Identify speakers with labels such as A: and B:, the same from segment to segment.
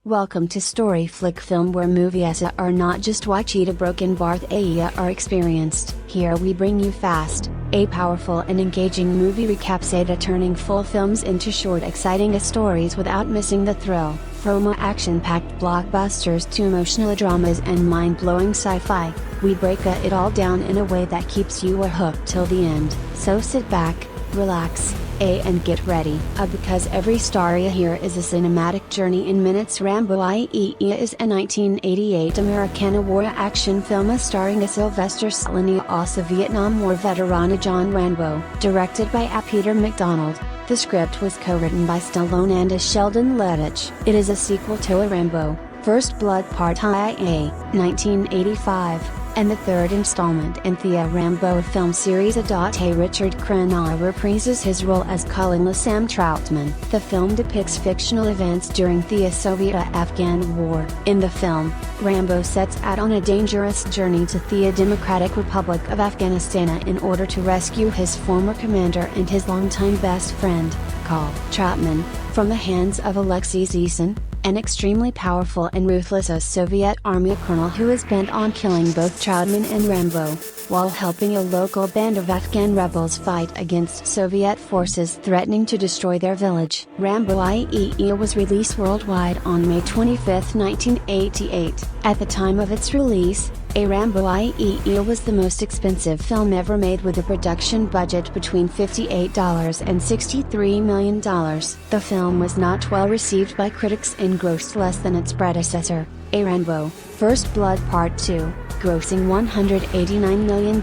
A: Welcome to Story Flick Film, where movies are not just watched a broken barth are experienced. Here we bring you fast, powerful and engaging movie recaps turning full films into short exciting stories without missing the thrill. From action-packed blockbusters to emotional dramas and mind-blowing sci-fi, we break it all down in a way that keeps you hooked till the end. So sit back, relax, and get ready. Because every story here is a cinematic journey in minutes. Rambo III is a 1988 American war action film starring a Sylvester Stallone as a Vietnam War veteran John Rambo. Directed by Peter MacDonald, the script was co-written by Stallone and Sheldon Lettich. It is a sequel to Rambo, First Blood Part IA, 1985. And the third installment in the Rambo film series. Richard Crenna reprises his role as Colonel Sam Troutman. The film depicts fictional events during the Soviet-Afghan War. In the film, Rambo sets out on a dangerous journey to the Democratic Republic of Afghanistan in order to rescue his former commander and his longtime best friend, Col Troutman, from the hands of Alexei Zizin, an extremely powerful and ruthless Soviet army colonel who is bent on killing both Troutman and Rambo, while helping a local band of Afghan rebels fight against Soviet forces threatening to destroy their village. Rambo III was released worldwide on May 25, 1988. At the time of its release, Rambo III was the most expensive film ever made, with a production budget between $58 and $63 million. The film was not well received by critics and grossed less than its predecessor, Rambo, First Blood Part 2, grossing $189 million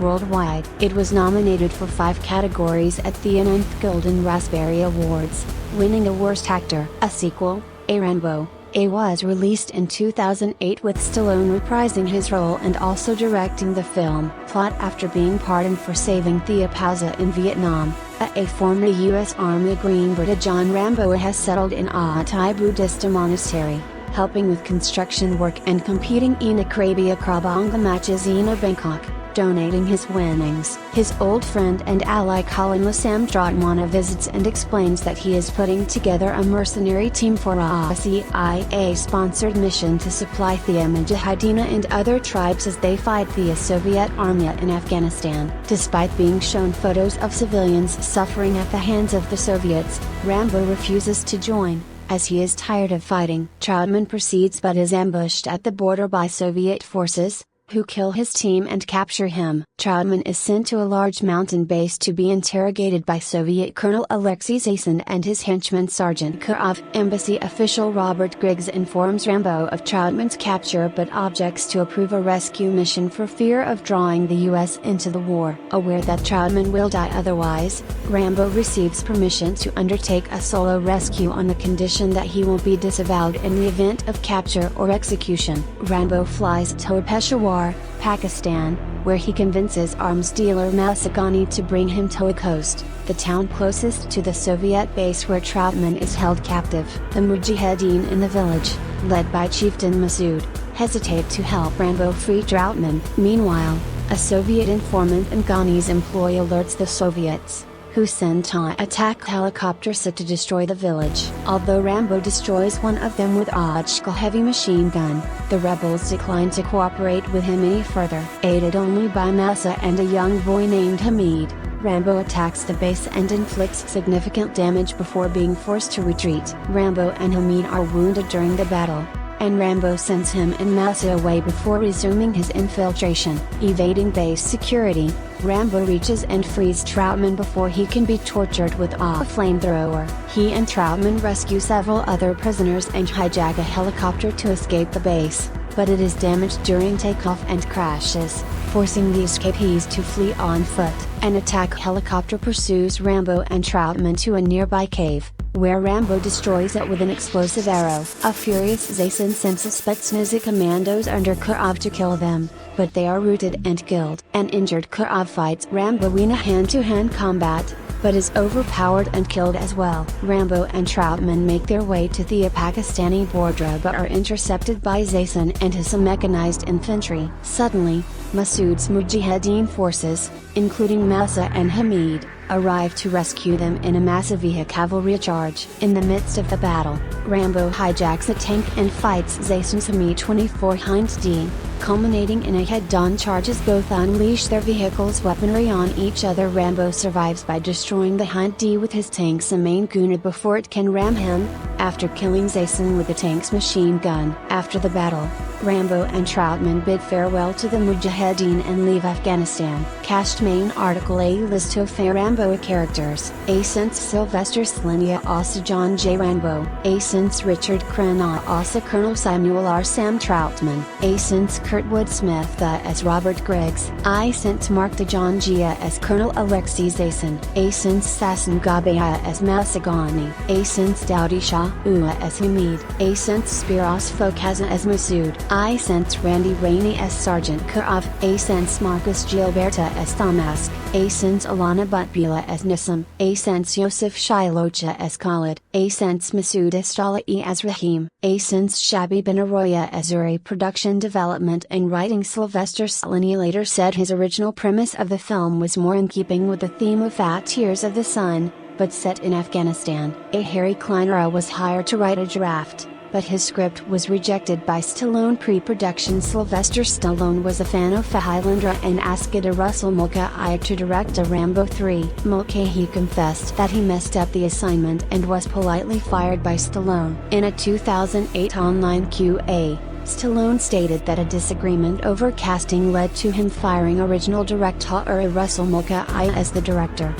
A: worldwide. It was nominated for 5 categories at the 9th Golden Raspberry Awards, winning a Worst Actor. A sequel, Rambo was released in 2008 with Stallone reprising his role and also directing the film. Plot: after being pardoned for saving the Pausa in Vietnam, a former U.S. Army Greenbird John Rambo has settled in a Thai Buddhist monastery, helping with construction work and competing in Krabi Krabanga matches in Bangkok, donating his winnings. His old friend and ally Colonel Sam Troutman visits and explains that he is putting together a mercenary team for a CIA-sponsored mission to supply the Mujahideen and other tribes as they fight the Soviet army in Afghanistan. Despite being shown photos of civilians suffering at the hands of the Soviets, Rambo refuses to join, as he is tired of fighting. Troutman proceeds but is ambushed at the border by Soviet forces, who kill his team and capture him. Troutman is sent to a large mountain base to be interrogated by Soviet Colonel Alexei Zasin and his henchman Sergeant Kurov. Embassy official Robert Griggs informs Rambo of Troutman's capture but objects to approve a rescue mission for fear of drawing the U.S. into the war. Aware that Troutman will die otherwise, Rambo receives permission to undertake a solo rescue on the condition that he will be disavowed in the event of capture or execution. Rambo flies to Peshawar, Pakistan, where he convinces arms dealer Masagani to bring him to a coast, the town closest to the Soviet base where Troutman is held captive. The Mujahideen in the village, led by Chieftain Masood, hesitate to help Rambo free Troutman. Meanwhile, a Soviet informant in Ghani's employ alerts the Soviets, who send two attack helicopters to destroy the village. Although Rambo destroys one of them with a heavy machine gun, the rebels decline to cooperate with him any further. Aided only by Massa and a young boy named Hamid, Rambo attacks the base and inflicts significant damage before being forced to retreat. Rambo and Hamid are wounded during the battle, and Rambo sends him and Massa away before resuming his infiltration. Evading base security, Rambo reaches and frees Troutman before he can be tortured with a flamethrower. He and Troutman rescue several other prisoners and hijack a helicopter to escape the base, but it is damaged during takeoff and crashes, forcing the escapees to flee on foot. An attack helicopter pursues Rambo and Troutman to a nearby cave, where Rambo destroys it with an explosive arrow. A furious Zasin sends Spetsnaz commandos under Kurov to kill them, but they are routed and killed. An injured Kurov fights Rambo in a hand-to-hand combat, but is overpowered and killed as well. Rambo and Troutman make their way to the Pakistani border but are intercepted by Zasin and his mechanized infantry. Suddenly, Masood's Mujahideen forces, including Massa and Hamid, arrive to rescue them in a massive cavalry charge. In the midst of the battle, Rambo hijacks a tank and fights Zasin's Mi-24 Hind D, culminating in a head-on charge as both unleash their vehicles' weaponry on each other. Rambo survives by destroying the Hind D with his tank's main gunner before it can ram him, after killing Zasin with the tank's machine gun. After the battle, Rambo and Troutman bid farewell to the Mujahideen and leave Afghanistan. Cast main article. A list of Rambo characters. A since Sylvester Stallone also Jonge Rambo. A since Richard Crenna also Colonel Samuel R. Sam Troutman. A since Kurtwood Smith as Robert Griggs. I since Marc the Jonge as Colonel Alexei Zasin. A since Sasan Gabaya as Masagani. A since Dowdy Shah as Hamid. A since Spiros Fokaza as Masood. I since Randy Rainey as Sergeant Kurov. A since Marcus Gilberta as Damask. A since Alana Butbula as Nissim. A since Yosef Shilocha as Khalid. A since Masood Estala'i as Rahim. A since Shabi bin Arroya as Uri. Production development and writing. Sylvester Stallone later said his original premise of the film was more in keeping with the theme of Fat Tears of the Sun, but set in Afghanistan. A Harry Kleiner was hired to write a draft, but his script was rejected by Stallone pre-production. Sylvester Stallone was a fan of Highlander and asked Russell Mulcahy to direct a Rambo III. Mulcahy confessed that he messed up the assignment and was politely fired by Stallone. In a 2008 online Q&A, Stallone stated that a disagreement over casting led to him firing original director Russell Mulcahy as the director.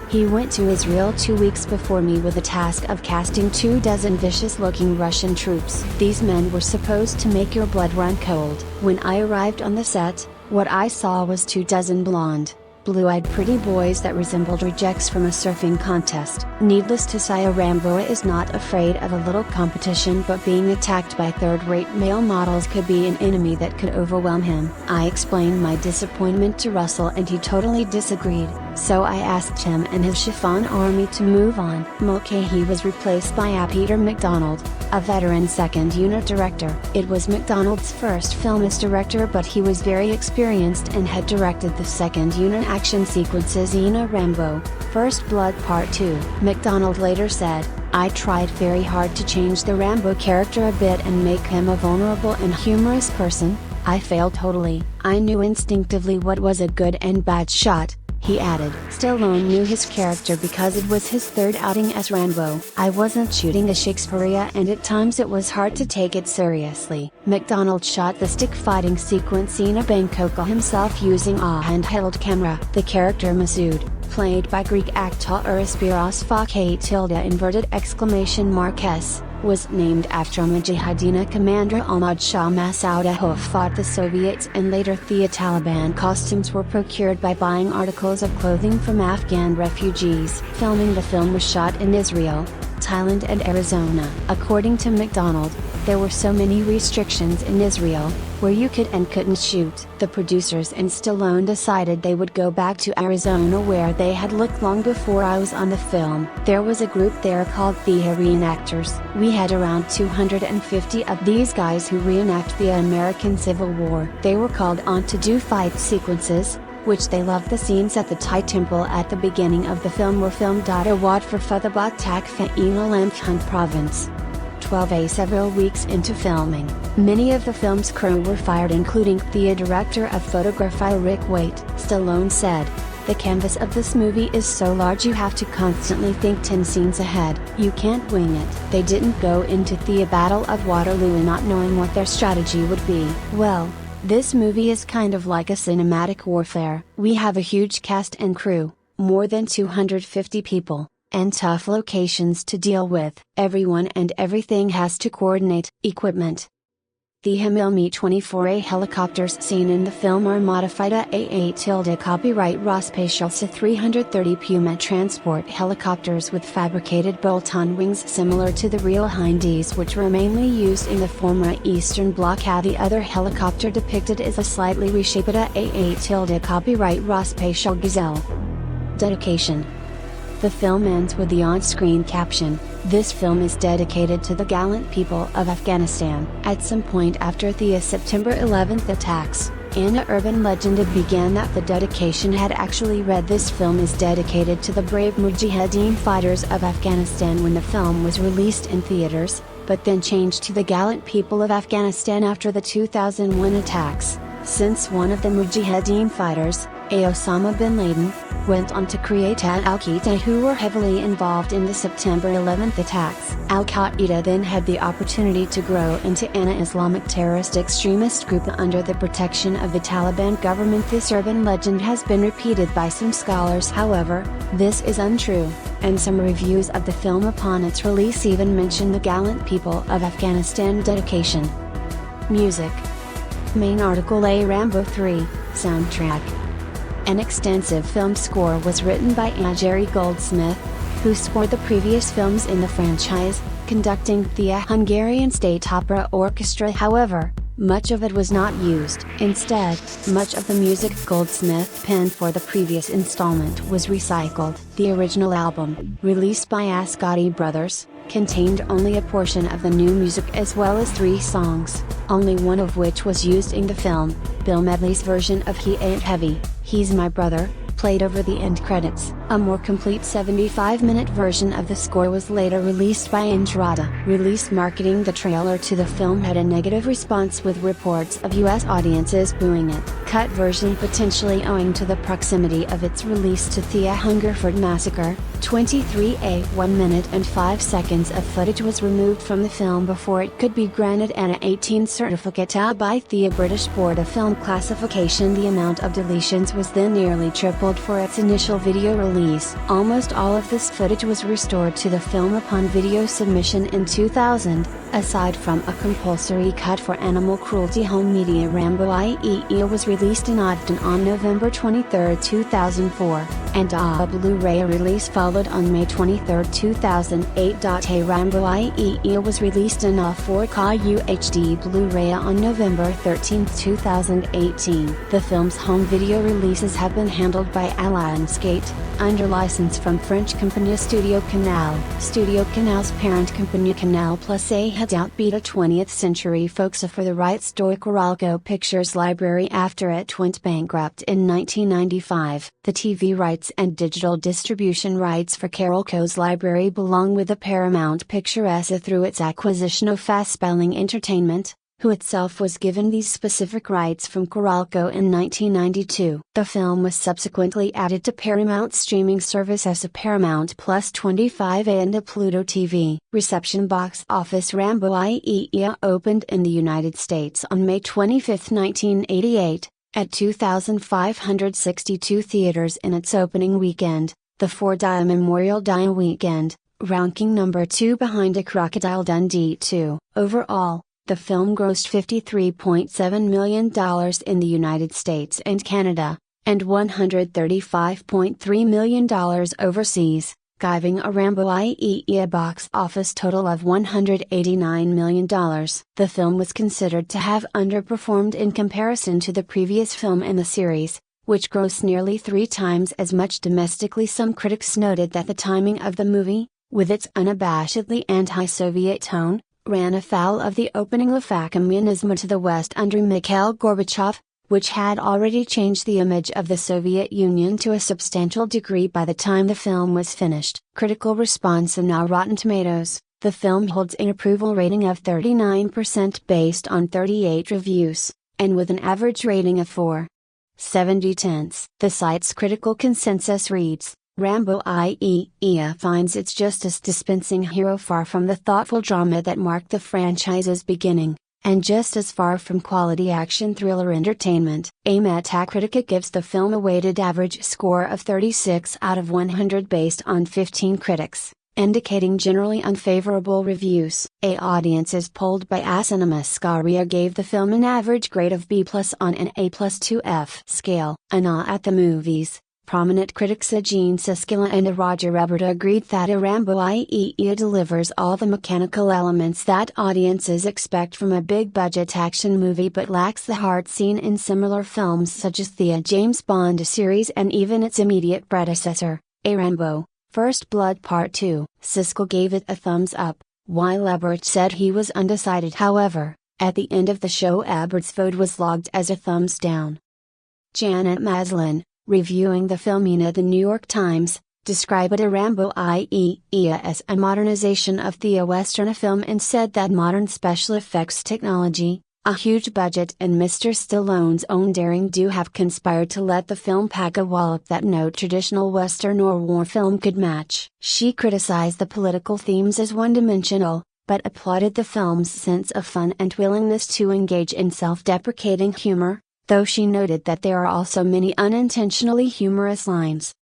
A: He went to Israel 2 weeks before me with the task of casting 24 vicious-looking Russian troops. These men were supposed to make your blood run cold. When I arrived on the set, what I saw was 24 blonde, blue-eyed pretty boys that resembled rejects from a surfing contest. Needless to say, Rambo is not afraid of a little competition, but being attacked by third-rate male models could be an enemy that could overwhelm him. I explained my disappointment to Russell and he totally disagreed, so I asked him and his chiffon army to move on. Mulcahy was replaced by Peter MacDonald, a veteran second unit director. It was MacDonald's first film as director, but he was very experienced and had directed the second unit action sequences in a Rambo, First Blood Part 2. MacDonald later said, "I tried very hard to change the Rambo character a bit and make him a vulnerable and humorous person. I failed totally. I knew instinctively what was a good and bad shot," He added, Stallone knew his character because it was his third outing as Rambo. I wasn't shooting a Shakespeare and at times it was hard to take it seriously. MacDonald shot the stick fighting sequence in Bangkok himself using a handheld camera. The character Masood, played by Greek actor Eurispiros Marques, was named after Mujahideen commander Ahmad Shah Massoud who fought the Soviets, and later the Taliban costumes were procured by buying articles of clothing from Afghan refugees. Filming the film was shot in Israel, Thailand and Arizona. According to MacDonald, there were so many restrictions in Israel, where you could and couldn't shoot. The producers and Stallone decided they would go back to Arizona where they had looked long before I was on the film. There was a group there called the Reenactors. We had around 250 of these guys who reenact the American Civil War. They were called on to do fight sequences, which they loved. The scenes at the Thai temple at the beginning of the film were filmed at Wat for Futhabat Takfa in Lamphun province. 12A several weeks into filming, many of the film's crew were fired, including the director of photography Rick Waite. Stallone said, "The canvas of this movie is so large you have to constantly think 10 scenes ahead. You can't wing it." They didn't go into the Battle of Waterloo not knowing what their strategy would be. Well, this movie is kind of like a cinematic warfare. We have a huge cast and crew, more than 250 people, and tough locations to deal with. Everyone and everything has to coordinate. Equipment. The Mi-24A helicopters seen in the film are modified A8 copyright raw Special C-330 Puma transport helicopters with fabricated bolt-on wings similar to the real Hindies, which were mainly used in the former Eastern Bloc. The other helicopter depicted is a slightly reshaped A8 copyright raw Special Gazelle. Dedication. The film ends with the on-screen caption, "This film is dedicated to the gallant people of Afghanistan." At some point after the September 11th attacks, an urban legend began that the dedication had actually read, "This film is dedicated to the brave Mujahideen fighters of Afghanistan," when the film was released in theaters, but then changed to the gallant people of Afghanistan after the 2001 attacks, since one of the Mujahideen fighters, Osama bin Laden, went on to create Al-Qaeda, who were heavily involved in the September 11th attacks. Al-Qaeda then had the opportunity to grow into an Islamic terrorist extremist group under the protection of the Taliban government. This urban legend has been repeated by some scholars, however, this is untrue, and some reviews of the film upon its release even mention the gallant people of Afghanistan dedication. Music. Main article: A Rambo III, soundtrack. An extensive film score was written by Jerry Goldsmith, who scored the previous films in the franchise, conducting the Hungarian State Opera Orchestra. However, much of it was not used. Instead, much of the music Goldsmith penned for the previous installment was recycled. The original album, released by Ascotti Brothers, contained only a portion of the new music as well as 3 songs, only one of which was used in the film. Bill Medley's version of "He Ain't Heavy, He's My Brother," played over the end credits. A more complete 75-minute version of the score was later released by Intrada. Release marketing. The trailer to the film had a negative response, with reports of US audiences booing it. Cut version potentially owing to the proximity of its release to the Hungerford Massacre. 23A 1 minute and 5 seconds of footage was removed from the film before it could be granted an 18 certificate by the British Board of Film Classification. The amount of deletions was then nearly tripled for its initial video release. Almost all of this footage was restored to the film upon video submission in 2000, aside from a compulsory cut for animal cruelty. Home media. Rambo III was released in Ogden on November 23, 2004, and a Blu-ray release followed on May 23, 2008. A Rambo III was released in a 4K UHD Blu-ray on November 13, 2018. The film's home video releases have been handled by Lionsgate, under license from French company Studio Canal. Studio Canal's parent company Canal Plus had outbid a 20th Century Fox for the rights to Coralco Pictures library after it went bankrupt in 1995. The TV rights and digital distribution rights for Coralco's library belong with the Paramount Pictures through its acquisition of Fast Spelling Entertainment, who itself was given these specific rights from Coralco in 1992. The film was subsequently added to Paramount's streaming service as a Paramount Plus 25 and a Pluto TV. Reception. Box office. Rambo III opened in the United States on May 25, 1988, at 2,562 theaters in its opening weekend, the 4-day Memorial Day weekend, ranking number 2 behind A Crocodile Dundee 2. Overall, the film grossed $53.7 million in the United States and Canada, and $135.3 million overseas, giving a Rambo III box office total of $189 million. The film was considered to have underperformed in comparison to the previous film in the series, which grossed nearly 3 times as much domestically. Some critics noted that the timing of the movie, with its unabashedly anti-Soviet tone, ran afoul of the opening of communism to the West under Mikhail Gorbachev, which had already changed the image of the Soviet Union to a substantial degree by the time the film was finished. Critical response. On Rotten Tomatoes, the film holds an approval rating of 39% based on 38 reviews, and with an average rating of 4.70. The site's critical consensus reads, Rambo III finds its justice-dispensing hero far from the thoughtful drama that marked the franchise's beginning, and just as far from quality action thriller entertainment. A Metacritic gives the film a weighted average score of 36 out of 100 based on 15 critics, indicating generally unfavorable reviews. Audiences polled by Asinema gave the film an average grade of B+ on an A+2F scale. At the movies, prominent critics Gene Siskel and Roger Ebert agreed that a Rambo III delivers all the mechanical elements that audiences expect from a big-budget action movie but lacks the heart seen in similar films such as the James Bond series and even its immediate predecessor, A Rambo: First Blood Part 2. Siskel gave it a thumbs up, while Ebert said he was undecided. However, at the end of the show Ebert's vote was logged as a thumbs down. Janet Maslin, reviewing the film in The New York Times, described a Rambo III as a modernization of the Western film and said that modern special effects technology, a huge budget and Mr. Stallone's own daring do have conspired to let the film pack a wallop that no traditional Western or war film could match. She criticized the political themes as one-dimensional, but applauded the film's sense of fun and willingness to engage in self-deprecating humor, though she noted that there are also many unintentionally humorous lines.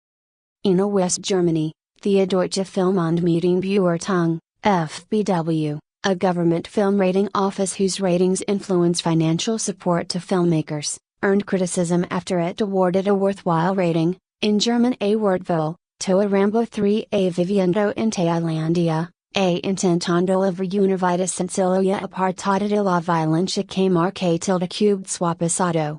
A: In West Germany, the Deutsche Film- und Medienbeurteilung, FBW, a government film rating office whose ratings influence financial support to filmmakers, earned criticism after it awarded a worthwhile rating, in German a Wertvoll, to a Rambo III a Vivendo in Thailandia, a intentando a ver una vida sencilla apartada de la violencia que marque tilde sua pasado.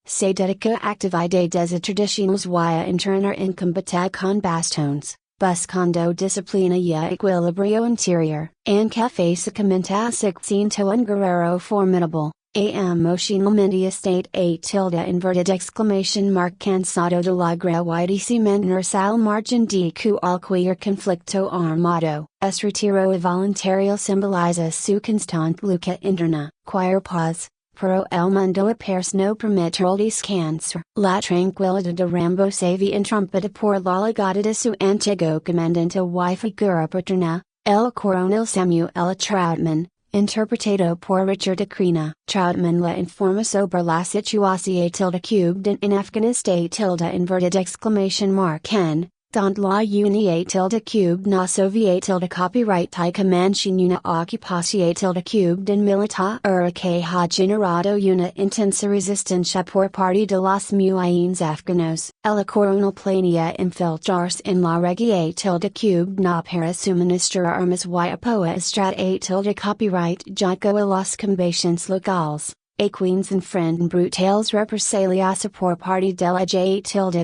A: Se dedica a actividades tradicionais y internar en combate con bastones, buscando disciplina y equilibrio interior. En que físicamente siento un guerrero formidable, emocionalmente estate a tilde inverted exclamation mark cansado de la gravidísima universal margin de cualquier conflicto armado. Es retiro involuntario simboliza su constante lucha interna. Queer pause, pero el mundo apenas no permite el descanso. La tranquilidad de Rambo se ve interrumpida por la llegada de su antiguo comandante y figura paterna, el coronel Samuel Troutman, interpretado por Richard de Crenna. Troutman le informa sobre la situación en Afghanistan inverted exclamation mark en, Dont la unia na soviet copyright y comanche una ocupación den militar que ha generado una intensa resistencia por parte de los muains afganos. El coronel planea infiltrarse en la región na para suministrar armas y apoyo estratégico copyright jaco a los combatantes locales. A Queens and Friend brutales represalias por parte de la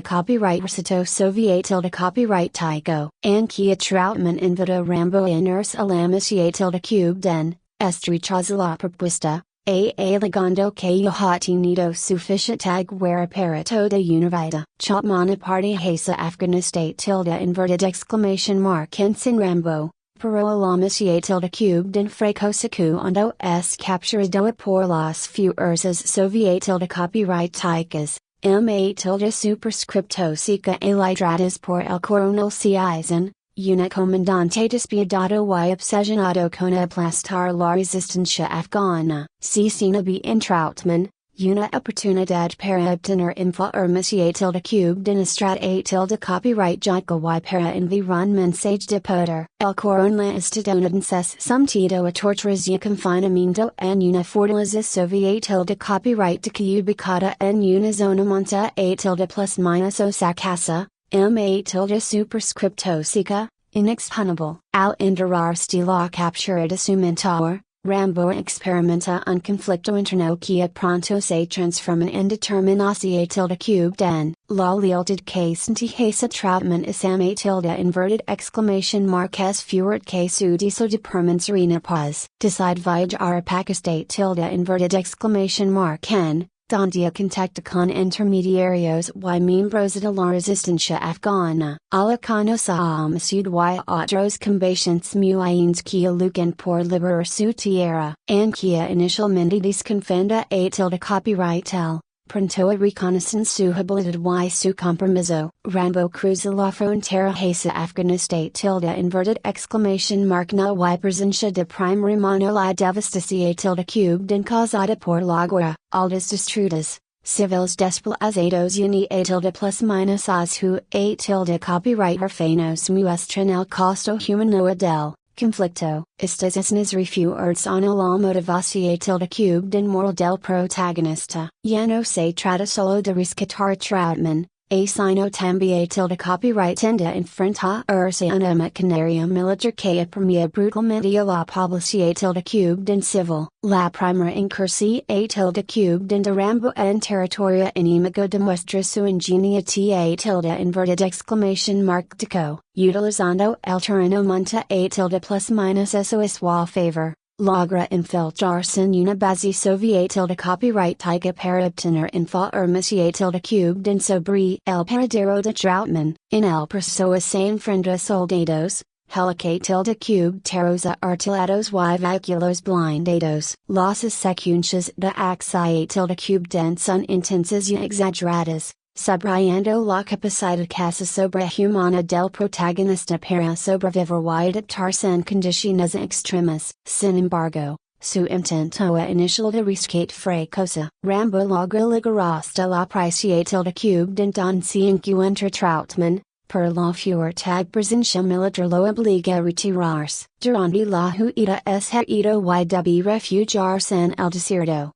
A: copyright recito soviet copyright tyco. Ankia Troutman invita Rambo a unirse a la misión den, estrechas la propuesta, alegando que ya ha tenido suficiente guerra para toda una vida. Chatmana parte hacia Afghanistan inverted exclamation mark en sin Rambo, Pero la misia tilde cubed en fracosacu ando es capturado por las fuerzas soviet tilde copyrighticas, ma tilde superscripto seca elitradas por el coronel Cizan, una comandante despiadado y obsesionado con aplastar la resistencia afgana. Cecina B. Entroutman, una oportunidad para obtener información tilde cubed en estrada tilde copyright jaca y para enviar mensaje de poder. El coronel estadounidense sometido a torturas y confinamiento en una fortaleza soviet tilde copyright ubicada en una zona monta a tilde plus minus osacasa, ma tilde superscripto seca, inexpugnable. Al enterarse la captura de su mentor, Rambo experimenta un conflicto interno que pronto se transforma en determinación tilde cubed en la lealtad que sentía Troutman es ma tilde inverted exclamation mark es fuerte que su deseo de permanecer en paz. Decide viajar a Pakistan tilde inverted exclamation mark en donde contacta con intermediarios y miembros de la resistencia afgana. A la conocimiento y otros combatientes muines que luchan por liberar su tierra. En que inicialmente desconfenda a tilde copyright el, pronto a reconocer su habilidad y su compromiso. Rambo cruza la frontera hacia Afghanistan tilde inverted exclamation mark na y presencia de primera mano la devastación tilde cubed en causada por la guerra, aldas destruidas, civiles desplazados y a tilde plus minus a tilde copyright herfanos muestran el costo humano del conflicto. Estas escenas refuerzan la motivación tilde cubed en moral del protagonista. Ya no se trata solo de rescatar Troutman, sino también tilde copyright tende enfrentarse a una maquinaria militar que oprimía brutalmente a la población tilde cubed en civil. La primera incursión tilde cubed en de Rambo en territorio enemigo demuestra su ingenuidad tilde inverted exclamation mark deco, utilizando el terreno monta a tilde plus minus eso es wall favor. Logra infiltrarse en una base soviet tilde copyright tica para obtener información tilde cubed en sobre el paradero de Troutman. En el proceso se enfrenta soldados, helica tilde cubed terros artillados y vehículos blindados. Las secuencias de acción tilde cubed en son intensas y exageradas, subrayando la capacidad casi sobrehumana del protagonista para sobrevivir y adaptarse en condiciones extremas. Sin embargo, su intento inicial de rescate fracasa. Rambo logra ligarse de la presión tilde cubed en donde se encuentra Troutman, por la fuerte presencia militar lo obliga a retirarse. Durante la huida es herido y debe refugiarse en el desierto.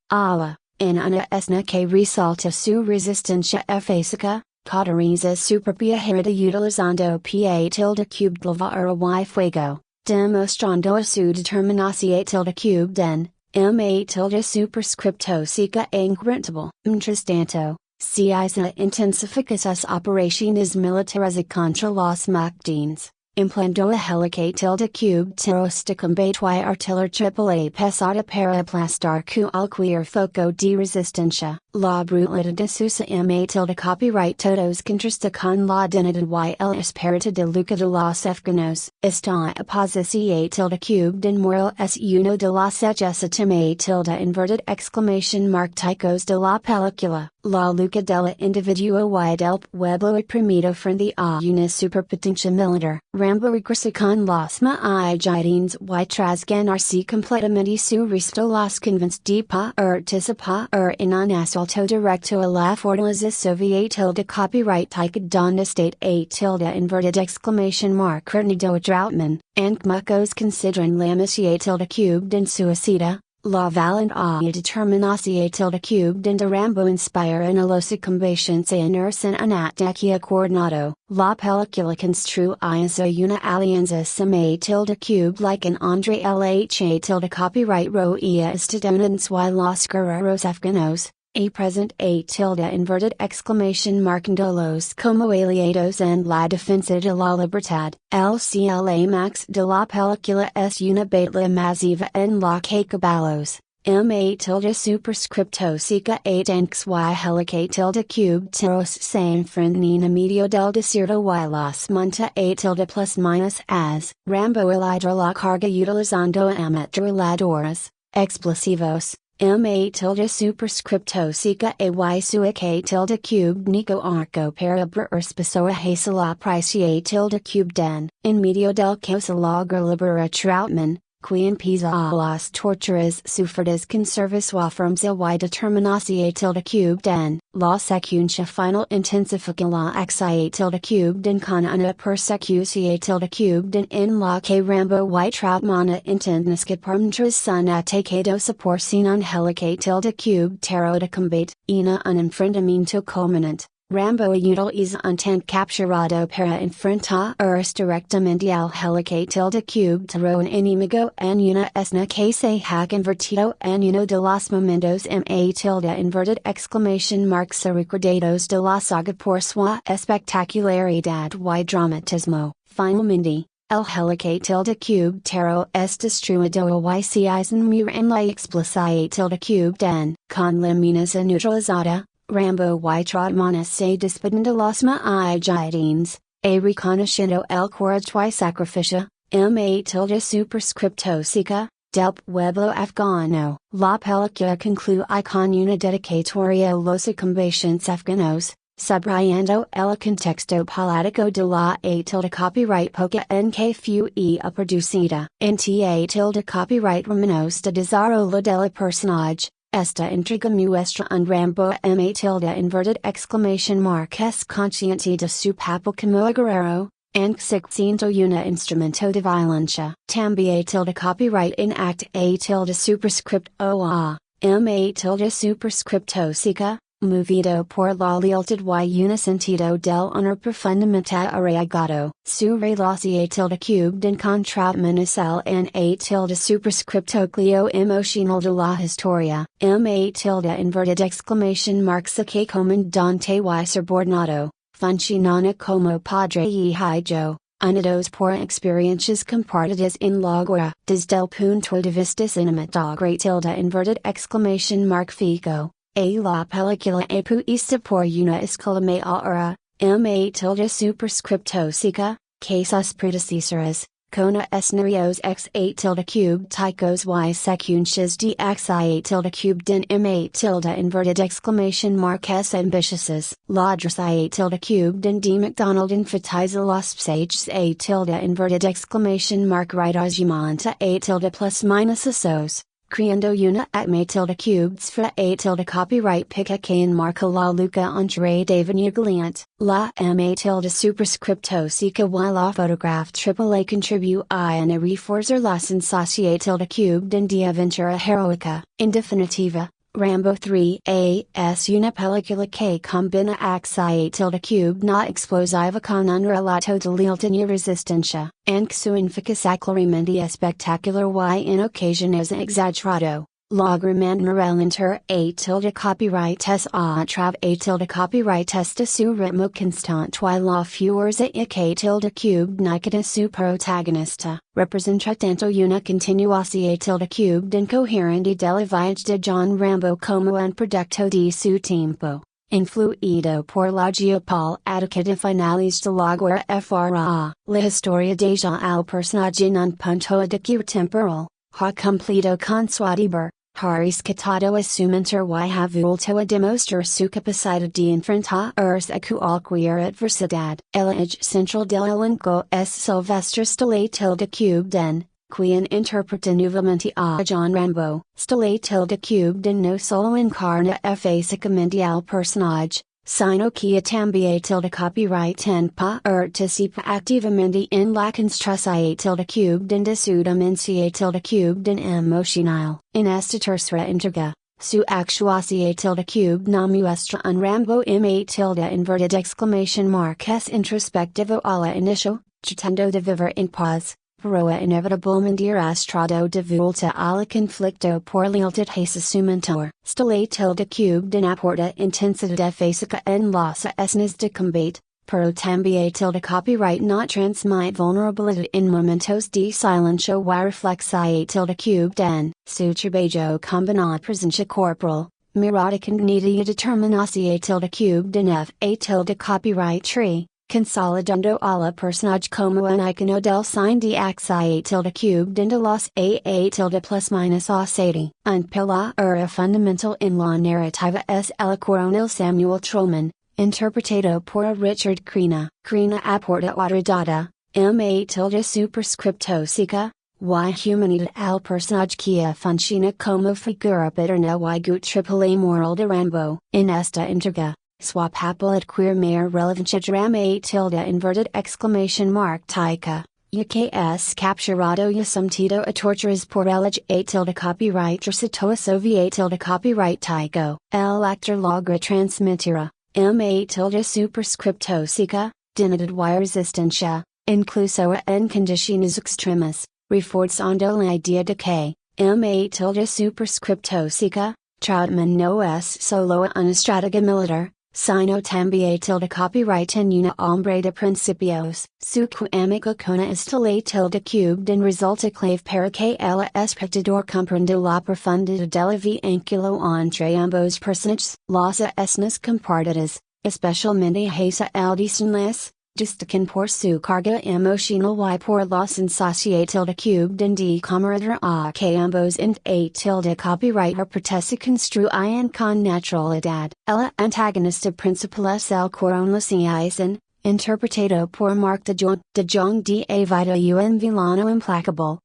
A: En una escena que resalta su resistencia física, cauteriza su propia herida utilizando pa tilde cubed lava y fuego, demostrando su determinación tilde cubed en, ma tilde superscripto seca inquebrantable. Mientras tanto, Cizan intensifica sus operaciones militares contra los MacDonalds, empleando a helica tilde cubed terros de combate y artillería triple pesada para aplastar cualquier foco de resistencia. La brutalidad de sus ma tilde copyright todos contrasta con la dignidad y el espíritu de lucha de los afganos. Esta oposición tilde cubed en moral es uno de los hechos ma tilde inverted exclamation mark ticos de la película. La lucha del individuo y del pueblo oprimido frente a una superpotencia militar. Rambo regresa con los mujahideen y tras ganarse completamente su respeto los convence de participar en un asalto directo a la fortaleza soviet tilde copyright tica donde state a tilde inverted exclamation mark retenido a Troutman, and muchos consideran la misión tilde cubed en suicida. La valentía y determinación tilde cubed en de Rambo inspiran a los combatientes a unirse en un ataque coordinado. La película construye una alianza sama tilde cubed like an Andre LH tilde copyright roía estadounidense y los guerreros afganos, a present a tilde inverted exclamation marcándolos como aliados en la defensa de la libertad. El clímax de la película es una batalla masiva en la que caballos, M8 tilde superscripto sica 8 anx y helica tilde cube teros san frentnina medio del desierto y las monta a tilde plus minus as Rambo elidra la carga utilizando ametraladores, explosivos, M8 tilde superscripto sica ay suica tilde cube nico arco para perspesoa hasa la pricia tilde cube den, in medio del causa lager libera troutman, quien pisa a las torturas sufridas conservas firms y determinacia tilde cube den, la secuncia final intensifica la axia tilde cube den con una persecucia tilde cube den en la que Rambo y troutmana intendnisca permtras son atacados por sin helica tilde cube tero de combate, un enfrentamiento culminante. Rambo utiliza un tanque capturado para enfrentar directamente al helica tilde cube tero un enemigo en una escena que se ha convertido en uno de los momentos ma tilde inverted exclamation marks recordados de la saga por su espectacularidad y dramatismo. Finalmente, el helica tilde cube tero es destruido y se mur en la explosia tilde cube den, con la minaza neutralizada. Rambo y troutmana se despiden de los mujahideen, reconociendo el coraje y sacrificio, M8 tilde superscripto sica, del pueblo afgano. La película concluye con una dedicatoria a los combatientes afganos, subrayando el contexto político de la a tilde copyright poca en que fue producida. Nta tilde copyright menos de desarrollo del personaje. Esta intriga muestra un Rambo ma tilde inverted exclamation mark es consciente de su papel como guerrero, siendo una instrumento de violencia. Tambien tilde copyright in act a tilde superscript oa, ma tilde superscripto sica, movido por la lealtad y un sentido del honor profundamente arraigado. Su relación tilde cube den con troutman es el na tilde superscripto clio emocional de la historia. Ma tilde inverted exclamation marks que comandante y subordinado, funcionando como padre y hijo, unidos por experiencias compartidas en la guerra. Desde el punto de vista cinematográfico tilde inverted exclamation mark fico. La película apuesta por una escuela mayor, ma tilde superscripto sica, que sus predecesores, con escenarios x8 tilde cube ticos y secuencias de xi8 tilde cube den ma tilde inverted exclamation mark s ambitiosas. Ladras i8 tilde cube den de MacDonald enfatiza los pasajes a tilde inverted exclamation mark rigidamente a tilde plus minus asos. Creando una atma tilde cubes fra a tilde copyright pica que enmarca la luca entre devenir galiant. La ma tilde superscripto sica y la photograph AAA contribu a una reforzar la sensacia tilde cube den de aventura heroica. En definitiva, Rambo III es una película que combina axia tilde cube na explosiva con un relato de lealtad y resistencia, en su eficacia claramente espectacular y en ocasiones exagerado. Logra mantener el a tilde copyright es a través a tilde copyright de su ritmo constante y la fuerza y que tilde cube nica su protagonista, representando una continuación tilde cube den coherente del viaje de John Rambo como un producto de su tiempo, influido por la geopolítica de finales de la guerra fra. La historia de John al personaje en un punto de giro temporal, ha cumplido con su deber. Ha rescatado a su mentor y ha vuelto a demostrar su capacidad de enfrentarse a cualquier adversidad. El eje central del elenco es Sylvester Stallone tilde cube den, quien interpreta nuevamente a John Rambo. Stallone tilde cube den no solo encarna físicamente al personaje, sino que también tilde copyright en participa activamente en la construcción tilde cube den de su demencia tilde cube den emocional. En esta tercera entrega, su actuación tilde cube no muestra un Rambo ma tilde inverted exclamation mark es introspectivo a la inicio, tratando de vivir en paz, pero inevitablemente arrastrado de vuelta al conflicto por lealtad hacia su mentor. Stallone tilde cube den aporta intensidad física en las escenas de combate, Pero tambien tilde copyright not transmite vulnerability in momentos de silencio y reflexia tilde cubed en su trabajo combinado presencia corporal, mirada cognita y determinacia tilde cubed en fa tilde copyright tree, consolidando a la personage como un icono del sign de axia tilde cubed en de los a tilde plus minus osati. Un pilar fundamental en la narrativa es el coronel Samuel Trollman, interpretado por Richard Crenna. Crenna aporta otra data, ma tilde superscripto seca, y humanidad al personaje que funciona como figura paterna y gut triple moral de Rambo. En esta entrega, su papel adquiere mayor relevancia drama tilde inverted exclamation mark tica, y que es capturado y sometido a torturas por el a tilde copyright situación tilde copyright tico. El actor logra transmitir ma tilde superscripto seca, dignidad y resistencia, incluso en condiciones extremas, reforzando la idea de que, ma tilde superscripto seca, Troutman no es solo una estratega militar, sino también tilde copyright en una hombre de principios. Su amigo con esta ley tilde cubed en resulta clave para que el espectador comprenda la profundidad de la vínculo entre ambos personajes. Las escenas compartidas, especialmente hacia el desenlace, destacan por su carga emocional y por la sensación tilde cubed en de camaradería que ambos en a tilde copyright repertese construyen con naturalidad. El antagonista principal es el coronel Eisen, interpretado por Marc de Jonge de vida y un villano implacable,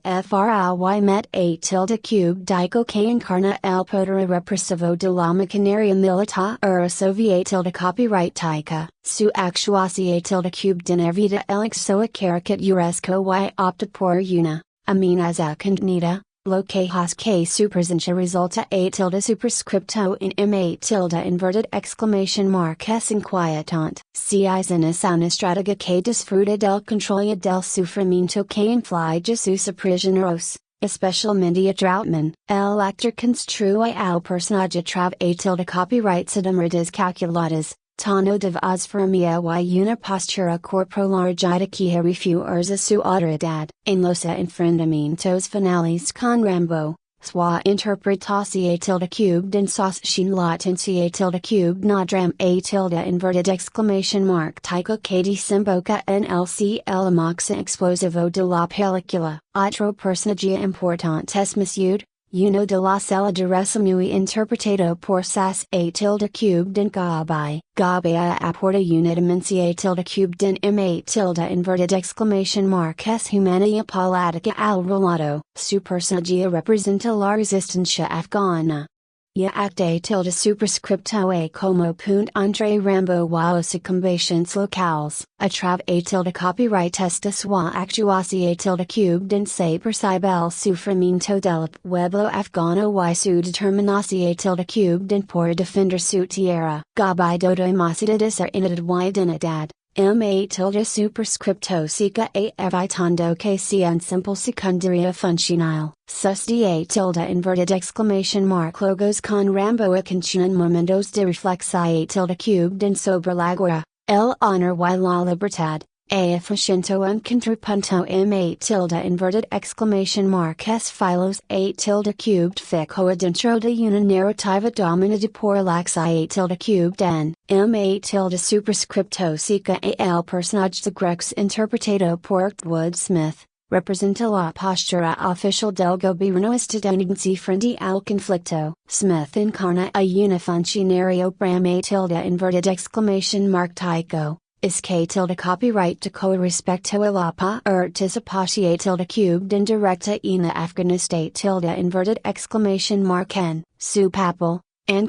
A: afry met a tilde cubed dico que encarna el poder represivo de la maquinaria militar soviet tilde copyright tica. Su actuación tilde cubed en evita el exoa caricaturesco y opta por una amenaza contenida, lo que hace que su presencia resulta a tilde superscripto en ma tilde inverted exclamation mark es inquietante. Si Eisen es una estratega que disfruta del control y del sufrimiento que inflige sus prisioneros, especialmente a Troutman. El actor construye al personaje a tilde copyright de medidas calculadas, tono de voz firme y una postura corporal erguida que refuerza su autoridad. En los enfrentamientos finales con Rambo, su interpretación tilde cubed en sostiene la tensión tilde cubed no drama tilde inverted exclamation mark tico que desemboca en el clímax explosivo de la película. Otro personaje importante es Masud, uno de la celebración muy interpretado por Sas a tilde cubed en Gabai. Gabai aporta una dimensión tilde cubed en ma tilde inverted exclamation mark es humanidad política al relato. Su personaje representa la resistencia afgana. Y acta tilde superscripto a como punt entre Rambo y los combations locales. A tilde copyright esta su actuación tilde cubed en se percibe el sufrimiento del pueblo afgano y su determinación tilde cubed en por defender su tierra. Gabai dodo demasiada unidad y dignidad. Ma tilde superscripto seca evitando que sea un simple secundaria funcional. Sus da tilde inverted exclamation mark logos con Rambo y conchunan momentos de reflexia tilde cubed en sobre la guerra, el honor y la libertad, eficiento un contrapunto ma tilde inverted exclamation mark es filos a tilde cubed fijo adentro de una narrativa dominada por laxia tilde cubed en ma tilde superscripto seca el personaje de Grex interpretado por Wood Smith, representa la postura oficial del gobierno estadounidense frente al conflicto. Smith encarna a una funcionario brama tilde inverted exclamation mark tico. Es que tilde copyright de co respecto a la participación tilde cubed en directa en Afghanistan tilde inverted exclamation mark en su papel,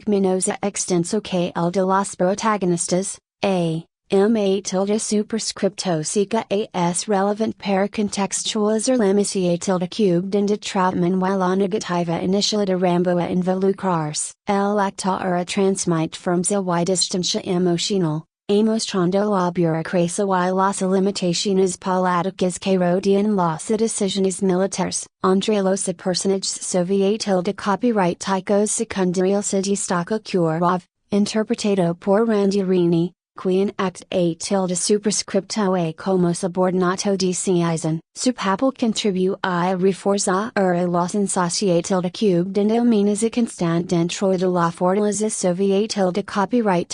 A: menos extenso que el de los protagonistas, ma tilde superscripto seca es relevant para contextualizar la misión tilde cubed en de Troutman y la negativa inicial de Rambo a involucrarse. El actor transmite firmeza y distancia emocional, mostrando la burocracia y las limitaciones políticas que rodean las decisiones militares. Entre los personajes soviet tilde copyright ticos secundarios se destaca Kurov, interpretado por Randy Rini, Queen act a tilde superscripto a como subordinato dicisen, supapel contribu I reforza los insociate tilde domines it constant dentro de la fortaleza soviet tilde copyright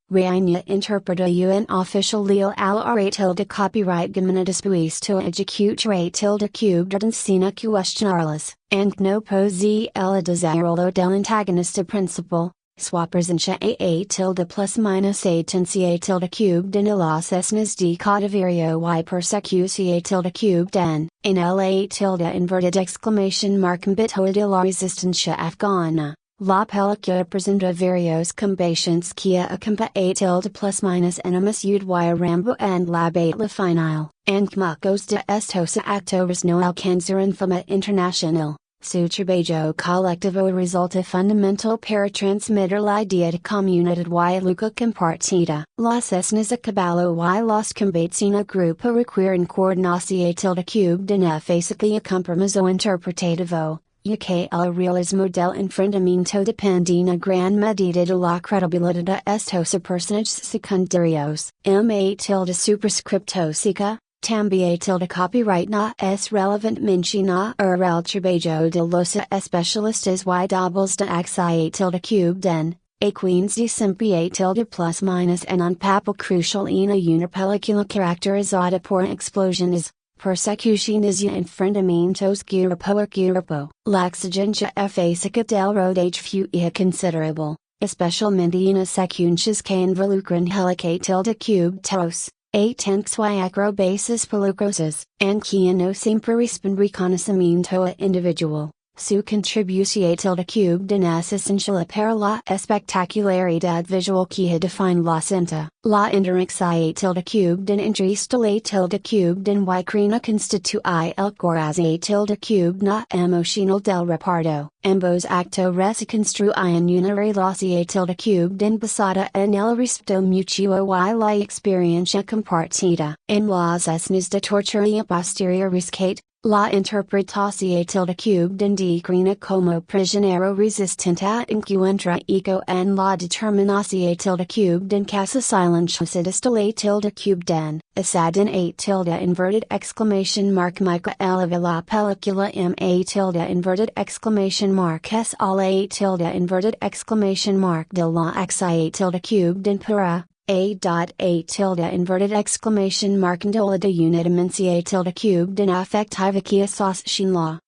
A: reina interpreta un official leal al tilde copyright gemina dispuis to execute tilde sin questionarlas, and no pose el desirolo del antagonista principal. Swappers and a tilde plus minus atencia tilde cubed in las esnas de caudiverio y persecucia tilde cubed in la tilde inverted exclamation mark bito de la resistencia afghana. La película presenta varios combations que acampa a tilde plus minus enemas y Rambo and la batalla final, and mucos de estos actores no alcanzaron fama internacional. Su trabajo colectivo resulta fundamental para transmitir la idea de comunidad y lucha compartida. Las escenas a caballo y los combates en grupo requieren coordinación tilde cubed en física y compromiso interpretativo, ya que el realismo del enfrentamiento depende en gran medida de la credibilidad de estos personajes secundarios. Tilde superscripto sica. Tambien tilde copyright na es relevant mencionar el trabajo de los especialistas y doubles de axia tilde cubed en, a queens de siempre tilde plus minus en un papel crucial en una película caracterizada por explosiones, persecuciones y enfrentamientos grupo a grupo. La exigencia física del rodaje fue considerable, especialmente en secuencias que involucran helica tilde cubed tos. A tanks y acrobacias peligrosas, and que no siempre responden reconocimiento individual. Su contribución tilde cubed es esencial para la espectacularidad visual que define la cinta. La interacción tilde cubed entre la tilde cubed y Crenna constituye el corazón tilde cubed na emocional del reparto. Ambos actores construyen una relación tilde cubed basada en el respeto mutuo y la experiencia compartida. En las escenas de tortura y posterior rescate, la interpretación tilde cubed de Crenna como prisionero resistente encuentra eco en la determinación tilde cubed en casa silenciosa de la tilde cubed en, asadin a tilde inverted exclamation mark Michael eleva la película tilde inverted exclamation mark es a tilde inverted exclamation mark de la axia tilde cubed en para. A tilde inverted exclamation mark de la de unidemencia tilde cubed in affectivicia asociación la,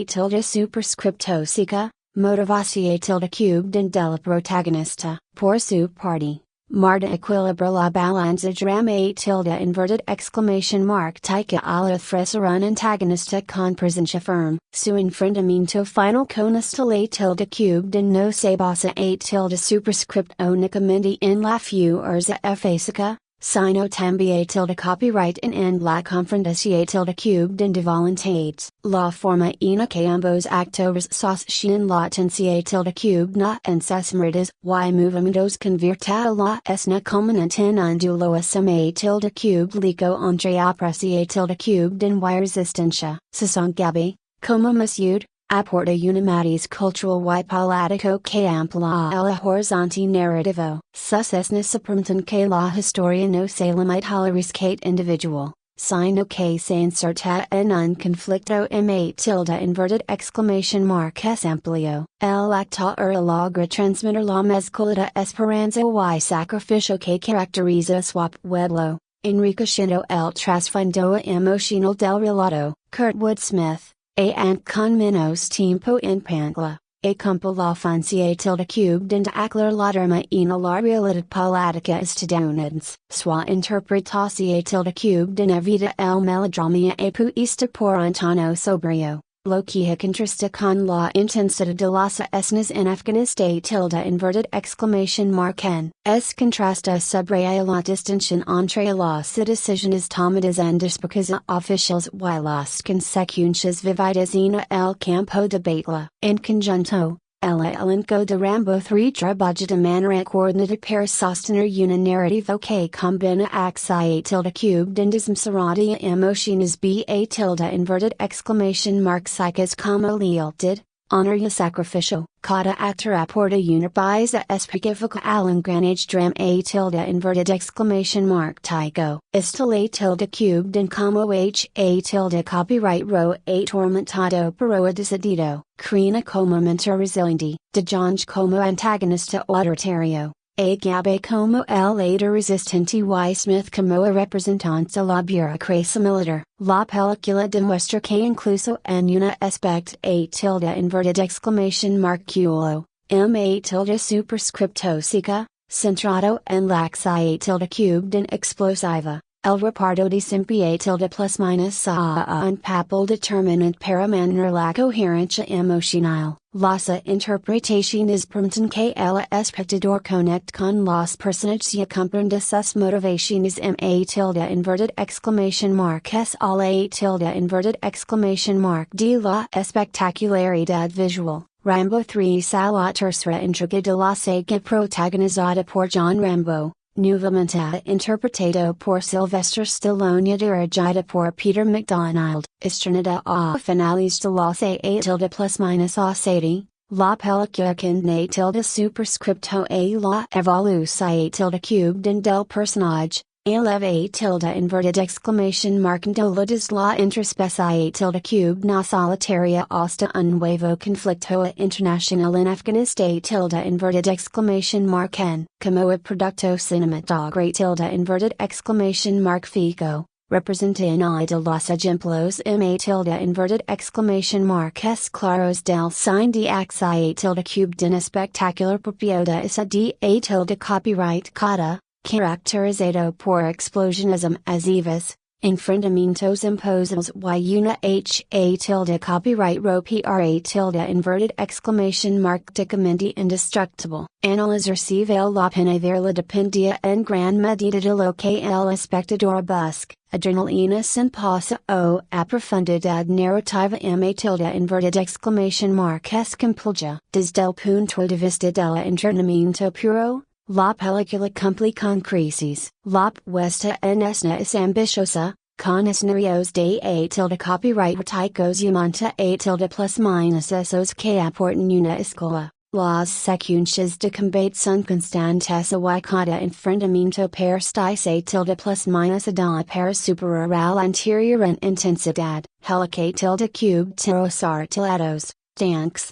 A: tilde superscripto sica, motivacia tilde cubed in del protagonista, por su parte. Marta equilibra la balanza drama tilde inverted exclamation mark tica a la ofrecer un antagonista con presencia firme. Su enfrentamiento final con la tilde cubed no se basa a tilde superscript únicamente en la fuerza física, sino también tilde copyright en la confrontación tilde cubed de voluntades. La forma en que ambos actores sostienen la tensión tilde cubed na en sus miradas y movimientos convierta la escena culminante en un duelo sama tilde cubed lico entre aprecia tilde cubed y resistencia. Sazón Gabi, como Masud, aporta una matiz cultural y político que amplía el horizonte narrativo. Sus escenas permiten que la historia no se limite al rescate individual, sino que se inserta en un conflicto tilde inverted exclamation mark es amplio. El actor logra transmitir la mezcla de esperanza y sacrificio que caracteriza su pueblo, enriqueciendo el trasfondo emocional del relato. Kurtwood Smith. Con menos tiempo en pantalla, campo la fancia tilde cubed de aclarar la drama en la realidad política estadounidense. Su interpretación tilde cubed evita el melodrama puesta por un tono sobrio, lo que contrasta con la intensidad de las escenas en Afghanistan tilde inverted exclamation mark en. Es contrasta sobre la distinción entre las decisiones tomadas en despachos oficiales y las consecuencias vividas en el campo de batalla. En conjunto, el elenco de Rambo III trabaja de manera coordinada para sostener una narrativa que combina axia tilde cubed en desmesurada emociones tilde inverted exclamation mark psicas como lealtad, honor y sacrificial, cada actor aporta una pieza específica al engranage dram a tilde inverted exclamation mark tyco. Estile tilde cubed and como h a tilde copyright row a tormentado pero decidido, Crenna como mentor resiliente, de Jonge como antagonista autoritario. A Gabe como el later resistente y Smith como representante la burocracia militar. La película demuestra que incluso en una aspect a tilde inverted exclamation mark culo, a tilde superscripto sica, centrado en la a tilde cubed and explosiva. El reparto de siempre a tilde plus minus a un papel determinante para mantener la coherencia emocional. Las interpretaciones permiten que el espectador conecte con los personajes y comprenda sus motivaciones a tilde inverted exclamation mark s al a tilde inverted exclamation mark de la espectacularidad visual. Rambo III sale la tercera entrega de la saga protagonizada por John Rambo. Nuevamente interpretado por Sylvester Stallone y dirigida por Peter MacDonald, estrenada a finales de los a tilde plus minus a 7, la película contiene tilde superscripto a la evolución a tilde cubed en del personaje, eleva a tilde inverted exclamation mark doladas la introspecie a tilde cubed na solitaria hasta un nuevo conflicto internacional en Afghanistan tilde inverted exclamation mark en, como producto cinematográfico tilde inverted exclamation mark fico, representa una de los ejemplos a tilde inverted exclamation mark es claros del sign de axe a tilde cubed en espectacular propiedad esa de a tilde copyright cada, caracterizado por explosionism evas, enfrentamientos imposibles y una h a tilde copyright row pra tilde inverted exclamation mark prácticamente indestructible. Analizar si vale la pena verla dependía en gran medida de lo que el espectador busca, adrenalina sin pausa o a profundidad narrativa a tilde inverted exclamation mark es compulja. Desde el punto de vista del entretenimiento puro, la película cumple con creces. La puesta en escena es ambiciosa, con escenarios de a tilde copyright artísticos y monta a tilde plus minus esos que aportan una escuela. Las secuencias de combate son constantes y cada enfrentamiento persiste a tilde plus minus da para superar al anterior en intensidad. Helica tilde cubed tiros artillados, tanks,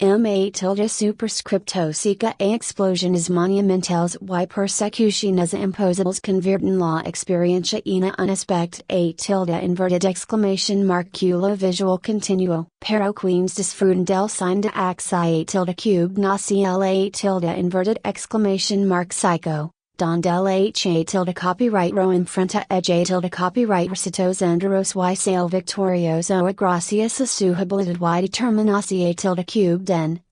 A: a tilde superscripto sica a explosiones monumentales y persecuciones imposibles convierten la experiencia en un aspect a tilde inverted exclamation mark culo visual continuo. Pero queens disfrutan del sign de axe a tilde cubed naci a tilde inverted exclamation mark psycho. Donde el h a tilde copyright row enfrenta a tilde copyright recitos enteros y sale victorioso gracias a su habilidad y determinación a tilde cubed en,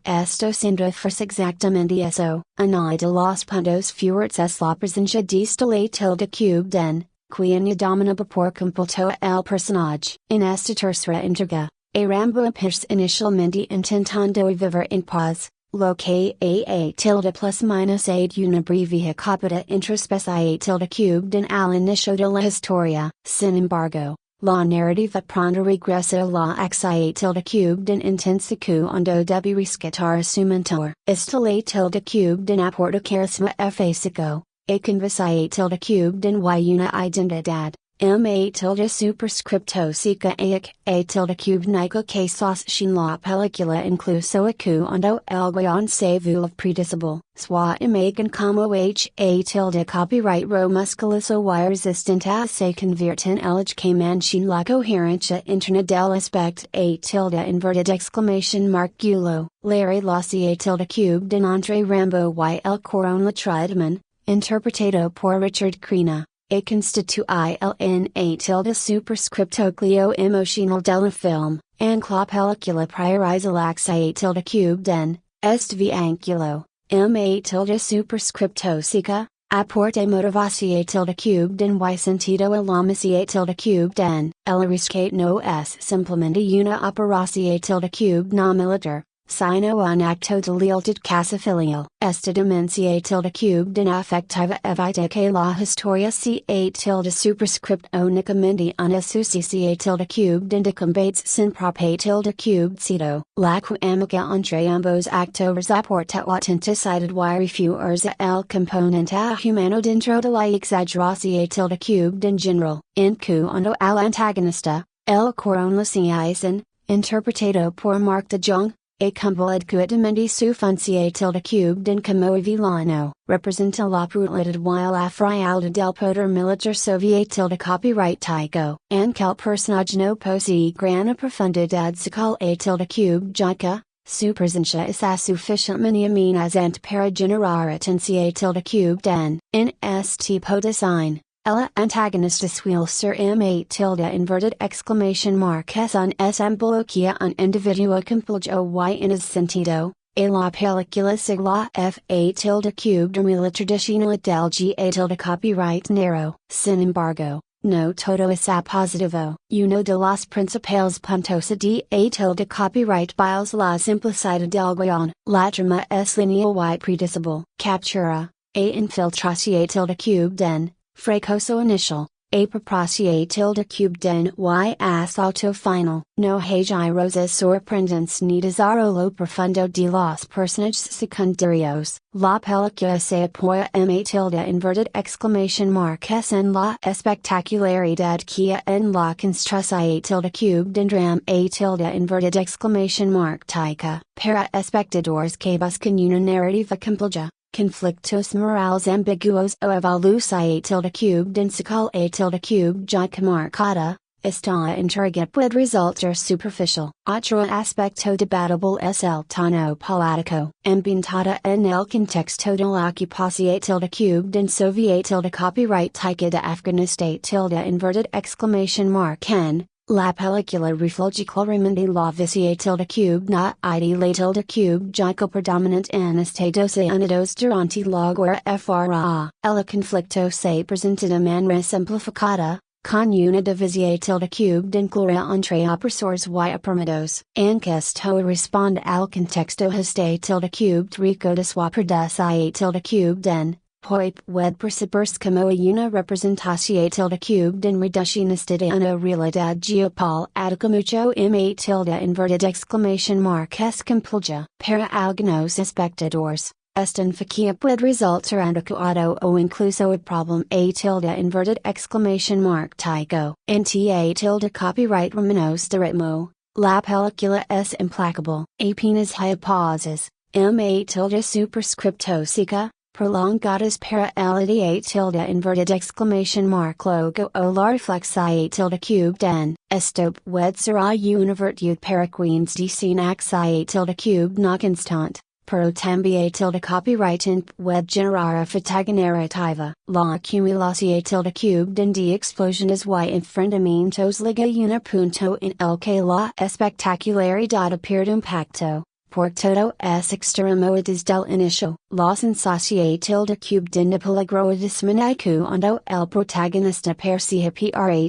A: esto siendo fuerza exactamente eso, una de los puntos fuertes es la presencia de stile tilde cubed en, quien dominaba por completo el personaje. En esta tercera entrega, a Rambo appears inicialmente intentando vivir en paz. Lo que a tilde plus minus aid una breve copita introspecie a tilde cubed en al inicio de la historia. Sin embargo, la narrativa pronto regresa a la axe a tilde cubed en intensa cuando debe rescatar a su mentor. Estile tilde cubed en aporta carisma físico, a convence a tilde cubed en y una identidad. A tilde superscripto sica a tilde cubed nico que sostin la película incluso cuando el guion se vuelve predecible. Swa imagen como h a tilde copyright row musculoso y resistente se convierten el que manchen la coherencia interna del aspect a tilde inverted exclamation mark gulo. Larry Lossi a tilde cubed en entre Rambo y el coron la Tridman, interpretado por Richard Crenna. A constitui en a tilde superscripto clio emocional del film, and la película prioriza lax a tilde cubed en, este vínculo, a tilde superscripto sica, aporte motivación a tilde cubed en y sentido a la misión a tilde cubed en, el rescate no es simplemente una operación a tilde cubed no militar, Sino un acto de lealtad casa filial. Esta demencia tilde cubed in affectiva evita que la historia ca tilde superscript unicamente una sucicia tilde cubed in de combates sin prope tilde cubed cito. La química entre ambos actores aporta autenticidad y refuerza el componente humano dentro de la exageracia tilde cubed in general. En cuanto al antagonista, el coronacien, interpretado por Marc de Jonge, a completamente su función tilde cubed in como villano, representa la brutalidad y la frialdad del poder militar soviet tilde copyright tyco, aunque el personaje no posee gran profundidad psical a tilde cubed jica, su presencia es suficientemente amenazante para generar atención tilde cubed en este tipo de sign. El antagonista suele ser tilde inverted exclamation mark es un bloquea un individuo complejo y en ese sentido, a la película sigla tilde cubed la tradicionalidad del tilde copyright narrow. Sin embargo, no todo es positivo. Uno de los principales puntos de tilde copyright biles la simplicidad del guion. La trama es lineal y predecible. Captura, infiltración tilde cubed en fracaso inicial, a propicia tilde cubed en y asalto final. No hay rosas sorprendentes ni desarrollo lo profundo de los personajes secundarios. La película se apoya tilde inverted exclamation mark es en la espectacularidad que en la construcción tilde cubed en drama tilde inverted exclamation mark tica. Para espectadores que buscan una narrativa compleja, conflictos morales ambiguos o evolución tilde cubed en psical tilde cubed jica marcada, esta intriga puede resultar superficial. Otro aspecto debatable es el tono político, ambientada en el contexto de la ocupación tilde cubed en soviet tilde copyright tica de Afghanistan tilde inverted exclamation mark en. La película refleja claramente la visión tilde cubed na ide la tilde cubed jica predominante en Estados Unidos durante la guerra FRA. El conflicto se presenta de manera simplificada, con una división tilde cubed en clara entre opresores y oprimidos. Aunque esto responde al contexto este tilde cubed rico de su predicción tilde cubed en. Puede percibirse como una representación tilde cubed en reduccionista de una realidad geopolítica mucho tilde inverted exclamation mark es compleja. Para algunos espectadores, esta enfoque puede resultar adecuado o incluso el problema tilde inverted exclamation mark tico. En tilde copyright menos de ritmo, la película es implacable. Apenas hay pausas, tilde superscripto sica, prolongadas para el tilde inverted exclamation mark logo o la reflexión tilde cubed en. Esto puede ser una virtud para quienes dicen axi tilde cubed no constante, pero también tilde copyright puede generar fatiga narrativa. La acumulación tilde cubed en de explosiones y enfrentamientos liga un punto en el que la espectacularidad pierde impacto. Por todo es extremo desde el inicio, la sensación tilde cubed en de peligro disminuye cuando el protagonista percibe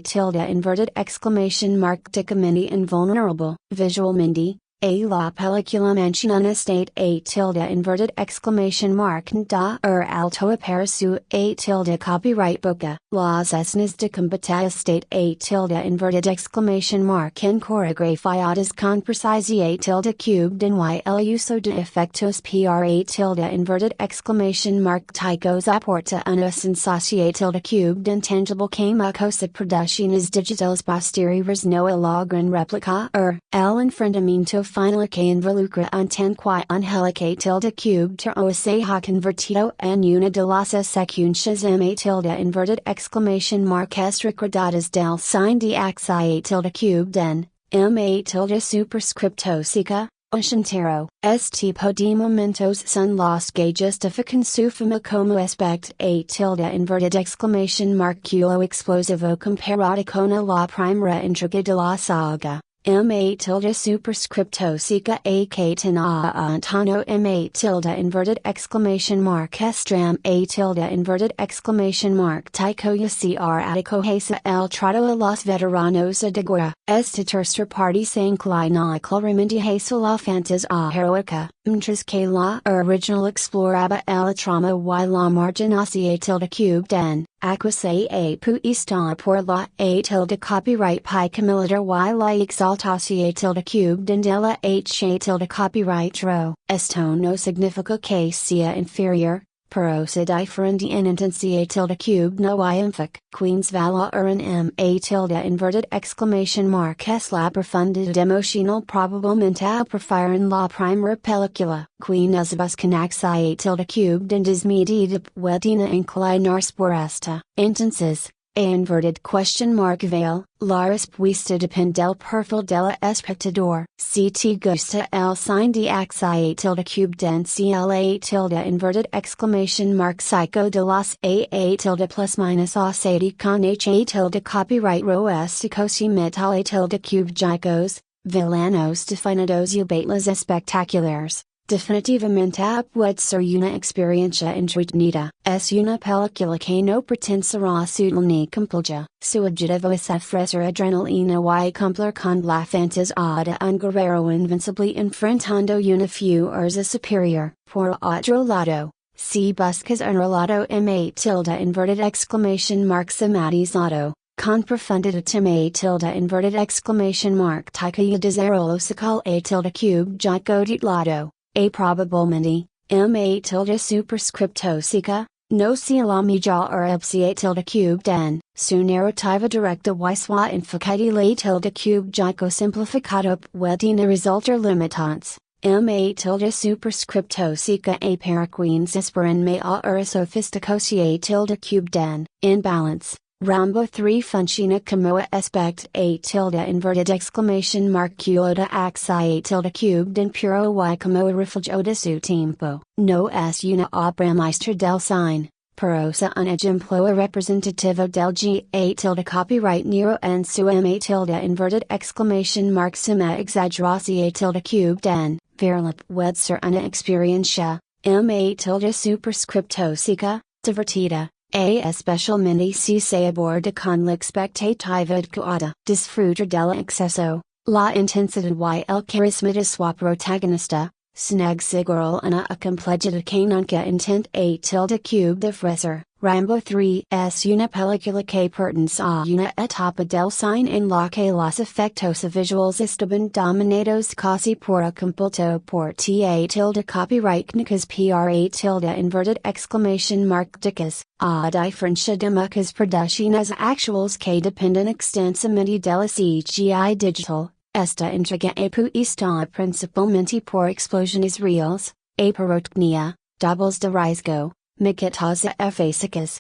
A: tilde inverted exclamation mark dicamente invulnerable. Visualmente, la película menciona un state tilde inverted exclamation mark da alto para su tilde copyright boca. Las escenas de combate state tilde inverted exclamation mark en coreografiadas con precisión tilde cubed en y el uso de efectos tilde inverted exclamation mark ticos aporta una sensación tilde cubed intangible que cosa producciones digitales posteriores no logran replicar. El enfrentamiento final que involucra un tanque angelique tilde cubed o se ha convertido en una de las secuencias tilde inverted exclamation mark es recordadas del sign de axi tilde cubed en, tilde superscripto sica, ochentero. Tipo de momentos son los que justifican su fama como aspect tilde inverted exclamation mark culo explosivo comparado con la primera intriga de la saga. M8 tilde superscripto sica a catena antano M8 tilde inverted exclamation mark estram a tilde inverted exclamation mark tycoya cr atico hesa el trato a los veteranos de guerra, esta tercera parte se inclina claramente hacia la fantasía heroica, mientras que la original exploraba el trama y la margin hacia tilde cube den. Acquise a puista por la a tilde copyright pica militar y la exaltacia tilde cube dendela h tilde copyright ro. Esto no significa que sea inferior, pero se diferente en intensidad tilde cube no y enfoque. Queens valoran a tilde inverted exclamation mark es la profundidad emocional probablemente al prefieren la primera película. Quienes buscan axia tilde cube den desmedida pueden inclinarse por esta. Entonces, a inverted question mark veil, la respuesta depende del perfil de la espectador. Si te gusta el sign de axia tilde cube den cla tilde inverted exclamation mark psycho de las a tilde plus minus osati con h tilde copyright ro esticosi metal a tilde cube jicos, villanos definidos y battles espectaculares. Definitivamente puede ser una experiencia entretenida. Es una película que no pretende ser útil ni compleja. Su objetivo es ofrecer adrenalina y cumplir con la fantasía de un guerrero invencible enfrentando una fuerza superior. Por otro lado, si buscas un relato m8 tilde inverted exclamation mark somatizado, con profundidad m8 tilde inverted exclamation mark tycoya desarrollo a tilde cube jico titulado. A probablemente, M8 tilde superscripto sica, no se la milla or epsi tilde cube den, su narrativa directa y sua enfocada la tilde cube jico simplificado pueden resultar limitantes. M8 tilde superscripto sica a para queens esperan mayor sofisticación tilde cube den, in balance. Rambo III funciona como aspect a tilde inverted exclamation mark cuota axia tilde cube den puro y como refugio de su tiempo. No es una obra maestra del cine, pero se un ejemplo representativo del G8 tilde copyright Nero en su M8 tilde inverted exclamation mark suma exageracia tilde cube den, verla puede ser una experiencia, M8 tilde superscripto sica, divertida. Especialmente si se aborda con la expectativa adecuada. Disfrutar del exceso, la intensidad y el carisma de su protagonista, snag seguro una complejidad que nunca intent a tilde cube de ofrecer. Rambo III es una película que pertenece a una etapa del cine en la que los efectos visuales estaban dominados casi por completo por ta tilde copyright técnicas pra tilde inverted exclamation mark dicas, a diferencia de muchas producciones actuales que dependen extensamente de la CGI digital. Esta entrega apuesta principalmente por explosiones reales, a pirotecnia, doubles de riesgo, maquetas físicas.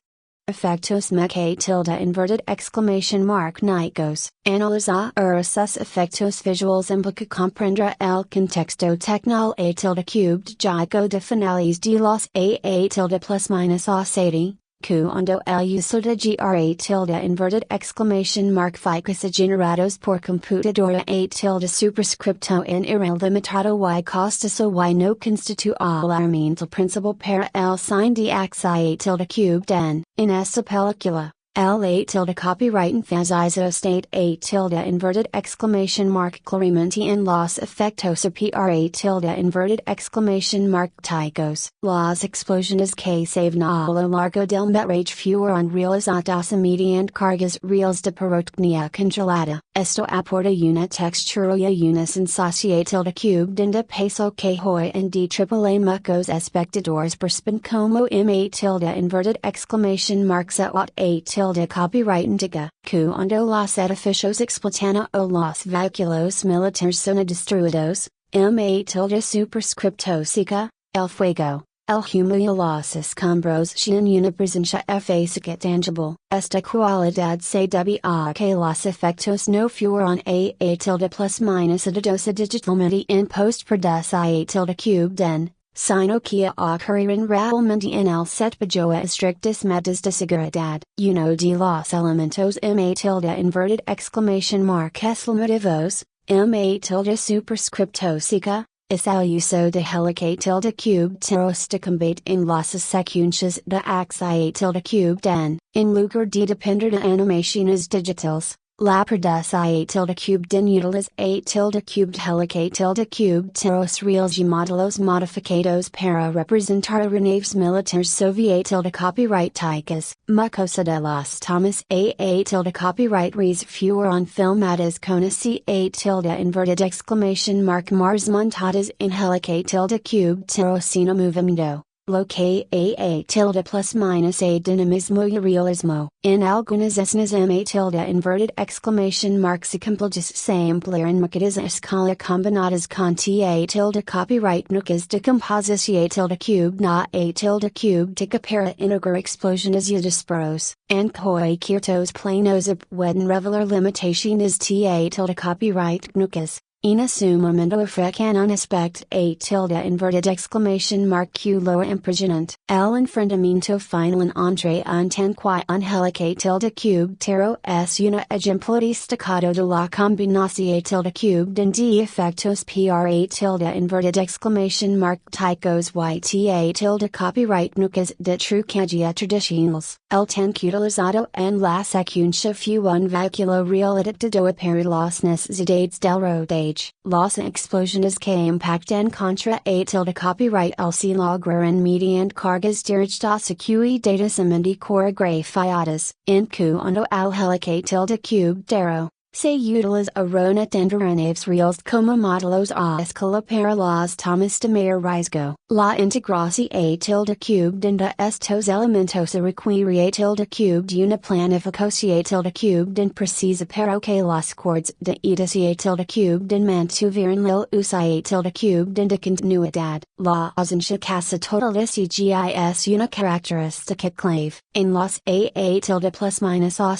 A: Efectos mecha tilde inverted exclamation mark nicos. Analizar sus efectos visuales implica comprender el contexto technal a tilde cubed jico de finales de los a tilde plus minus osati. Cuando el uso de gra tilde inverted exclamation mark ficus generados por computadora a tilde superscripto en limitado y costoso y no constituye alarmiento principal para el sign de axia tilde cube den. En esta película, el a tilde copyright enfatiza state a tilde inverted exclamation mark claramente en los efectos pra tilde inverted exclamation mark ticos. Las explosiones que se ven a lo largo del metraje fueron realizadas mediante cargas reales de pirotecnia controlada. Esto aporta una textura y una sensación tilde cube de peso que hoy en día triple muchos espectadores perciben como m8 tilde inverted exclamation mark a tilde copyright indica, cuando los edificios explotan o los vehículos militares son destruidos, m8 tilde superscripto sica, el fuego, el humo y los escombros tienen una presencia física tangible. Esta cualidad se debe a que los efectos no fueron a tilde plus minus edidos digitalmente en postproducción a tilde cube den, sino que ocurrieron realmente en el set bajo estrictas medidas de seguridad. Uno de los elementos m tilde inverted exclamation mark exclamativos, ma tilde superscripto sica, is al uso de helice tilde cube teros de combate en las secundas de axi tilde cube den, en lugar de depender de animaciones digitales. La produce tilde cube den utiliza a tilde cubed helice tilde cube teros reales y modelos modificados para representar aeronaves militares soviet tilde copyright ticas, mucosa de las tomas a tilde copyright res fueron filmadas con a tilde inverted exclamation mark mars montadas en helice tilde cube teros sin movimiento. Lo que a tilde plus minus a dinamismo y realismo, en algunas escenas ma tilde inverted exclamation mark se complejos sampler en maquetas a escala combinadas con ta tilde copyright nucas de composición tilde cube na a tilde cube tica para integrar explosiones y disparos, en cualquiertos planos pueden revelar limitaciones ta tilde copyright nucas. En ese momento ofrecen un aspect a tilde inverted exclamation mark q lower impresionante. El enfrentamiento final entre un tanque un helice tilde cube tero es una ejemplo destacado de la combinación tilde cube de efectos pra tilde inverted exclamation mark ticos y ta tilde copyright nucas de truquegia tradicionales. El tanque utilizado en la secuencia fue un vehículo real adaptado para las necesidades del rodaje. Las explosiones que impactan contra a tilde copyright el se lograron mediante cargas dirigidas a cuidadosamente coreografiadas, en cuanto al helice tilde cube tero. Se utiliza una aeronaves reales como modelos a escala para las tomas de mayor riesgo. La integración a tilde cube de estos elementos requiere a tilde cube de una planificación tilde cube de precisa para que las cords de edición tilde cube de mantuvieran el uso a tilde cube de continuidad. La ausencia casi total de CGI es una característica clave. En los a tilde plus minus a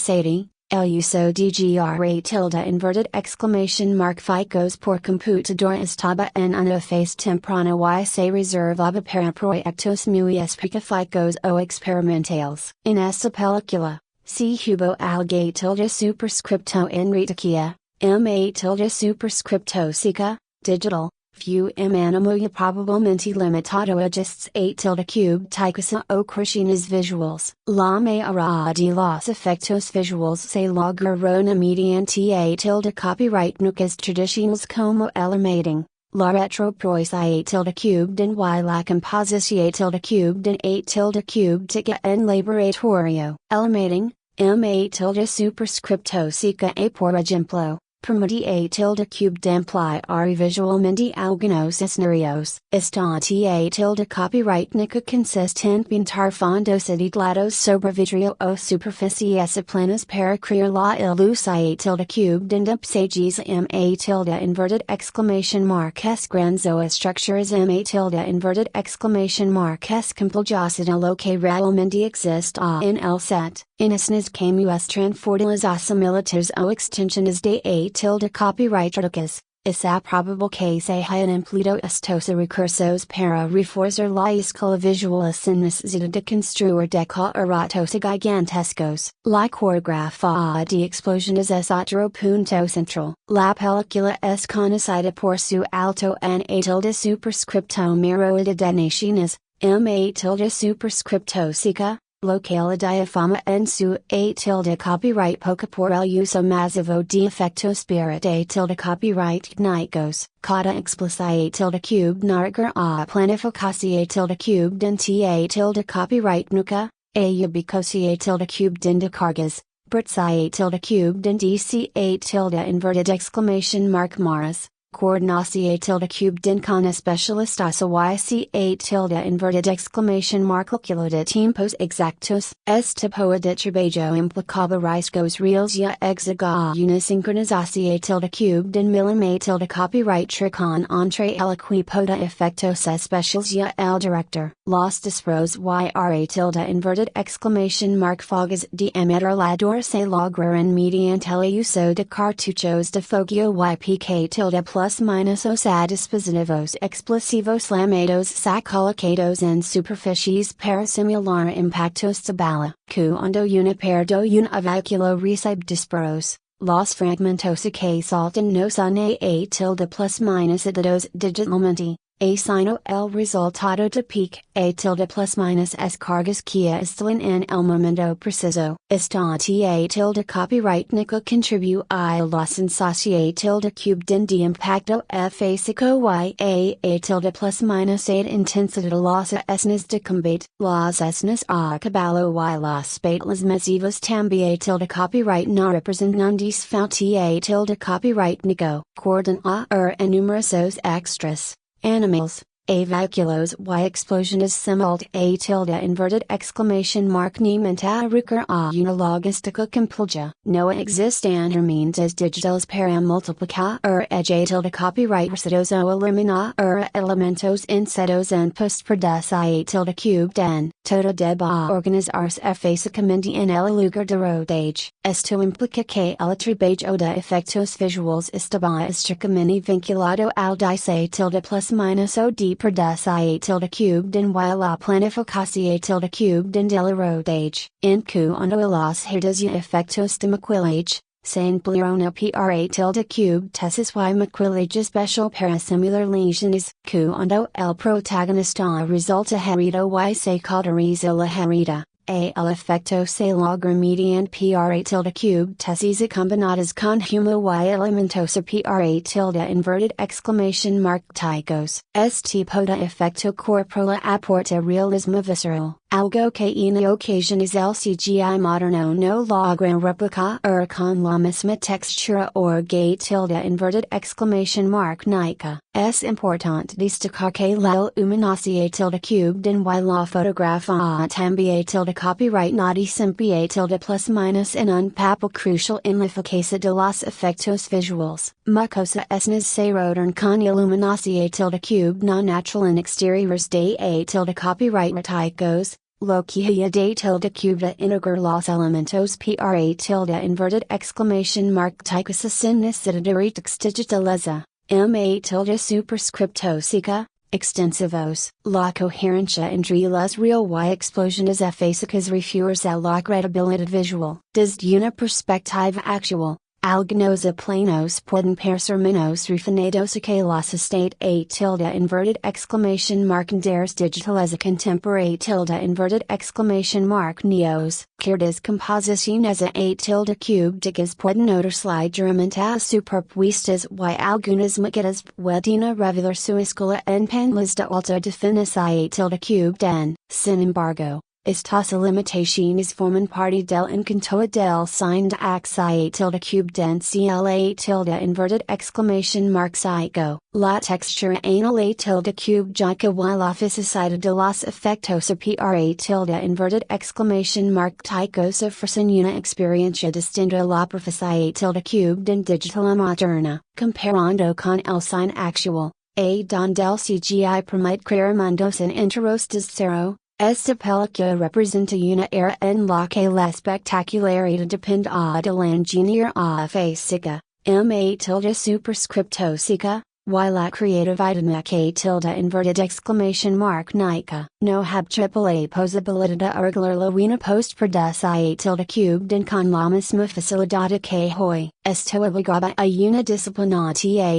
A: el uso de GRA tilde inverted exclamation mark ficos por computador estaba en una fase temprana y se reservaba para proyectos muy específicos o experimentales. En esta película, si hubo algo tilde superscripto en retiquia, ma tilde superscripto sica, digital. Few animo y probablemente limitado a just a tilde cube ticos o creaciones visuals. La mayoría de los efectos visuals se lograron mediante a tilde copyright nucas tradicionales como el animating, la retroproisa a tilde cube den y la composición tilde cube den a tilde cube tica en laboratorio. El animating, ma tilde superscripto sica a por ejemplo. Permite a tilde cube de ampliar visualmente algunos escenarios. Esta ta tilde copyright nica consiste en pintar fondos editados sobre vidrio o superficies planas para crear la ilusa a tilde cube de paisajes ma tilde inverted exclamation mark s grandes o estructuras ma tilde inverted exclamation mark s complejas de lo que realmente existe en el set. En escenas que muestran fortalezas militares o extensiones de a tilde copyright trucas, es probable que se hayan empleado estos recursos para reforzar la escala visual sin necesidad de construir decorados gigantescos. La coreografía de explosiones es otro punto central. La película es conocida por su alto en a tilde superscripto mero de naciones, ma tilde superscripto sica. Lo que la diafama en su a tilde copyright poca por el uso masivo de efectos spirit a tilde copyright gnicos, cada explica a tilde cube nargar a planificación a tilde cube denti a tilde copyright nuca, a ubicosi a tilde cube de cargas, bertsa a tilde cube dc a tilde inverted exclamation mark maras. Coordinación a tilde cube den con especialistas y a tilde inverted exclamation mark calculo de tiempos exactos. Este tipo de trabajo implicaba riesgos reales y exigía una sincronización a tilde cube den a tilde copyright tricon entre el equipo de efectos especiales y el director. Los disparos y a tilde inverted exclamation mark fogas de ametrallador se lograron mediante el uso de cartuchos de fuego y pk tilde plus minus os a dispositivos explosivos lamados colocados en superficies para simular impactos de bala. Cuando una perdo un vehículo recibe disparos, Los fragmentos que saltan no son a tilde plus minus a dos digitalmente, a sino el resultado de pique, a tilde plus minus es cargas que están en el momento preciso. Esta a tilde copyright nico contribu I los a tilde cubed de impacto físico y a tilde plus minus 8 intensidad los esnes de combate, los esnes a caballo y los patlas mesivas también a tilde copyright no representan disfauti a tilde copyright nico, cordon a enumerosos extras. Animals, a vacuolos y explosiones simult a tilde inverted exclamation mark ni menta rucker a una logistica compulja. No existan herramientas digitales para multiplicar a tilde copyright residos o eliminar elementos insetos en postproducción a tilde cubed en todo deba organizarse físicamente en el lugar de rodage. Esto implica que el trabajo de efectos visuales estaba estrictamente vinculado al dice tilde plus minus o de produce a tilde cubed en y la planificación a tilde cubed en del rodage. En cuando los herdos y efectos de maquillaje, se emplearon a pra tilde cubed tesis y maquillaje special para simular lesiones, cuando el protagonista resulta herido y se cauteriza la herida. El efecto se logra mediante pra tilde cubed tesis combinadas con humo y elementos pra tilde inverted exclamation mark ticos. Este tipo de efecto corporal aporta realismo visceral, algo que en ocasiones el CGI moderno no logra replicar con la misma textura o gay tilde inverted exclamation mark nica. Es importante destacar que la iluminación tilde cubed en y la fotografía también tilde copyright nadi siempre tilde plus minus en un papel crucial en la eficacia de los efectos visuales. Muchas escenas se rodan con iluminación tilde cubed no natural en exteriores de a tilde copyright reticos. Lo que de tilde cubed integrar los elementos pra tilde inverted exclamation mark ticos sin necesidad de digitaliza. A tilde superscriptosica, extensivos. La coherencia entre las real y explosiones físicas refuerza la credibilidad visual. Desde una perspectiva actual, algunos planos pueden parecer menos refinados que los estate a tilde inverted exclamation mark dares digitaliza contempore tilde inverted exclamation mark neos. Ciertas composiciones a tilde cubedicas pueden notarse ligeramente superpuestas y algunas maquetas pueden revelar su escala en paneles de alta definición a tilde cubed en. Sin embargo, estas limitaciones forman parte del encanto del cine de acción a tilde cubed en cla tilde inverted exclamation mark psycho. La textura en el tilde cubed jaca y la fisiosidad de los efectos pra tilde inverted exclamation mark ticos ofrecen una experiencia distinta a la profecía tilde cubed en digital moderna, comparando con el cine actual, a donde el CGI permite crear mundos en enteros de cero. Esta película representa una era en la que la espectacularidad depende de la ingeniería física, a tilde superscriptosica, y la creatividad que tilde inverted exclamation mark nica. No have triple posibilidad de arreglar la una postproducción a tilde cubed en con la misma facilidad que hoy. Esto obligaba a una disciplina a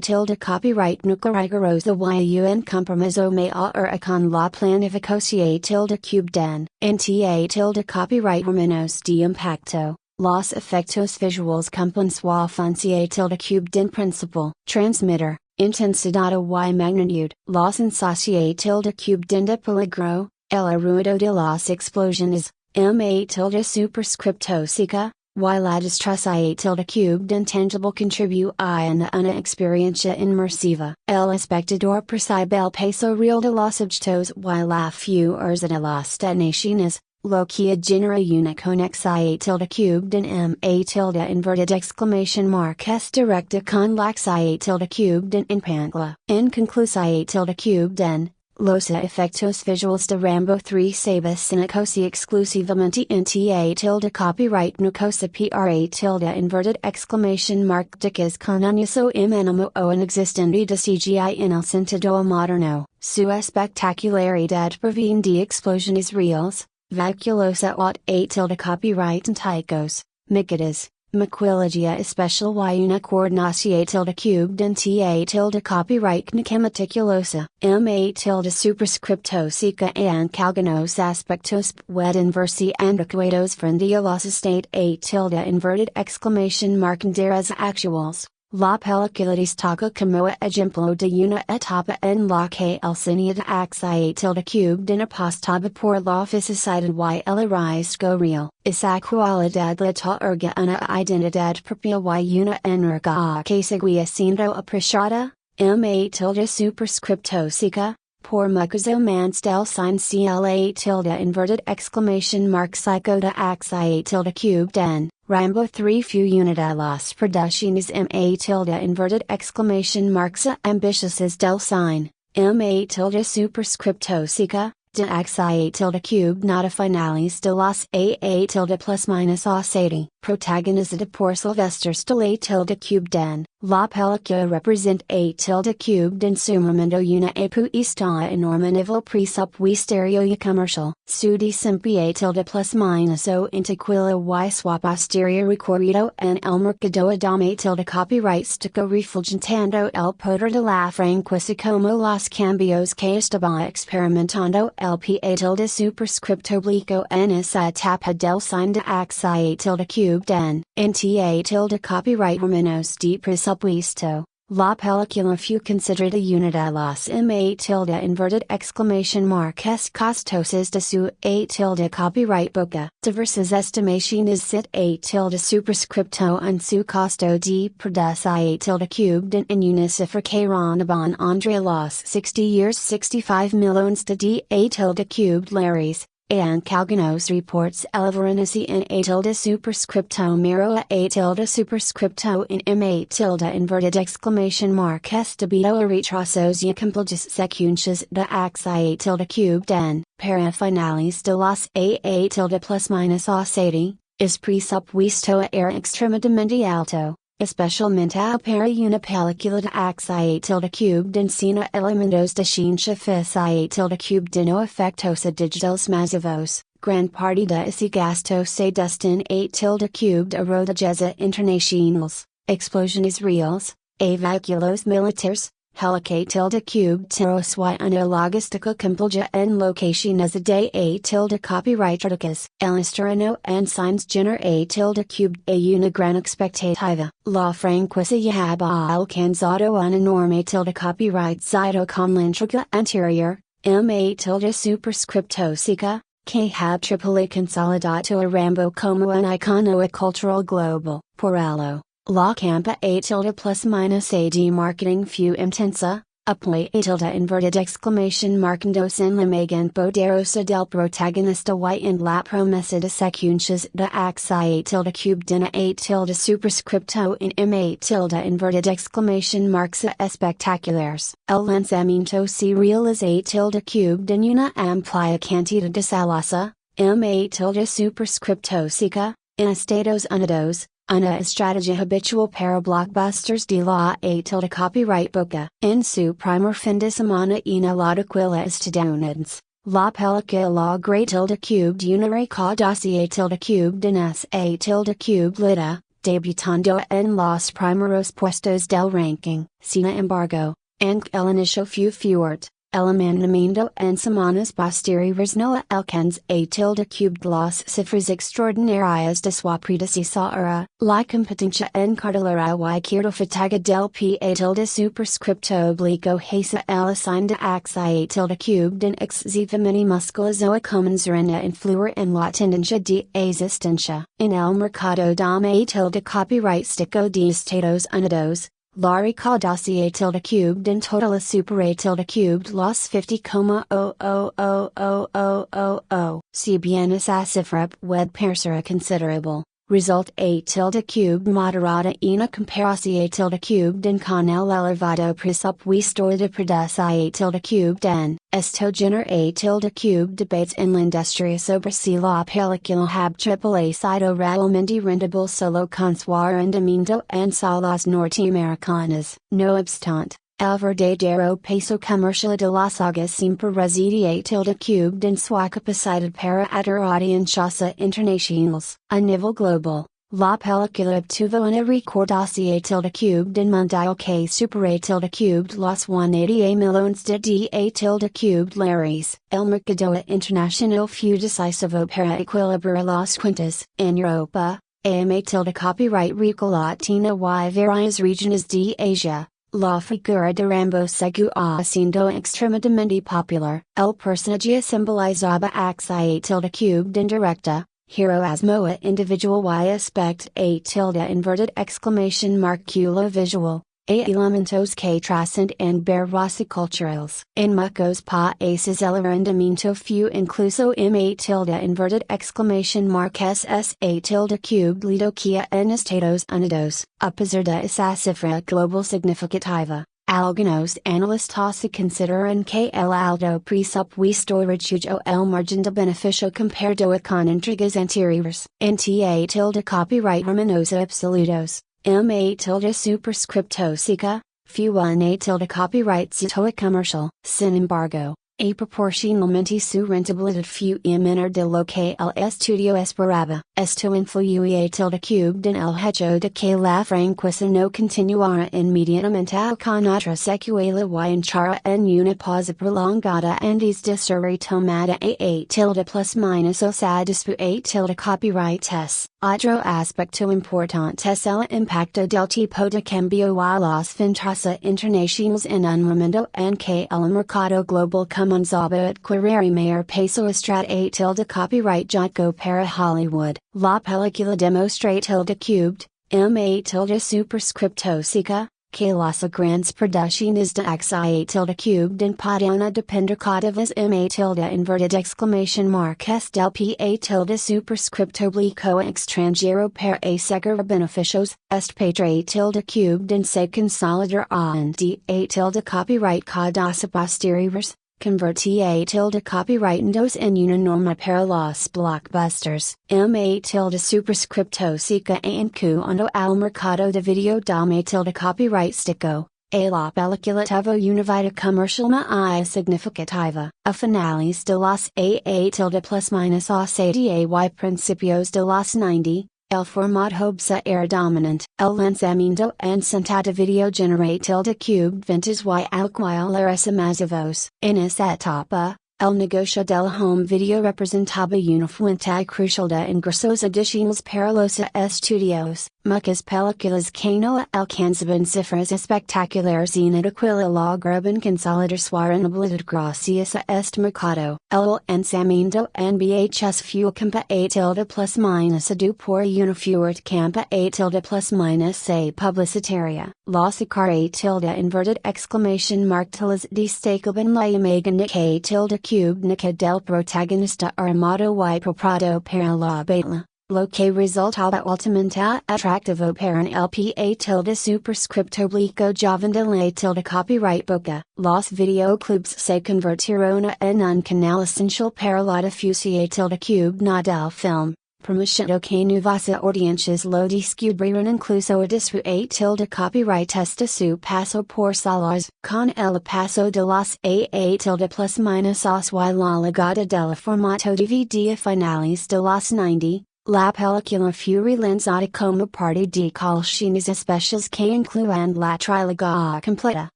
A: tilde copyright nuca rigorosa y un compromiso mayor con la planificación a tilde cubed en tilde copyright menos de impacto. Los efectos visuales cumplen su función a tilde cubed en principal. Transmitter, intensidad y magnitud. La sensación a tilde cubed de peligro, el ruido de las explosiones, a tilde superscriptosica, y la destreza a tilde cubed intangible contribuyen a una experiencia inmersiva. El espectador percibe el peso real de los objetos y la fuerza de las detonaciones, lo que genera una conexión a tilde cubed en a tilde inverted exclamation mark es directa con la acción a tilde cubed en pantalla. En conclusión a tilde cubed en. Los efectos visuales de Rambo III se basan casi exclusivamente en a tilde copyright no cosa pra tilde inverted exclamation mark dicas con un uso mínimo o inexistente de CGI en el sentido moderno. Su espectacularidad proviene de explosiones reales, vacuosa a tilde copyright anticos, maquetas, Maquilogia especial y una coordinacia tilde cubed en ta tilde copyright knica meticulosa, ma tilde superscriptosica and calganos aspectos pueden versi antiquados frente a los estate a tilde inverted exclamation mark deres actuals. La película destaca como ejemplo de una etapa en la que el cine de acción tilde cubed en apostaba por la felicidad y el riesgo real. Esa cualidad le otorga una identidad propia y una energía que seguía siendo apreciada, ma tilde superscriptosica, por muchos amantes del cine cla tilde inverted exclamation mark psycho de acción tilde cubed en Rambo III fue una de las producciones ma tilde inverted exclamation marks ambitiosas del cine, ma tilde superscriptosica, de acción tilde cubed nada finales de las a tilde plus minus osati, protagonizada por Sylvester Stallone tilde cubed en, la película represent a tilde cubed en su momento una apuesta enorme nivel presupuestario y comercial, su desempeño tilde plus minus o integral y su posterior recorrido en el mercado dame tilde copyrightico refulgentando el poder de la franquicia como los cambios que estaba experimentando el pa tilde superscripto oblico en esa etapa del cine de acción tilde cubed en ta tilde copyright menos de presupuesto. La película fue considerada una de las ma tilde inverted exclamation marques costosas de su a tilde copyright boca. Diversas estimaciones sit a tilde superscripto en su costo de producción a tilde cubed en una cifra que rondaban entre los 60 y 65 millones de a tilde cubed lares. And algunos reports elevaron así en a tilde superscripto miro a tilde superscripto en ma tilde inverted exclamation marques debido a retrasos y complejas secuencias de acción tilde cubed en, para finales de las a tilde plus minus osati, es presupuesto era extremadamente alto. Especialmente para una película de acción tilde cubed en sin elementos de ciencia ficción tilde cubed no efectos digitales masivos, gran parte de ese gasto se destina a tilde cubed a rodajes internacionales, explosiones reales, a vehículos militares, helica tilde cubed tiros y una logística compleja en locaciones de a tilde copyrightadas. El estreno en cines genera a tilde cubed a una gran expectativa. La franquicia ha alcanzado un enorme tilde copyrightizado con la entrega anterior, ma tilde superscriptosica, que ha triple consolidado a Rambo como un icono cultural global. Por ello, la campa a tilde plus minus a de marketing fue intensa, apoy a tilde inverted exclamation marcandos en la imagen poderosa del protagonista y en la promesa de secuencias de acción tilde cubed en a tilde superscripto en ma tilde inverted exclamation marks espectaculares. El lanzamiento se realiza a tilde cubed en una amplia cantidad de salas, ma tilde superscriptosica, en Estados Unidos. Una estrategia habitual para blockbusters de la a tilde copyright boca. En su primer fin de semana en la escuela estadounidense, la película la great tilde cubed una recaudacia tilde cubed en a tilde cubed lida, debutando en los primeros puestos del ranking. Sin embargo, aunque el inicio fue fuerte, el mantenimiento en semanas posteriores no alcanza a tilde cubed las cifras extraordinarias de su predecesora. La competencia en cartelera y fatiga del pa tilde superscripto obligo hacia el cine de acción tilde cubed en excesivamente musculoso a comenzar a influir en la tendencia de existencia. En el mercado dame tilde copyrightico de Estados Unidos, la recaudacia tilde cubed en total supera tilde cubed los 50,000,000. Si bien esa cifra puede parecer considerable, resulta a tilde cubed moderada una comparación tilde cubed en con el elevado presupuesto de producción tilde cubed en. Esto genera a tilde cubed debates en la industria sobre si la película ha triple sido realmente rentable solo con su rendimiento en salas norteamericanas. No obstante, el verdadero peso comercial de la saga siempre reside a tilde cubed en su capacidad para atraer audiencias internacionales. A nivel global, La película obtuvo una recordación tilde cubed en mundial que supera tilde cubed los 180 millones de da tilde cubed lares. El mercado internacional fue decisivo para equilibrar las cuentas. En Europa, AMA tilde copyright Rico Latina y varias regiones de Asia. La figura de Rambo seguía siendo extremadamente popular. El personaje simbolizaba acción tilde cubed indirecta, heroismo individual y aspect a tilde inverted exclamation mark culo visual, a elementos que trascenden barras culturales. En muchos países el rendimiento fue incluso a tilde inverted exclamation mark ss a tilde cubed lido que en Estados Unidos, a pesar de esa cifra global significativa. Algunos analistas consideran que el alto presupuesto redujo el margen de beneficio comparado con entregas anteriores. En ta tilde copyright hermanos absolutos, ma tilde superscripto seca, fue una tilde copyright cito comercial. Sin embargo, a proporcionalmente su rentabilidad fue menor de lo que el estudio esperaba. Esto influye tilde cubed en el hecho de que la franquicia no continuara inmediatamente con otra secuela y entrara en una pausa prolongada antes de ser retomada a tilde plus minus o sea después a tilde copyright s. Otro aspecto importante es el impacto del tipo de cambio y las ventas internacionales en un momento en que el mercado global comenzaba a adquirir mayor peso estrata a tilde copyright jotgo para Hollywood. La película demuestra tilde cubed, ma tilde superscripto seca, que las grandes producciones de XIA tilde cubed podían depender cada vez ma tilde inverted exclamation mark s del pa tilde superscripto oblique extranjero para asegurar beneficios. Este patria tilde cubed se consolidar en da tilde copyright cada posteriores. Convertia tilde copyrightendos en una norma para los blockbusters. Ma tilde superscripto seca cuando al mercado de video ma tilde copyright stico. A la película tuvo una vida comercial muy significativa. A finales de los a tilde plus minus y principios de los 90. El formato BSA era dominant. El lanzamiento en Santa video generate tilde cubed ventas y alquileres masivos. En esa etapa, el negocio del home video representaba una fuente crucial de ingresos adicionales para los estudios. Muchas películas que no alcanzaban cifras espectaculares inadequadas lograban consolidar su rentabilidad gracias a este mercado. El lanzamiento en VHS fue campa a tilde plus minus ado por una fuerte campa a tilde plus minus a publicitaria. La sacar a tilde inverted exclamation mark tildes destacaban la imagen a tilde cubed nica del protagonista armado y preparado para la batalla. Lo que resultaba altamente atractivo para el pa tilde superscripto oblique joven de la tilde copyright boca. Los videoclubs se convirtieron en un canal esencial para la difusión tilde cubed no del film. Permitiendo que nuevas audiencias lo descubrieron incluso después a tilde copyright este su paso por salas. Con el paso de los a tilde plus minus os y la llegada del formato DVD a finales de los 90. La película fue relanzada como parte de colecciones especiales que incluyen la trilogía completa.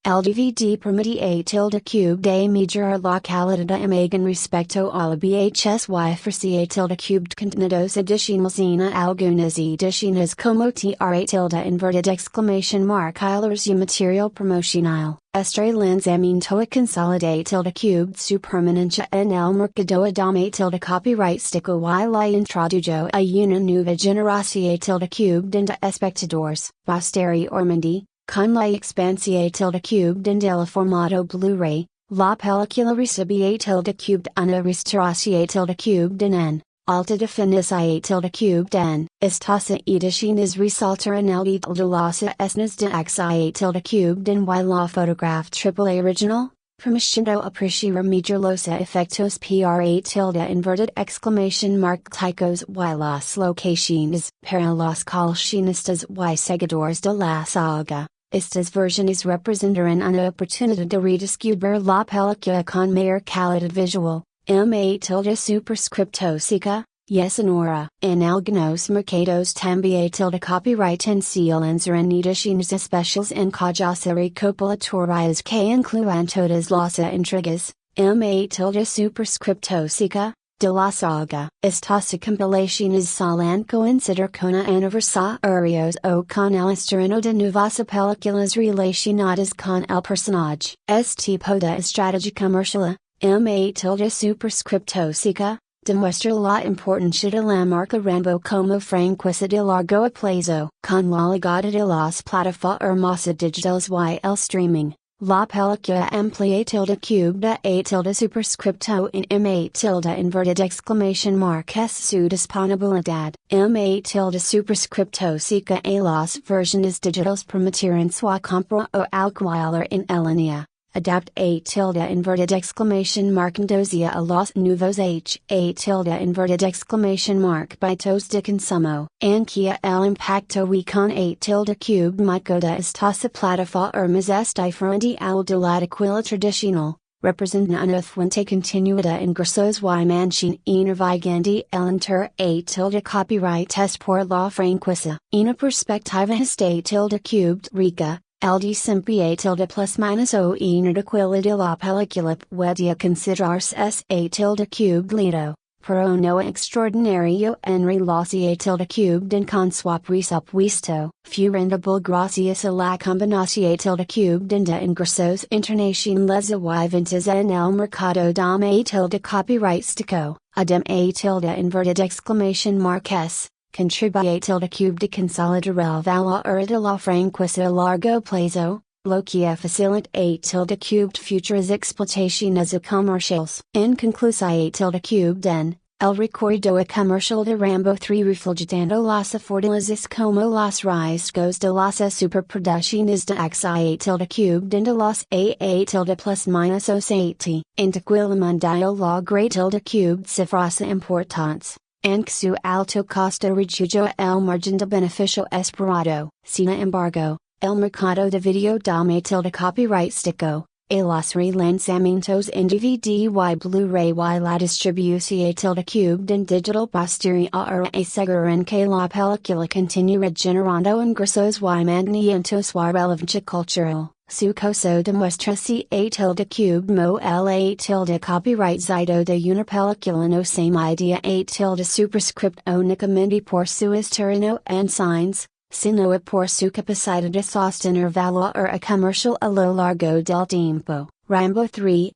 A: El DVD permite a tilde cubed de mejorar la calidad de imagen respecto a la VHS y ofrecía tilde cubed contenidos adicionales en algunas ediciones como tra tilde inverted exclamation mark highlights y material promocional. Este lanzamiento consolida tilde cubed su permanencia en el mercado dama tilde copyright stico y la introdujo a una nueva generación tilde cubed de espectadores. Posteriormente, con la expansión tilde cubed del formato Blu-ray, la película recibía tilde cubed una restauración tilde cubed en alta definición tilde cubed en estas ediciones resaltaron el detalle de las escenas de acción tilde cubed en y la fotografía triple original, permitiendo apreciar mejor los efectos para tilde inverted exclamation mark ticos y las locaciones. Para los coleccionistas y seguidores de la saga, estas versiones representarán una oportunidad de redescubrir la película con mayor calidad visual. Ma tilde superscripto seca, Yes Honora. En algunos mercados também tilde copyright en lanzar ediciones especiales en cajas recopilatorias que incluan todas las intrigas, tilde superscripto seca, de la saga. Estas compilaciones suelen coincidir con aniversarios o con el estreno de nuevas películas relacionadas con el personaje. Este tipo de estrategia comercial, tilde superscripto seca, demuestra la importancia de la marca Rambo como franquicia de largo plazo. Con la llegada de las plataformas digitales y el streaming, la película emplea tilde cube de tilde superscripto en tilde inverted exclamation mark es su disponibilidad. Tilde superscripto seca a las versiones digitales permitirán su compra o alquiler en línea. Adapt tilde inverted exclamation mark dosia a los nuevos tilde inverted exclamation mark bytos de consumo. Anquia el impacto y con tilde cube mico de estas plataformas es diferente al de la tequila tradicional, representa una fuente continua de ingresos y mantiene vigente el inter tilde copyright es por la franquicia. Una perspectiva tilde cubed rica. El desempeño tilde plus minus o una tequila de la película puede considerarse tilde cubed lido, pero no extraordinario en relación tilde cubed en con su presupuesto, rendable gracias a la combinación tilde cubed de ingresos internacionales y ventas en el mercado de tilde copyrightico, adem tilde inverted exclamation mark s. Contribuye tilde cube de consolidar el valor de la franquicia a largo plazo, lo que facilita tilde cubed futuras explotaciones comerciales. En conclusión tilde cubed en, el recuerdo comercial de Rambo III reflejando las fortalezas como los riesgos de las superproducciones de XIA tilde cubed de los tilde plus minus o 7. En tequila mundial la great tilde cubed cifras importantes. En su alto costo redujo el margen de beneficio esperado. Sin embargo, el mercado de video dame tilde copyrightico, a los relanzamientos en DVD y Blu-ray y la distribución tilde cubed en digital posterior aseguran que la película continúa generando ingresos y manteniendo su relevancia cultural. Su costo demuestra si tilde cubed mo el tilde copyright zido de una película no se media tilde superscript únicamente por su estreno en cines, sino por su capacidad de sostener valor comercial a lo largo del tiempo. Rambo III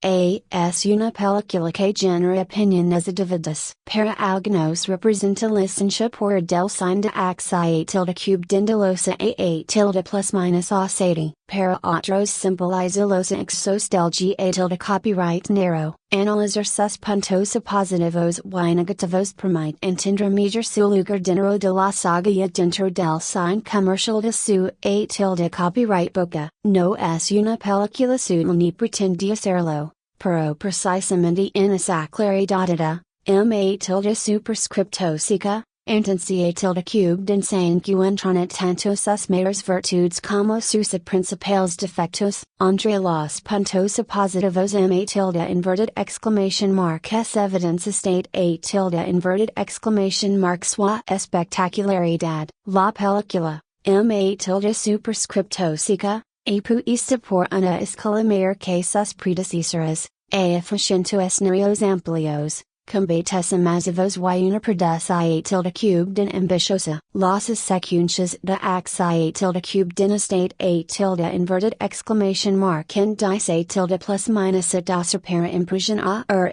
A: es una película que genera opiniones divididas. Para algunos representa licencia por del cine de XIA tilde cubed de los tilde plus minus a 7. Para otros simboliza los exos del tilde copyright narrow. Analizar sus puntos positivos y negativos permite entender mejor su lugar dentro de la saga y dentro del cine comercial de su tilde copyright boca. No es una película sutil ni pretende serlo, pero precisamente en esa claridad, tilde superscripto seca, intensia tilde cubed en se encuentran tanto sus mayores virtudes como sus principales defectos. Entre los puntos positivos tilde inverted exclamation mark es evidence state tilde inverted exclamation mark su espectacularidad. La película, tilde superscripto seca, apuesta por una escala mayor que sus predecesores, ofreciendo escenarios amplios, combates masivos y una producción tilde cubed en ambiciosa. Las secuencias de XIA tilde cubed en state tilde inverted exclamation mark en dice tilde plus minus a dos para impresión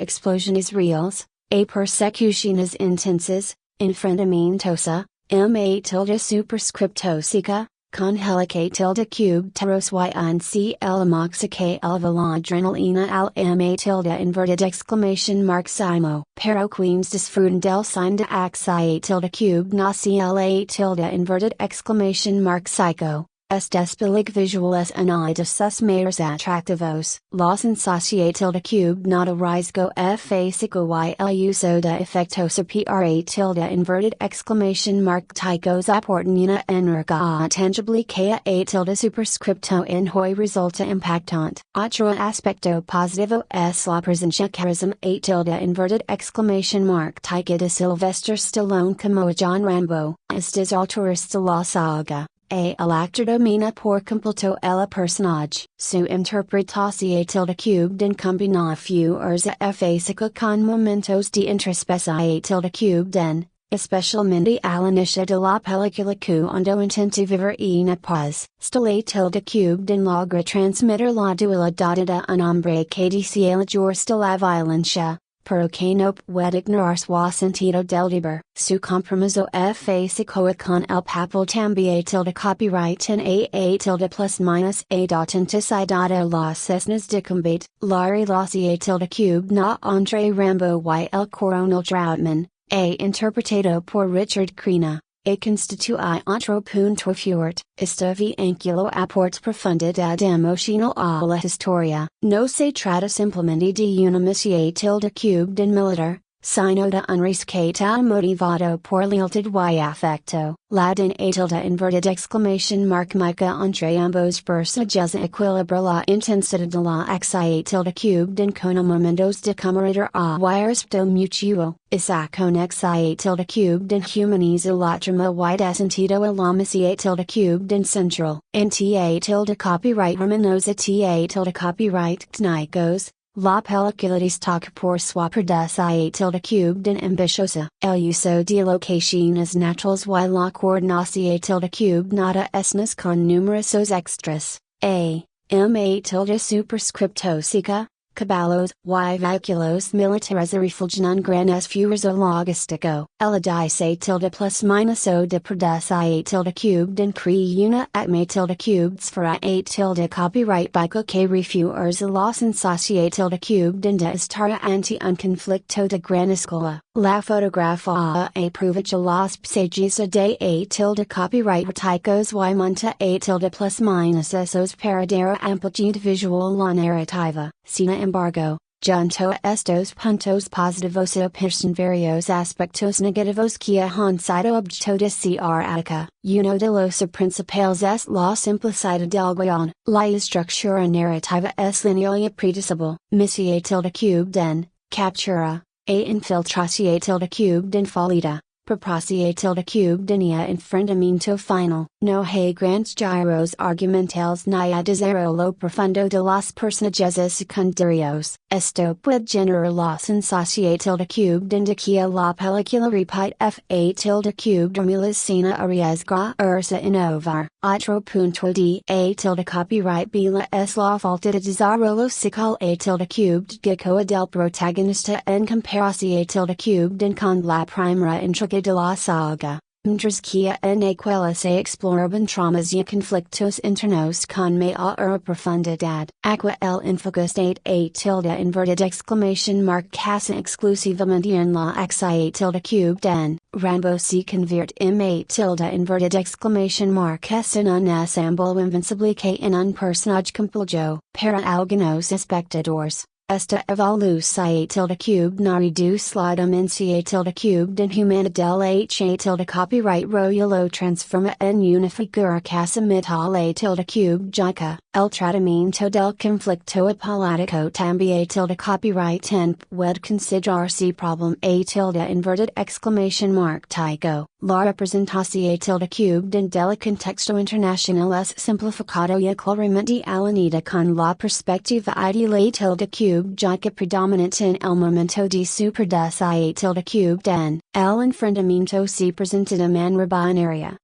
A: explosiones reales, persecuciones intensas, enfrentamientos, tilde superscripto seca, con helice tilde cubed teros y en c el amoxique el veladrenalina al tilde inverted exclamation mark simo. Pero queens disfrutan del cine de XIA tilde cubed naci la tilde inverted exclamation mark psycho, Despelig visuales anidas sus mayores atractivos. La sensacie tilde cube nada risco fásico y el uso de efectos pra tilde inverted exclamation mark tycos aportan una energa tangibly que a tilde superscripto en hoy resulta impactant. Otro aspecto positivo es la presencia charisma a tilde inverted exclamation mark tyca de Sylvester Stallone como John Rambo. Estes autores de la saga. El actor domina por completo el personaje. Su interpretación tilde cubed en combinaciones fásica con momentos de introspección tilde cubed en, especialmente al inicio de la película cuando intenta vivir una paz. Stella tilde cubed en logra transmitir la dualidad de un hombre que desea la de la violencia, pero que no puede ignorar su sentido del deber. Su compromiso fásico con el papel también tilde copyright en a tilde plus minus a autenticidad de las escenas de combate. La relación tilde cubed na entre Rambo y el coronel Troutman, interpretado por Richard Crenna. Constituye otro punto fuerte. Este vínculo aporta profundidad emocional a la historia. No se trata simplemente de una misión tilde cubed en militar, sino de un rescate motivado por lealtad y afecto. La din a tilde inverted exclamation mark mica entre ambos personajes equilibra la intensidad de la acción tilde cubed en con momentos de camaradería y respeto mutuo. Esa conexión tilde cubed en humaniza la trama y da sentido a la misión tilde cubed en central. En ta tilde copyright hermanosa ta tilde copyright tnicos. La película destaca por su producción tilde cubed en ambiciosa. El uso de locaciones naturales y la coordinación tilde cubed nada escenas con numerosos extras. tilde superscripto seca, caballos y vehículos militares reflejan un gran esfuerzo logístico. El dice tilde plus minus o de producción tilde cubed en crea una atma tilde cubed sfera a tilde copyright bico que refuerza la sensación tilde cubed en de estar ante un conflicto de gran escala. La fotografía aprovecha las pasajes de a tilde copyright reticos y monta a tilde plus minus esos para dar amplitud visual la narrativa. Sin embargo, junto a estos puntos positivos aparecen varios aspectos negativos que han sido objeto de crítica. Uno de los principales es la simplicidad del guion. La estructura narrativa es lineal y predecible. Misión tilde cubed en, captura, infiltración tilde cubed en fallida. Preparación tilde cubed en enfrentamiento final. No hay grandes giros argumentales ni a desarrollo lo profundo de los personajes secundarios. Esto puede generar la sensación tilde cubed en de que la película repite tilde cubed remulacina arriesga ursa innovar. Otro punto de a tilde copyright bila es la falta de desarrollo psical a tilde cubed gecoa del protagonista en comparación tilde cubed en con la primera entrega de la saga. Mientras que en aquella se exploraban traumas y conflictos internos con mayor profundidad. Aqua el enfoque a tilde inverted exclamation mark casi exclusivamente en la acción tilde cubed en, Rambo se convierte en a tilde inverted exclamation mark es en un ensemble invincible que en un personaje complejo, para algunos espectadores. Esta evolución tilde cubed na reduce la dimensión tilde cubed en humana del h tilde copyright rollo lo transforma en una figura casi metal a tilde cubed jica. El tratamiento del conflicto político también tilde copyright en puede considerarse problem a tilde inverted exclamation mark tyco. La representación tilde cubed en del contexto internacional es simplificado y claramente alineada con la perspectiva ideal tilde cubed jica predominante en el momento de su producción tilde cubed en, el enfrentamiento se presenta de manera binaria.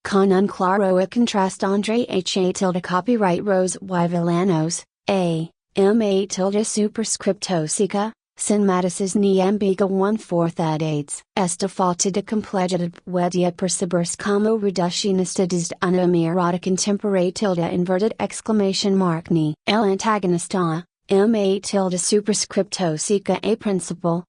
A: Con un claro contraste entre h tilde copyright rose y villanos, tilde superscripto seca, sin matices ni ambiguidades. Esta falta de complejidad puede percibirse como reduccionista desde una mirada contemporánea tilde inverted exclamation mark ni. El antagonista, tilde superscripto seca a principal,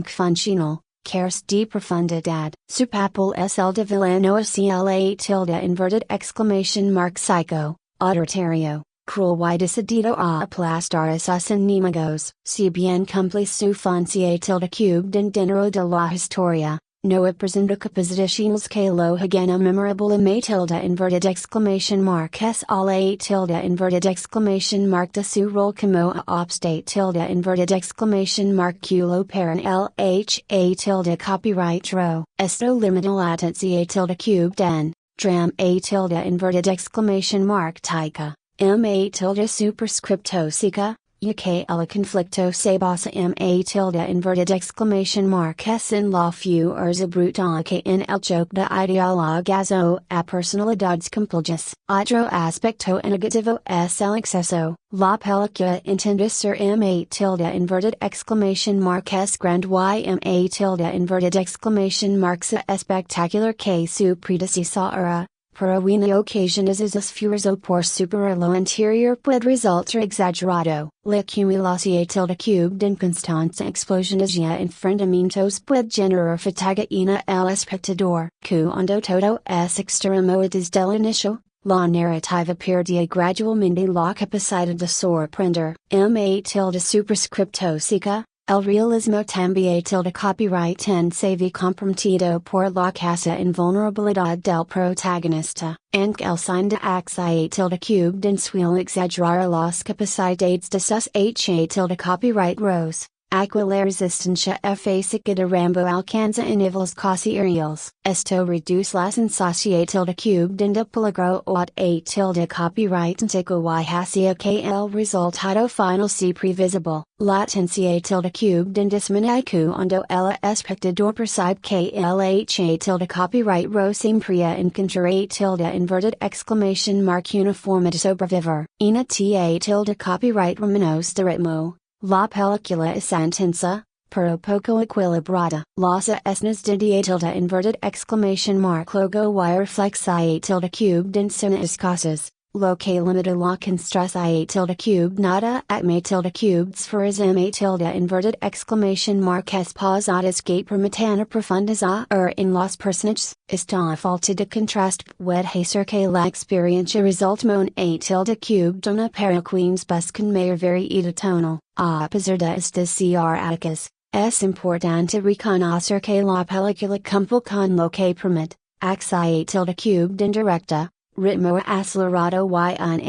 A: funcional, cares de profundidad, su papel es el de villano cla tilde inverted exclamation mark psycho, autoritario, cruel y decidido a aplastar a sus enemigos, si bien cumple su función tilde cubed en dinero de la historia. No presenta capacidades que lo hagan memorable me tilde inverted exclamation mark es la tilde inverted exclamation mark de su rol como a obstate tilde inverted exclamation mark culo para lha tilde copyright ro, esto limita latencia tilde cubed en, dram a tilde inverted exclamation mark tica, ma tilde superscripto sica, UK el conflicto se basa ma tilde inverted exclamation mark es en la fuerza brutal que en el choque de ideologazo a personalidades complejas. Otro aspecto negativo es el exceso. La película intenta ser ma tilde inverted exclamation mark es grande y ma tilde inverted exclamation mark se espectacular que su predecesora. Para una ocasión es esfuerzo por superar lo anterior puede resultar exagerado. La acumulación tilde cubed en constante explosiones y enfrentamientos puede generar fatiga en el espectador. Cuando todo es extremo desde el inicio, la narrativa pierde gradualmente la capacidad de sorprender. Ma tilde superscripto sica. El realismo también tilde copyright en se ve comprometido por la casa invulnerabilidad del protagonista, en el sign de axia tilde cubed en suele exagerar las capacidades de sus ha tilde copyright rose. Aqua la resistencia física de Rambo alcanza a niveles casi irreales. Esto reduce la sensación tilde cubed en de peligro o a tilde copyright antico y hacia que el resultado final sea previsible. Latencia tilde cubed en disminuye cuando el espectador percibe que el ha tilde copyright ro siempre encontrará tilde inverted exclamation mark una forma de sobrevivir. Una ta tilde copyright menos de ritmo. La película es intensa, pero poco equilibrada. Las escenas de dia tilde inverted exclamation mark logo y reflexia tilde cubed en son escasas, lo que limita la construcción tilde cubed nada atma tilde cubed sferas ma tilde inverted exclamation mark es pausadas que permitan profundizar en los personajes. Esta falta de contraste puede hacer que la experiencia resulte mon a tilde cubed una para quienes buscan mayor variedad tonal. A pesar de estas características, es importante reconocer que la película cumple con lo que permite, axia tilde cubed indirecta, ritmo acelerado y un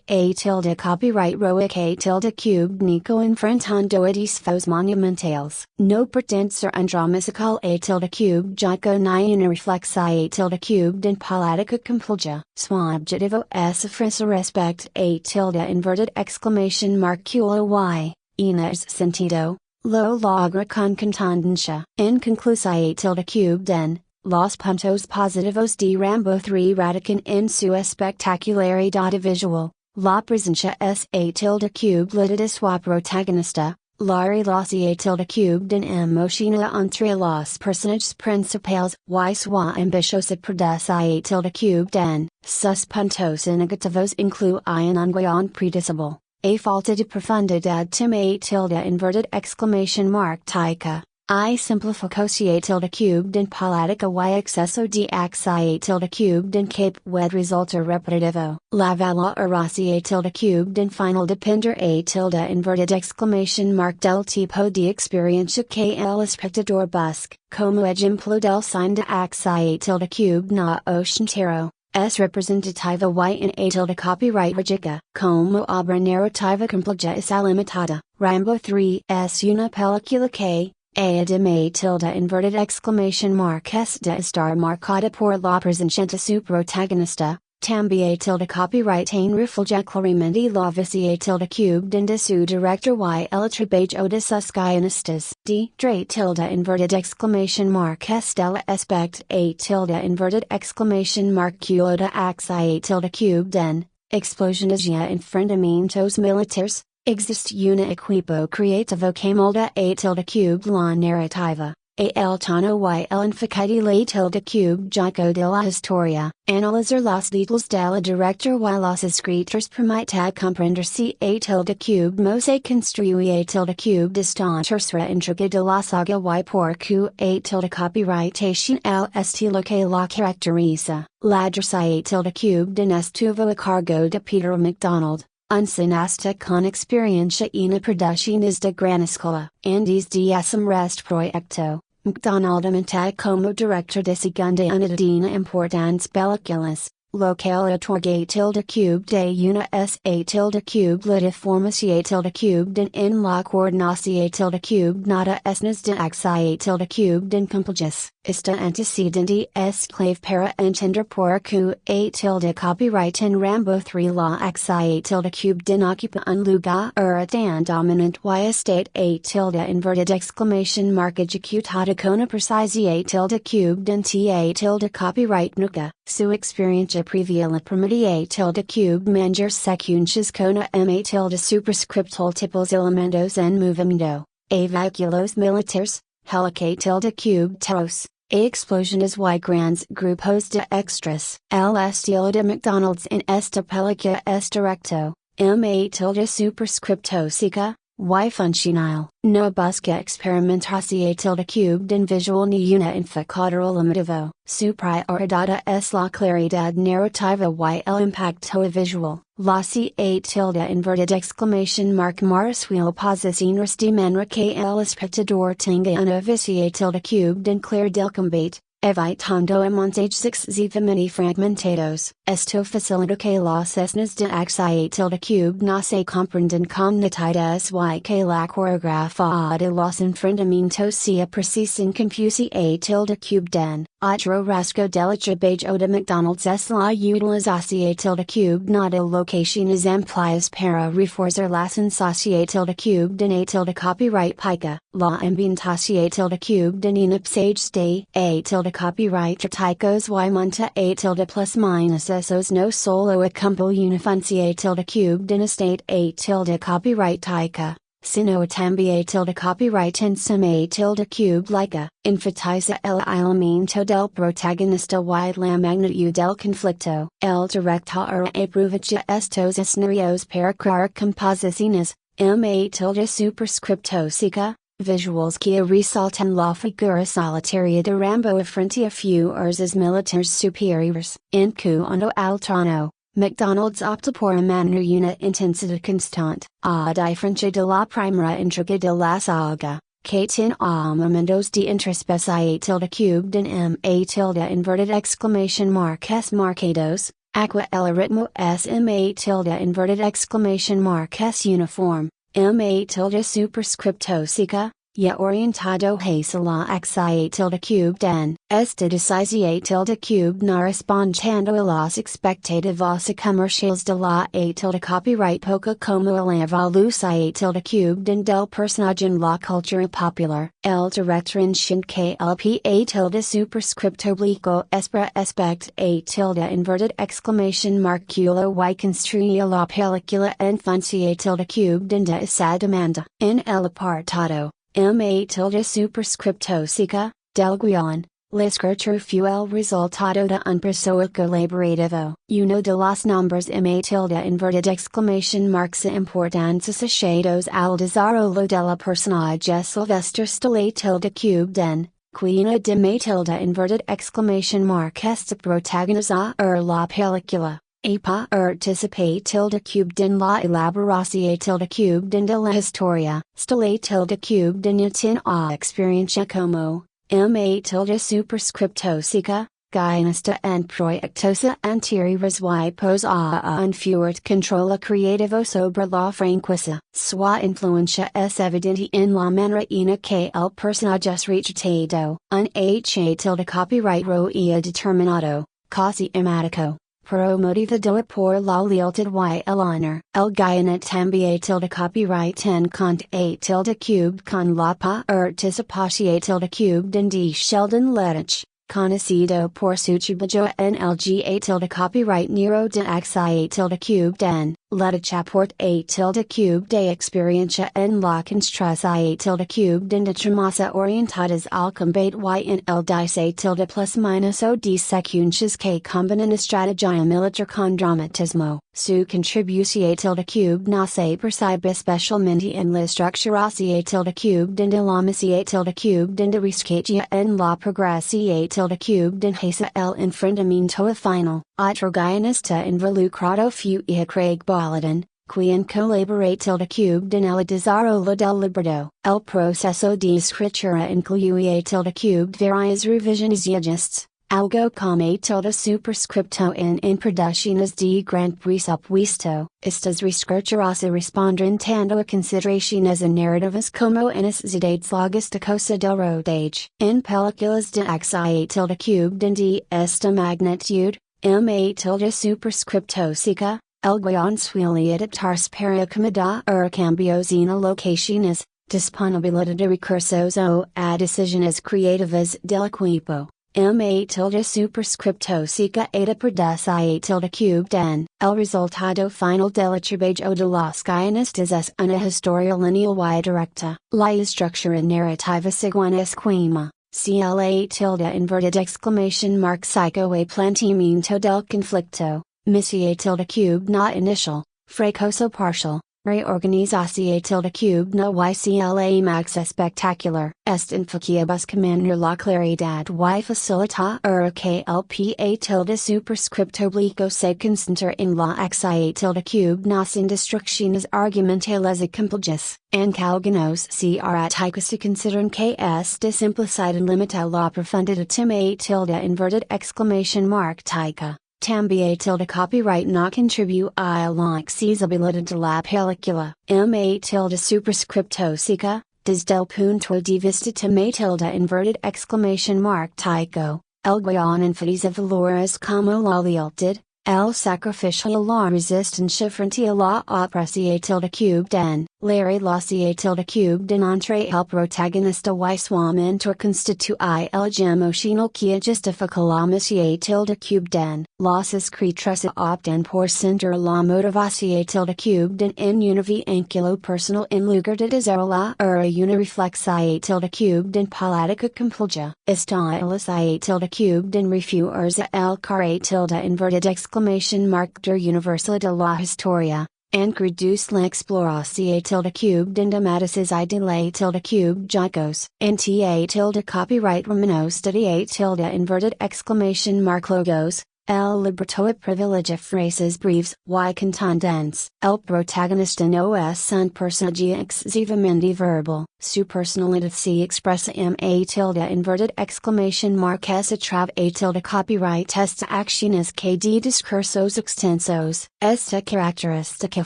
A: ha tilde copyright roic tilde cubed nico enfrentando a desafos monumentales. No pretende ser un drama musical a tilde cubed jaco ni una reflexia tilde cubed en política compleja. Su objetivo es ofrecer respect a tilde inverted exclamation mark culo y, en ese sentido, lo logra con contundencia. En conclusión tilde cubed en, los puntos positivos de Rambo III radican en su espectacularidad visual, la presencia es a tilde cubed la de su protagonista, la relación tilde cubed en emocionada entre los personajes principales, y su ambiciosa presencia tilde cubed en, sus puntos negativos incluyen un guion predecible, a falta de profundidad tema tilde inverted exclamation mark tica. I simplificación tilde cubed en política y exceso de axia tilde cubed en que puede resultar repetitivo. La valoración tilde cubed en final depender a tilde inverted exclamation mark del tipo de experiencia que el espectador busca, como ejemplo del sign de axia tilde cubed na ochentero. Es representativa y en a tilde copyright rigica, como obra narrativa compleja es limitada. Rambo III es una película que, además tilde inverted exclamation mark es de estar marcada por la presencia de su protagonista, también tilde copyright en refleja claramente la visión tilde cubed en de su director y el trabajo de sus guionistas. Dre tilde inverted exclamation mark es del aspect a tilde inverted exclamation mark culo de axia tilde cubed en, explosiones y enfrentamientos militares. Existe una equipo creativo que molda a tilde cubed la narrativa, el tono y el enfoque la tilde cube jaco de la historia, analizar los detalles de la director y los escritores permite comprender si a tilde cube mose construye a tilde cube distant tercera intriga de la saga y por q a tilde copyrightation el estilo que la caracteriza, la a tilde cube de estuvo a cargo de Peter MacDonald. Un cineasta con experiencia en producciones de gran escala. Andes de rest proyecto, MacDonald aumentó como director de segunda unidad de importantes películas, lo que le otorga tilde cube de una s a tilde cube la deformación tilde cube en la coordinación tilde cube nada esnas de axi tilde cube de complejas. Esta antecedente es clave para entender por q a tilde copyright en Rambo III la axi tilde cube den ocupa un lugar tan dominant y estate a tilde inverted exclamation mark ejecutada con precisión a tilde cube den ta tilde copyright nuca, su experiencia previa la permitía tilde cube manger secuencias con ma tilde superscript tipos elementos en movimiento, a vehículos militares, helica tilde cube teros. A explosiones y grandes grupos de extras. El estilo de McDonald's en esta película es directo, ma tilde superscripto seca, y funcional. No busca experimentación tilde cube den visual ni una enfocador limitativo. Su prioridad es la claridad narrativa y el impacto visual. La ca tilde inverted exclamation mark marsuil posiciones de manera que el espectador tenga una visión tilde cube den clear del combate, evitando montajes excesivamente fragmentados. Esto facilita que las escenas de axi tilde cube no se comprenden con nitidez y que la coreografía de los enfrentamientos sea precisa en confuse a tilde cube den. Otro rasgo del trabajo de McDonald's es la utilización tilde cube no de locaciones amplias para reforzar la sensación tilde cube den a tilde copyright pica. La ambientación tilde cube den en upstage de a tilde copyright triticos y monta a tilde plus minus esos no solo acompañan funcia tilde cube den estate a tilde copyright tica, sino también tilde copyright en a tilde cube laica, enfatiza el elemento del protagonista y la magnitud del conflicto. El director aprovecha estos escenarios para crear composiciones, ma tilde superscripto seca, visuals que resaltan la figura solitaria de Rambo frente a fuerzas militares superiores. En cuanto al tono, McDonald's opta por mantener una intensidad constante, a diferencia de la primera entrega de la saga, que tiene momentos de introspección tilde cube den ma tilde inverted exclamation mark es marcados, aqua el ritmo es ma tilde inverted exclamation mark es uniform. Ma tilde superscripto seca, y orientado hacia la axi tilde cube den. Esta decisión tilde cube no respondiendo a las expectativas comerciales de la a tilde copyright poca como la evolución tilde cube den del personaje en la cultura popular. El director en que el pa tilde superscripto oblico espera aspect a tilde inverted exclamation mark culo y construye la película en funcia tilde cube den de esa demanda. En el apartado ma tilde superscripto seca, del guion, la escritura fue el resultado de un proceso colaborativo. Uno de los nombres ma tilde inverted exclamation marks importantes asociados al desarrollo de la personaje Sylvester Stallone tilde cube den, quien de ma tilde inverted exclamation mark este protagonizar la película. A participé tilde cube den la elaboración tilde cube den de la historia. Stallone tilde cube den tin a experiencia como, ma tilde superscripto seca, guionista en proyectos anteriores y pos a un fuerte control creativo sobre la franquicia. Su influencia es evidente en la manera en que el personaje es retratado. Un ha tilde copyright roía determinado, casi ematico. Promovido por la lealtad y el honor. El guion también tilde copyright en cont a tilde cube con la participación tilde cube den de Sheldon Lettich, conocido por su trabajo en el ga tilde copyright Nero de axi tilde cube den. Leda chaport a tilde cube de experiencia en la construcción a tilde cube de tramasa orientadas al combate y en el dice tilde plus minus o de secundas que combinan estrategia militar con dramatismo. Su contribución a tilde cube nace percibe especialmente en la estructuración a tilde cube de la misión a tilde cube de rescatia en la progresión a tilde cube de hasa el enfrentamiento final. Otro guionista involucrado fue Craig Baladan, quien colaboró tilde cube en el desarrollo del libreto. El proceso de escritura incluye tilde cube varias revisiones y ajustes, algo como tilde superscripto en producciones de gran presupuesto. Estas reescrituras responden tanto a consideraciones narrativas como a necesidades logísticas del rodaje. En películas de acción tilde cube de esta magnitud, tilde superscripto seca, el guion suele adaptarse para acomodar cambios en locaciones, disponibilidad de recursos o a decisiones creativas del equipo. Tilde superscripto seca eta produce tilde cube den. El resultado final del trabajo de los guionistas es una historia lineal y directa. La estructura narrativa sigue un esquema. CLA tilde inverted exclamation mark psycho a planteamiento del conflicto, misión tilde cube na initial, fracaso parcial, reorganización tilde cube na y max espectacular. Est enfoque busca mantener la claridad y facilitar que el PA tilde superscripto obligo se concentre en la acción tilde cube na sin destrucciones argumentales y complejas. En algunos críticos se consideran que esta simplicidad limita la profundidad tilde inverted exclamation mark tica. También tilde copyright no contribuye a la accesibilidad de la película. Tilde superscripto seca, desde el punto de vista tilde inverted exclamation mark tico, el guion enfatiza valores como la lealtad, el sacrificio y la resistencia frente a la opresión tilde cube den. La relación tilde cube den entre el protagonista y su mentor constituye el emocional que justifica la misión tilde cube den. Los escritores optan por centrar la motivación tilde cube den en una vínculo personal en lugar de desarrollar una reflexión tilde cube den política compleja. Estilización tilde cube den refuerza el carré tilde inverted exclamation mark der universal de la historia. Introduce la exploración tilde cube de tematices y de la tilde cube jocos. NTA tilde copyright romano study tilde inverted exclamation mark logos. El libreto privilegia frases breves y contundentes. El protagonista no es un personaje excesivamente verbal. Su personalidad se expresa tilde inverted exclamation mark es a tilde copyright esta acciones que de discursos extensos. Esta característica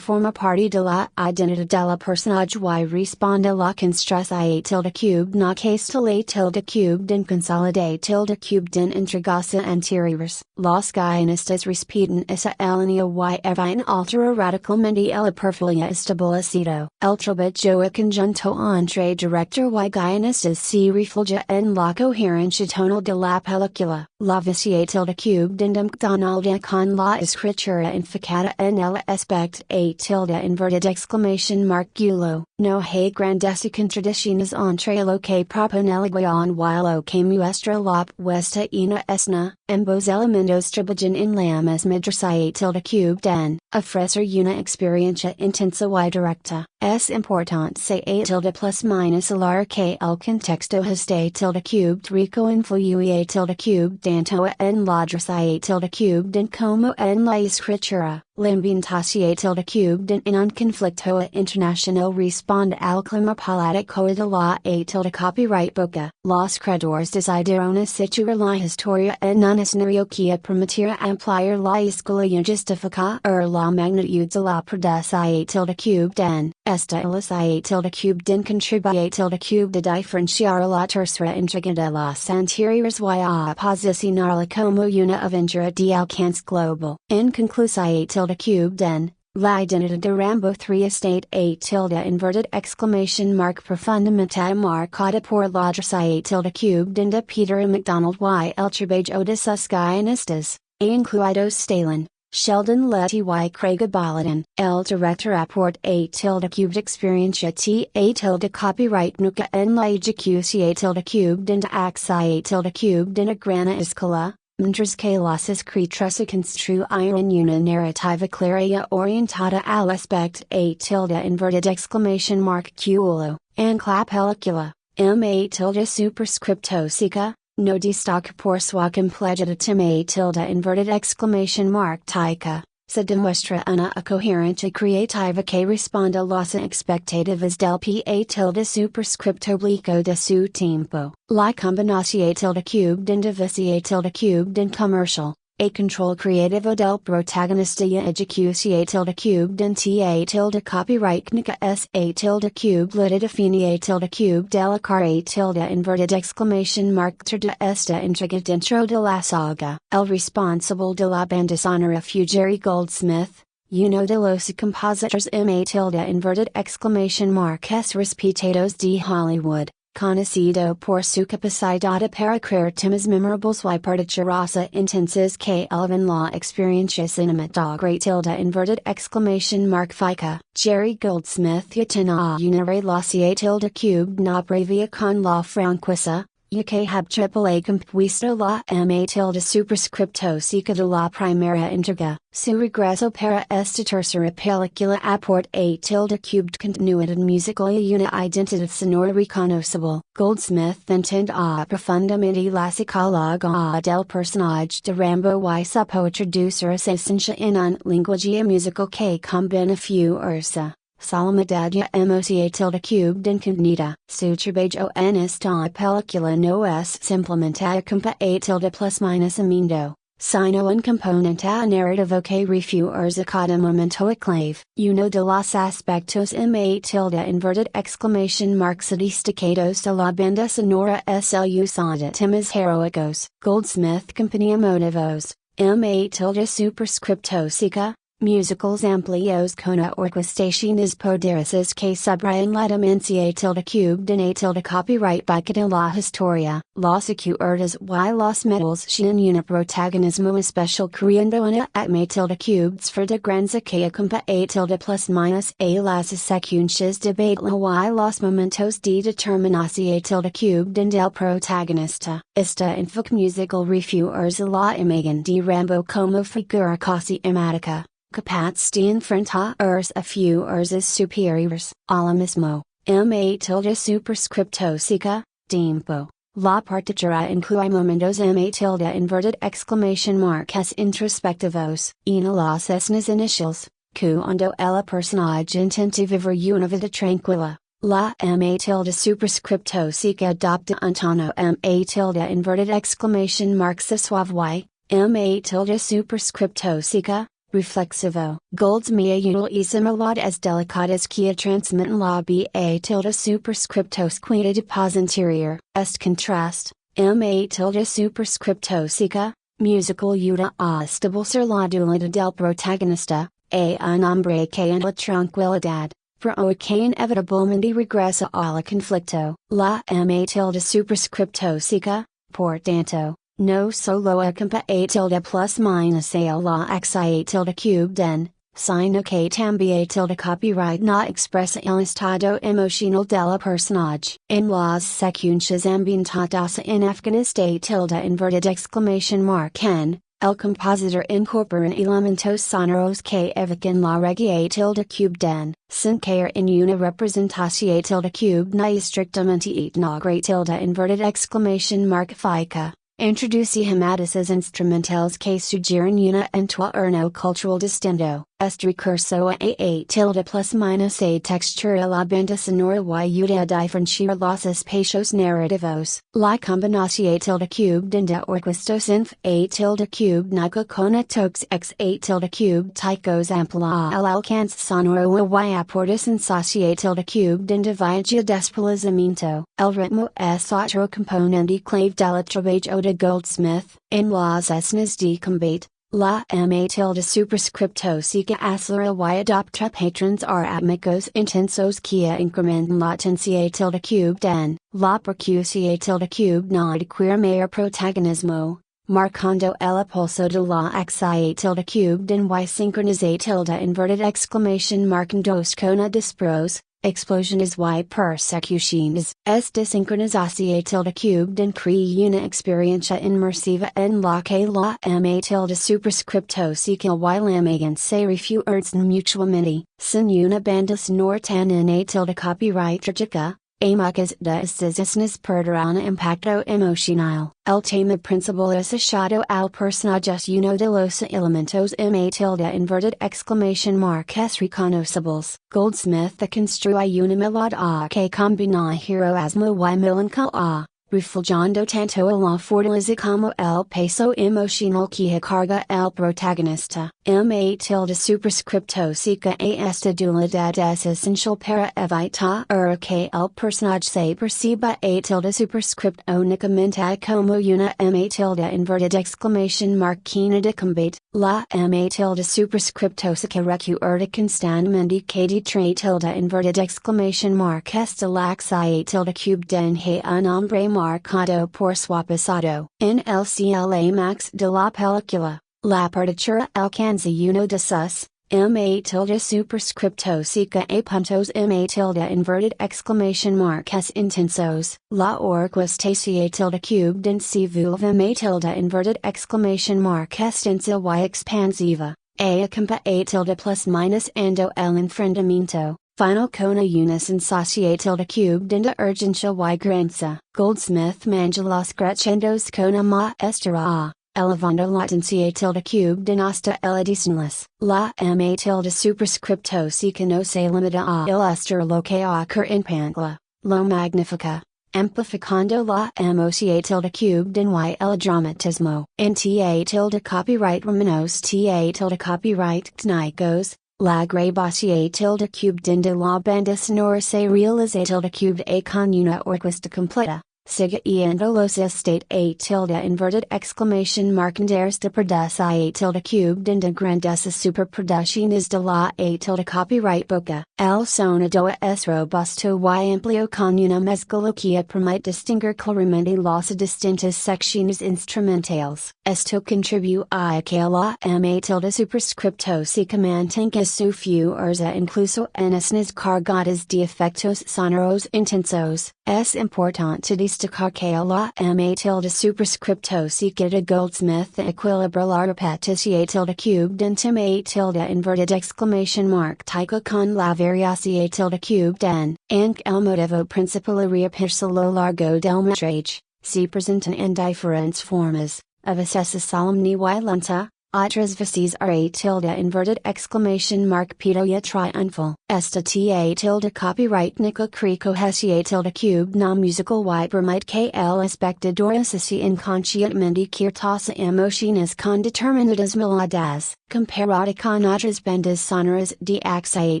A: forma parte de la identidad de la personaje y responde a la construcción tilde cube no que está la tilde cube den consolidé tilde cube den entregación anteriores. Los guionistas respetan esa línea y evitan alterar radicalmente el perfil establecido. El trabajo conjunto entre director y guionistas se refleja en la coherencia tonal de la película. La visión tilde cube de MacDonald con la escritura enfocada en el aspecto a tilde inverted exclamation mark gulo. No hay grandes contradicciones entre lo que propone el guion y lo que muestra la puesta en escena. Ambos elementos trabajan en la misma dirección tilde cube den. Ofrecer una experiencia intensa y directa. Es importante a tilde plus minus alar que el contexto de tilde cube rico influye tilde cube tanto en la dirección tilde cube den como en la escritura. La ambientación tilde cube den en un conflicto internacional responde al clima político de la tilde copyright boca. Los creadores decidieron situar la historia en un escenario que permitiera ampliar la escala y justificar la magnitud de la producción tilde cube den. Esta ilización tilde cube den contribuye tilde cube de diferenciar la tercera entrega de las anteriores y a posicionarla como una aventura de alcance global. En conclusión tilde cube den, la identidad de Rambo III estate a tilde inverted exclamation mark profundamente marcada por la dirección tilde cube den de Peter MacDonald y el trabajo de sus guionistas, incluido Stallone. Sheldon Letty y Craigabaladan. El director apport a tilde cubed experiencia t a tilde copyright nuca en la ejecucia tilde cubed into axi a tilde cubed into grana escala, mientras que las escrituras construyen una narrativa clara orientada al aspect a tilde inverted exclamation mark culo, and la película, a tilde superscripto seca. No destaca por sua complejidad a tilde inverted exclamation mark tica, se demuestra una coherencia creativa que responde a las expectativas del pa tilde superscripto oblique de su tiempo. La combinación tilde cubed indivicia tilde cubed in commercial. A control creativo del protagonista y ejecucia tilde cubed in ta tilde copyright nica s a tilde cubed lita define a tilde cubed del car a tilde inverted exclamation mark de esta intriga dentro de la saga. El responsable de la banda sonora fue Jerry Goldsmith, uno de los compositores a tilde inverted exclamation mark es respetados de Hollywood. Conocido por su capacidad para crear temas memorables y particularmente intensos que elevan la experiencia cinematográfica tilde inverted exclamation mark fica. Jerry Goldsmith y tiene una relación tilde cubed no previa con la franquicia, y que have triple compuesto la tilde superscripto seca de la primera entrega. Su regreso para esta tercera película aporta a tilde cubed continuidad musical y una identidad sonora reconocible. Goldsmith entiende profundamente la psicología del personaje de Rambo y supo introducir su esencia en un lenguaje musical que combina fuerza, solemnidad y emoción tilde cubed incognita. Su trabajo en esta película no es simplemente compa a tilde plus minus amendo, sino un componente narrativo que refuerza cada momento clave. Uno de los aspectos a tilde inverted exclamation mark sophisticados de la banda sonora es el uso de temas heroicos. Goldsmith compañía motivos, a tilde superscripto seca. Musicals amplios con orquestaciones poderosas que subrayan la demencia tilde cubed en a tilde copyright bica de la historia. Los acuerdos y los metals tienen un protagonismo especial creando una atma tilde cubed de grandeza que acompa a tilde plus minus a las secuencias de batalla y los momentos de determinación tilde cubed en del protagonista. Esta enfoque musical refuerza la imagen de Rambo como figura casi emática, capaz de enfrentar a fuerzas superiores. Al mismo, a tilde superscripto seca, tiempo. La partitura incluye momentos a tilde inverted exclamation mark es introspectivos. En las escenas iniciales, cuando el personaje intenta vivir una vida tranquila, la tilde superscripto seca adopta un tono tilde inverted exclamation mark suave y, tilde superscripto seca, reflexivo. Goldsmith utiliza melodías delicadas que transmiten la tilde superscripto quinta de paz interior. Este contraste, tilde superscripto seca, musical ayuda a establecer la dualidad del protagonista, un hombre que en la tranquilidad, pero que inevitablemente regresa al conflicto. La tilde superscripto seca, por tanto, no solo acompa a tilde plus minus a la xi a tilde cubed en, sino que también tilde copyright no expresa el estado emocional del personaje. En las secuencias ambientadas en Afghanistan tilde inverted exclamation mark en, el compositor incorpora elementos sonoros que evocan la regia tilde cubed en, sin caer en una representación tilde cubed no estrictamente etnogra tilde inverted exclamation mark fica. Introduce hematisas instrumentales que sugieren una entorno cultural distinto. Este recurso a tilde plus minus a textura la banda sonora y ayuda a diferenciar los espacios narrativos. La combinación tilde cubed de orquestos inf a tilde cubed naga con toques x a tilde cubed ticos amplia el alcance sonoro y aporta sensación tilde cubed de vaya desplazamiento. El ritmo es otro componente clave del trabajo de Goldsmith. En las escenas de combate, la tilde superscripto seca acelera y adopta patrons rítmicos intensos que incrementan la tensión tilde cubed en, la percusión tilde cubed no adquiere mayor protagonismo, Marcando el pulso de la axia tilde cubed en y synchronize tilde inverted exclamation mark dos cona dispros, explosion is y persecuciones es desincronizacie tilde cubed en cree una experiencia inmersiva en la que la ma tilde superscripto sequel y lamagan se refuerzen mutuamente, sin una banda sonora tan na tilde copyright tragica. Amacas de escisnes perderán impacto emocional. El tema principal es achado al personajes uno de los elementos ma tilde inverted exclamation mark es reconocibles. Goldsmith construye una melodía que combina heroismo y melancolía, reflejando tanto la fortaleza como el peso emocional que carga el protagonista. Ma tilde superscripto seca esta dualidad es esencial para evitar que el personaje se perciba a tilde superscripto únicamente como una ma tilde inverted exclamation mark quina de combate. La ma tilde superscripto seca recuerda constantemente que detrás tilde inverted exclamation mark esta la axia tilde cubed en un hombre marcado por su pasado. En el clímax de la película, la partitura alcanza uno de sus, ma tilde superscripto seca a puntos ma tilde inverted exclamation mark es intensos. La orquestacia tilde cubed en se vuelve ma tilde inverted exclamation mark extensa y expansiva, a acampa a tilde plus minus ando el enfrentamiento. Final con una sensación tilde cubed en de urgencia y granza. Goldsmith manja los crescendos con maestría, elevando la tensia tilde cubed en hasta el adicionales. La ma tilde superscripto seca no se limita a ilustrar lo que ocurre en pantalla, lo magnifica, amplificando la emoción tilde cubed en y el dramatismo. En ta tilde copyright romanos ta tilde copyright knikos. La grabación tilde cubed en de la banda sonora se realiza tilde cubed a con una orquesta completa, siguiendo los estate a tilde inverted exclamation mark deres de producia tilde cubed en de grandeza superproducciones de la a tilde copyright boca. El sonido es robusto y amplio con una mezcla que permite distinguir claramente las distintas secciones instrumentales. Esto contribuye a que la ma tilde superscripto seca mantenga su fuerza incluso en escenas cargadas de efectos sonoros intensos. Es importante destacar que la ma tilde superscripto seca de Goldsmith equilibra la repetición tilde cubed en ma tilde inverted exclamation mark tica con la variación tilde cubed en, aunque el motivo principal a repetirse lo largo del metraje, se presenta en diferentes formas, a veces solemne y lenta, otras veces a tilde inverted exclamation mark pedoya triunfal. Esta ta tilde copyright nica cohesia tilde cubed na musical y permite que el espectador associe inconscientemente ciertas emociones con determinadas melodías, comparada con otras bandas sonoras de axia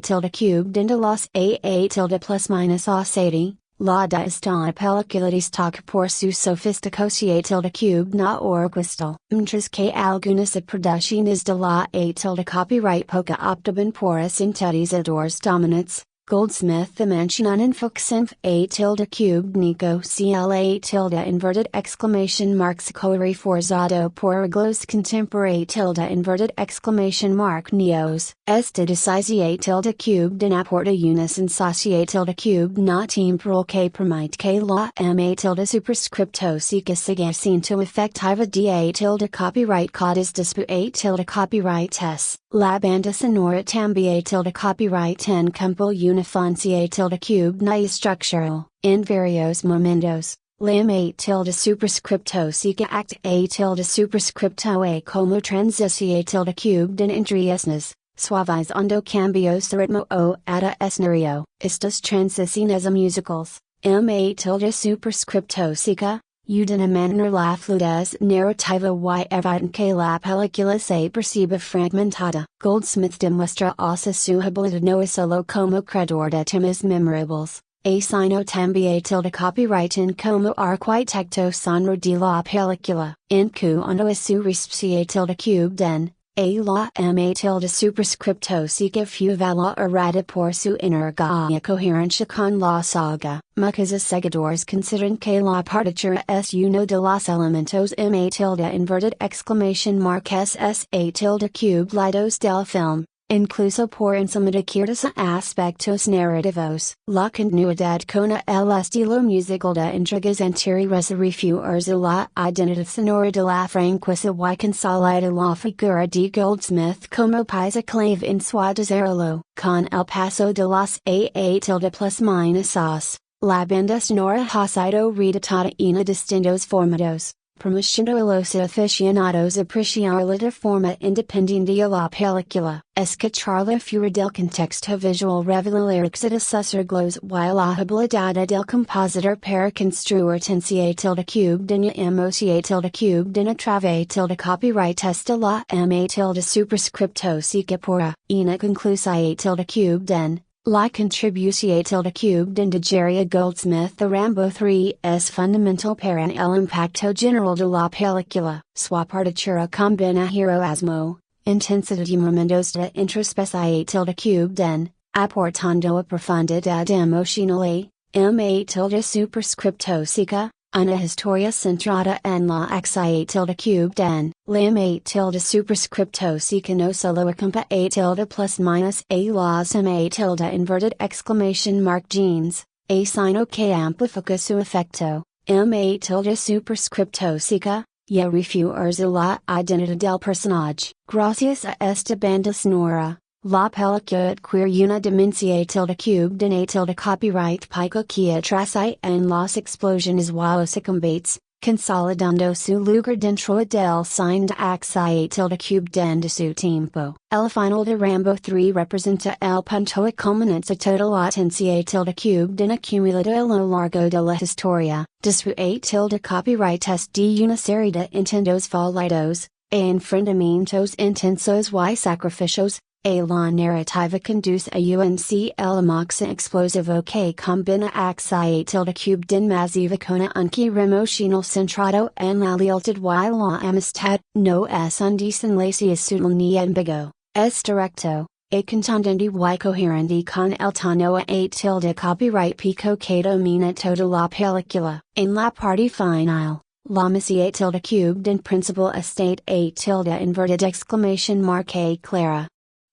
A: tilde cubed en de los a tilde plus minus aceti. La de esta película destaca por su sofisticación tilde cubed na orquestal. Mientras que algunas producciones de la a tilde copyright poca optaban por sintetizadores dominantes, Goldsmith menciona enfoque a tilde cubed nico cla tilde inverted exclamation mark seco reforzado por arreglos contemporary tilde inverted exclamation mark neos. Esta decisión tilde cubed en aporta una sensación tilde cubed na temporal que permite que la ma tilde superscripto seca siga siendo efectiva de tilde copyright codas después a tilde copyright s. La banda sonora tambien tilde copyright en campo una función tilde cubed na estructural. En varios momentos, la ma tilde superscripto seca act a tilde superscripto a como transición tilde cubed en entre escenas, suavizando cambios de ritmo o ada escenario. Estas transiciones musicales, ma tilde superscripto seca, ayudan a mantener la fluidez narrativa y evitan que la película se perciba fragmentada. Goldsmith demuestra así su habilidad no solo como creador de temas memorables, sino también tilde copyright en como arquitecto sonoro de la película. En cuanto a su recepción tilde cubed en, A la ma tilde superscripto sica fuvela errata por su energia coherencia con la saga, muchas seguidores consideran que la partitura es uno de los elementos ma tilde inverted exclamation mark ssa tilde cublidos del film. Incluso por encima de ciertos aspectos narrativos. La continuidad con el estilo musical de entregas anteriores refuerza la identidad sonora de la franquicia y consolida la figura de Goldsmith como pieza clave en su desarrollo. Con el paso de los plus minus os, la banda sonora ha sido reeditada en distintos formatos, permitiendo a los aficionados apreciarla de forma independiente a la película. Escucharla fuera del contexto visual revela la éxito glows y la habilidad del compositor para construir tensia tilde cube de emoción tilde cube de trave tilde copyright esta la ma tilde superscripto sica pura, una conclusia tilde cube den. La contribución tilde cube de Jerry Goldsmith de Rambo III es fundamental para el impacto general de la película. Su partitura combina heroismo, intensidad y momentos de introspección tilde cube den, aportando a profundidad emocional, ma tilde superscripto sica. Una historia centrada en la acción tilde cube den, la ma tilde superscripto sica no solo acompa a tilde plus minus a los ma tilde inverted exclamation mark genes, a sino que amplifica su efecto, ma tilde superscripto sica, y refuerza la identidad del personaje. Gracias a esta banda sonora, la película adquiere una dimensión tilde cube de na tilde copyright pico que atrae en las explosiones y los combates, consolidando su lugar dentro del cine de acción tilde cube de su tiempo. El final de Rambo III representa el punto de culminancia toda la tensión tilde cube de acumulada a lo largo de la historia, después tilde copyright de una serie de intentos fallidos, e enfrentamientos intensos y sacrificios. A la narrativa conduce a el moxa explosivo que combina acción tilde cube de masiva con un giro emocional centrado en la lealtad y la amistad. No es un desenlace sutil ni ambiguo, es directo, a contundente y coherente con el tono a tilde copyright pico que domina toda la película. En la parte final, la misión tilde cube de principal estate a tilde inverted exclamation mark a clara.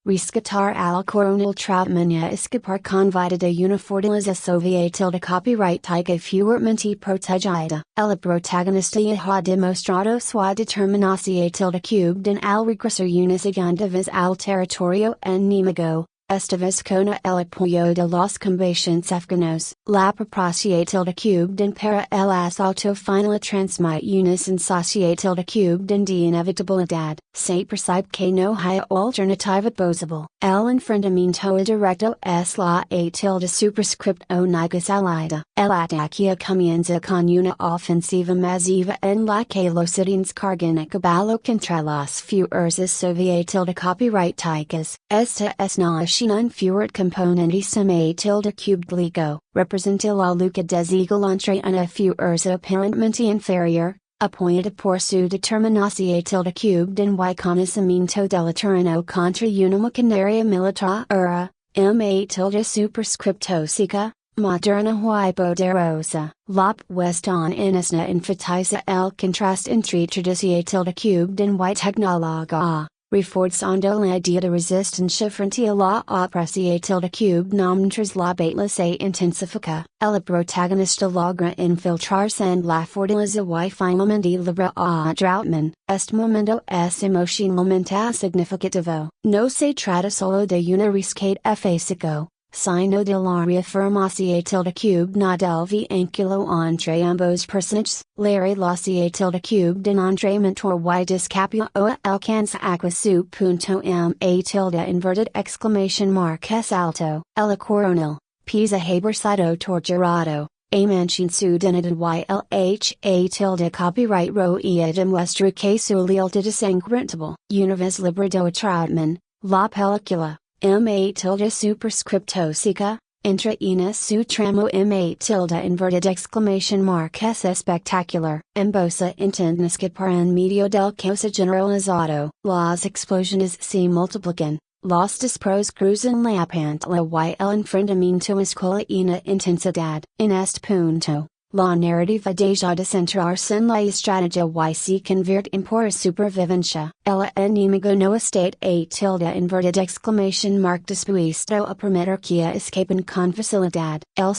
A: Rescatar al coronel Troutmania escapar con vida de una fortaleza soviética tilde copyright que fuertemente protegida. El protagonista ha demostrado su determinación tilde cube de al regresar una segunda vez al territorio enemigo, esta vez con el apoyo de los combatientes afganos. La preparación tilde cube de para el asalto final transmite una sensación tilde cube de inevitabilidad. Se percibe que no hay alternativa posible. El enfrentamiento directo es la a tilde superscripto niga salida. El ataque comienza con una ofensiva masiva en la que los sitios cargan a caballo contra las fuerzas soviéticas tilde copyright ticas. Esta es un fuerte componentísima tilde cube representa la lucha desigual una fuerza aparentemente inferior, apoyada por su determinación tilde cube de y conocimiento del terreno contra una maquinaria militar ma tilde superscripto sica, moderna y poderosa. La puesta en escena enfatiza el contraste entre tradición tilde cube de y tecnología, reforzando la idea de resistencia frente a la opresión tilde cube mientras la batalla se intensifica. El protagonista logra infiltrarse en la fortaleza y finalmente libera a Troutman. Este momento es emocionalmente significativo. No se trata solo de una rescate físico, sino de la reafirmación tilde cube del vínculo entre ambos personajes. La relación tilde cube de entre mentor y discípulo alcanza aqua su punto ma tilde inverted exclamation mark es alto. El coronel, pisa haber sido torturado, a manchen su identidad y el tilde copyright roía demuestra que su lealtad es inquebrantable. Una vez librado a Troutman, la película, ma tilde superscripto sica, Intra ina su tramo m8 tilde inverted exclamation mark s spectacular. Embosa intendnisca para en medio del causa generalizado. Las explosiones se multiplican. Los disparos cruzan la pantalla y el enfrentamiento escola una intensidad. En este punto, la narrativa deja de centrarse en la estrategia y se convierte en pura supervivencia. El enemigo no está a tilde inverted exclamation mark dispuesto a permitir que escapen con facilidad. El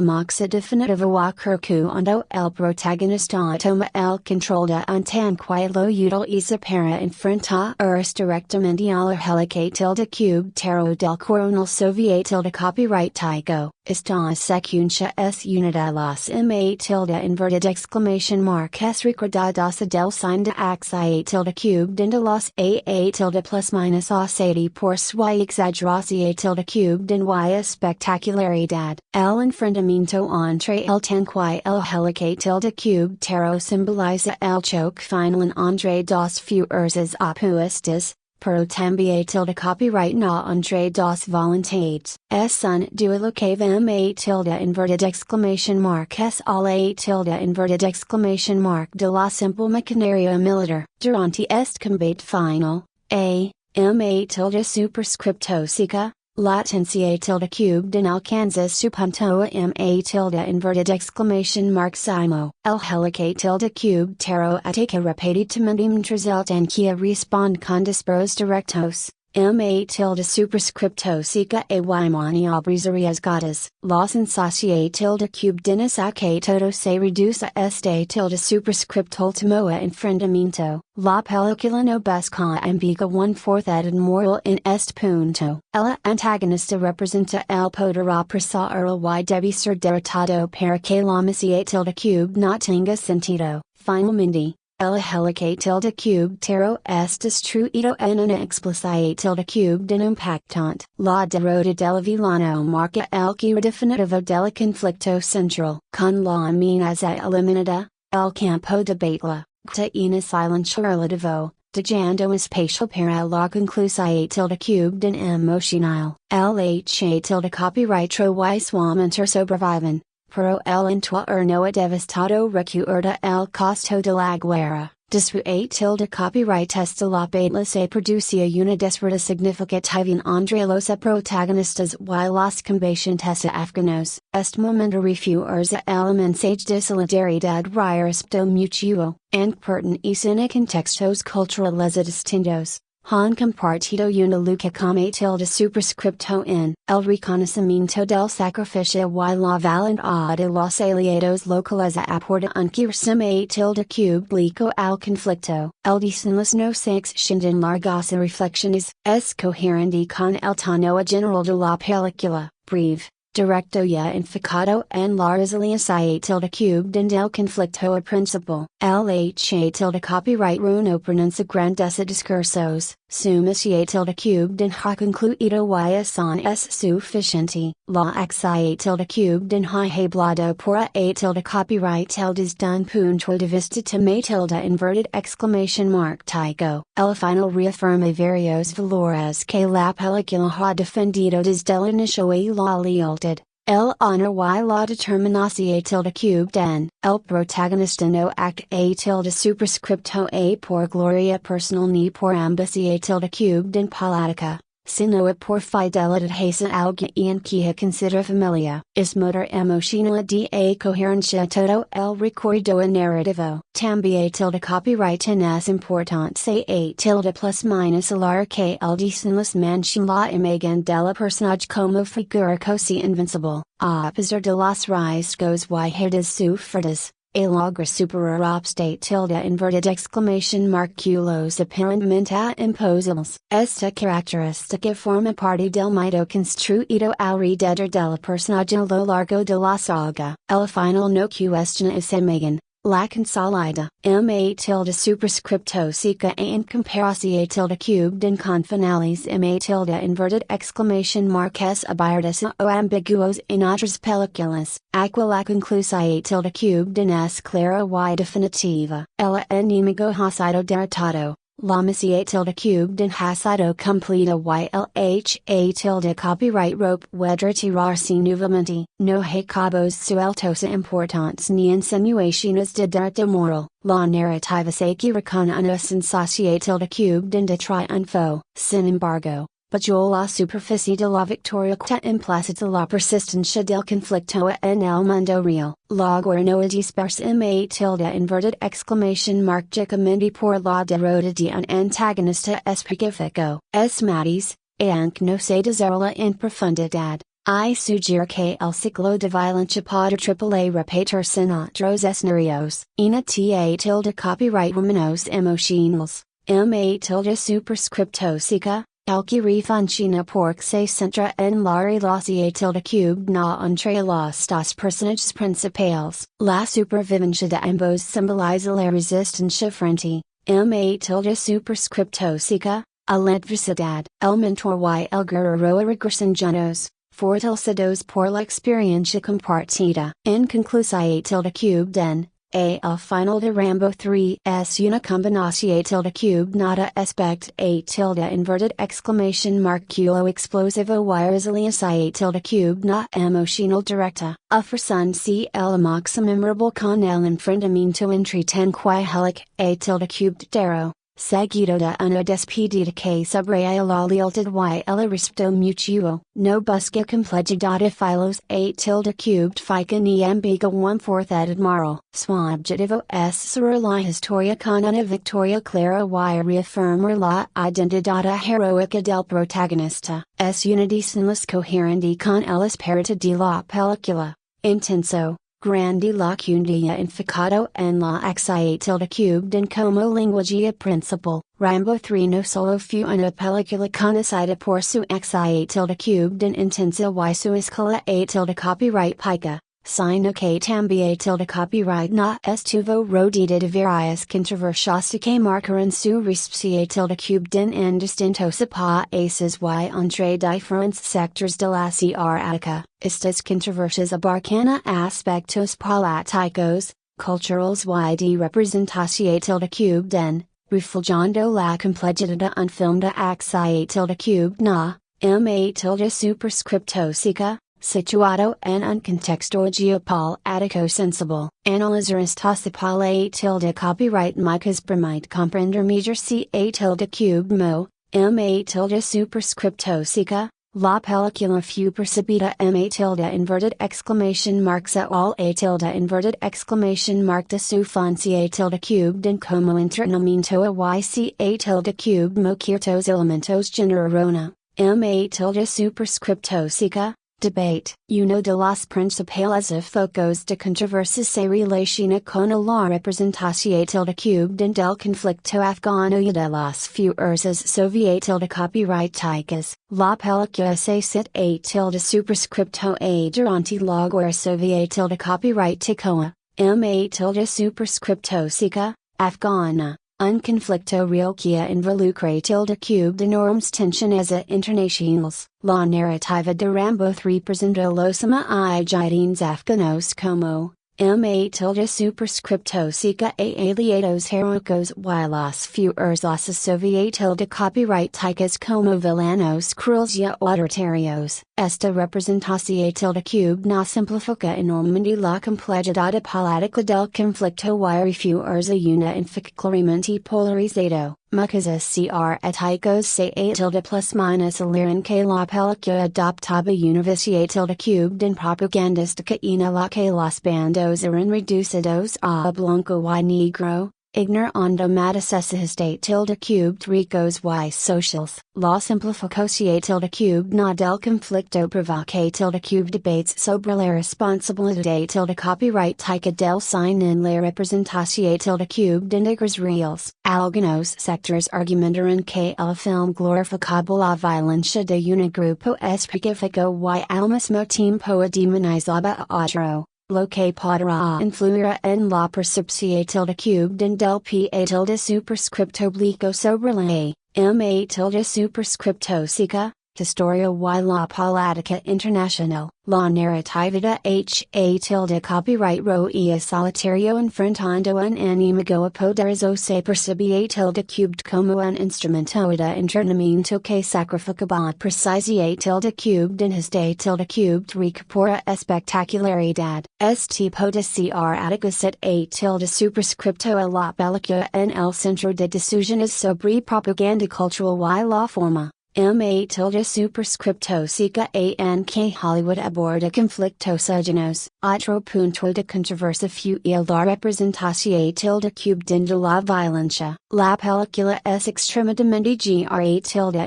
A: moxa definitivo ocurre cuando el protagonista toma el control de un tanque y lo utiliza para enfrentarse directamente a la helica tilde cube tero del coronel soviet tilde copyright Tycho. Esta secuencia es una de las m8 tilde inverted exclamation mark es recordadas del sign de axi tilde cube de los a tilde plus minus osadi por su exageración tilde cube de y spectacularidad. El enfrentamiento entre el tanque y el helica tilde cube tero simboliza el choque final entre dos fuerzas opuestas. Pero tambien tilde copyright na entre dos voluntades. Es un duelo que m8 tilde inverted exclamation mark es a tilde inverted exclamation mark de la simple maquinaria militar. Durante este combate final, m8 tilde superscripto seca, latencia tilde cube de alcanza su punto m8 tilde inverted exclamation mark simo. El helica tilde cube tero ataca rapidamente mientras el tanque responde con disparos directos. M8 tilde superscripto seca y maniobras arriesgadas. La sensación tilde cube de que todo se reduce a este tilde superscript último enfrentamiento. La película no busca ambigua un fuerte moral en este punto. El antagonista representa el poder apresado y debe ser derrotado para que la misión tilde cube no tenga sentido. Finalmente, el helica tilde cube tero es destruido en una explosión tilde cube de impactante. La derrota del villano marca el giro definitivo del conflicto central. Con la amenaza eliminada, el campo de batalla, está en silencio relativo, dejando espacio para la conclusión tilde cube de emocional. El tilde copyright y suavemente sobreviven. Pero el entorno devastado recuerda el costo de la guerra. Después tilde copyright esta la batalla se producía una desperta significativa entre los protagonistas y los combatientes afganos. Este momento refuerza el mensaje de solidaridad y respeto mutuo, en pertenencia en contextos culturales distintos. Han compartido una lucha como tilde superscripto en el reconocimiento del sacrificio y la valentía de los aliados locales aporta un crecimiento tilde cube glico al conflicto. El diseño no se extiende en largas reflexiones, es coherente con el tono general de la película, breve. Directo y enfocado en la resiliencia tilde cube del conflicto principal. El tilde copyright no pronuncia grandes discursos, su misión tilde cube ha concluido y son es suficiente. La axia tilde cube ha hablado por a tilde copyright desde un punto de vista teme tilde inverted exclamation mark Tycho. El final reafirma varios valores que la película ha defendido desde el inicio y la lealtad. El honor y la determinación tilde cube den, el protagonista no acta a tilde superscripto a por gloria personal ni por ambición tilde cube den política, sino a por fidelidad hacia alguien que considera familia. Es motor emocional de coherencia todo el recuerdo narrativo. Tambien tilde copyright es importante a tilde plus minus alar que el diseño mancha la imagen de la personaje como figura casi invincible. A pesar de los riesgos y herdas sufridas, logra superar obstate tilde inverted exclamation mark culos aparentemente imposibles. Esta característica forma parte del mito construido alrededor de la personaje a lo largo de la saga. El final no cuestiona esa imagen. La consolida, m8 tilde superscripto seca en comparación tilde cube con finales m8 tilde inverted exclamation mark es abiertas o ambiguos en otras películas. Aqua la conclusión tilde cube es clara y definitiva. El enemigo ha sido derrotado. La missy a tilde cubed and hasido completa ylha tilde copyright rope wedra tirarsi novamente. No hay cabos sueltosa importantes ni insinuaciones de derecho moral. La narrativa se equivocana una sensacia tilde cubed and de triunfo. Sin embargo, bajo la superficie de la victoria que implacita la persistencia del conflicto en el mundo real. La guerra dispersa ma tilde inverted exclamation mark jicamente por la derrota de un antagonista específico. Es matis, aunque no se desarrolla en profundidad. I sugiere que el ciclo de violencia podrá triple repetirse en otros escenarios. Una ta tilde copyright menos emocionales. Ma tilde superscriptosica. El que refunciona porque se centra en la relación tilde cubed na entre los dos personajes principales. La supervivencia de ambos simboliza la resistencia frente. Ma tilde superscriptosica, a la adversidad. El mentor y el guerrero regresan juntos, fortalecidos por la experiencia compartida. En conclusión tilde cubed en el final de Rambo III es una combinación tilde cubed nada aspect a tilde inverted exclamation mark culo explosivo y resiliencia tilde cubed na emocional directa. Ofreciéndose el máximo memorable con el enfrentamiento entre tanquihelic a tilde cubed dero. Seguido de una despedida que subraya la lealtad y el respeto mutuo. No busca complejidad de filos a tilde cubed fica ni ambiga one fourth edad moral. Su objetivo es ser la historia con una victoria clara y reafirmar la identidad heroica del protagonista. Es una sinless coherente con el espíritu de la película. Intenso. Grande la cundia enfocado en la axia tilde cubed en como lenguaje principal. Rambo III no solo fue una película conocida por su axia tilde cubed en intensa y su escala a tilde copyright pica, sino que también tilde copyright na estuvo rodeada de varias controversias que marcaron su recepción tilde cubed en distintos países y entre diferentes sectores de la crítica. Estas controversias abarcan aspectos políticos, culturales y de representación tilde cubed en, reflejando la complejidad de un film de axia tilde cubed na, ma tilde superscriptosica, situado en un contexto geopolítico sensible. Analizar estas a tilde copyright micas permite comprender mejor si a tilde cubed ma tilde superscriptosica. La película fue percibida ma tilde inverted exclamation marks at all a tilde inverted exclamation mark de su foncia tilde cubed en como entrenamiento a tilde cubed mo ciertos elementos generaron, ma tilde superscriptosica. Debate. Uno de los principales focos de controversia se relaciona con la representación tilde cubed en del conflicto afgano y de las fuerzas soviet tilde copyrighticas. La película se cita a tilde superscripto a durante la guerra soviet tilde copyrighticoa, ma tilde superscriptosica, afgana. Un conflicto real que involucra tilde cubed enormes tensiones internacionales. La narrativa de Rambo III presentó los mujahideen afganos como, ma tilde superscriptosica a aliados heroicos y las fuerzas soviet tilde copyrighticas como villanos crueles y autoritarios. Esta representación tilde cubed no simplifica enormemente la complejidad política del conflicto y refuerza una enfoque claramente polarizado. Muchas críticos se a tilde plus minus aliran que la película adoptaba una visión tilde cubed en propagandística en la que los bandos eran reducidos a blanco y negro, ignorando matices de tilde cubed ricos y sociales. La simplificación tilde cubed no del conflicto provoca tilde cubed debates sobre la responsabilidad tilde copyrightica del cine en la representación tilde cubed en negros reales. Algunos sectores argumentaron que el film glorificaba la violencia de un grupo específico y al mismo tiempo demonizaba a otro, lo que podrá influir en la percepción tilde cubed en del pa tilde superscripto oblique sobre la ma tilde superscriptosica, Historia y la Política Internacional, la narrativida ha copyright Roia solitario enfrentando un enemigo a poderoso se percibe cubed como un instrumento de entrenamiento que sacrificaba precisia cubed en his de cubed recupera espectacularidad. Tipo de ser adecuasit a superscripto a la película en el centro de decisiones sobre propaganda cultural y la forma. Superscripto sica en que Hollywood aborda conflictos ajenos. Otro punto de controversia fue la representación cubed de la violencia. La película es extremadamente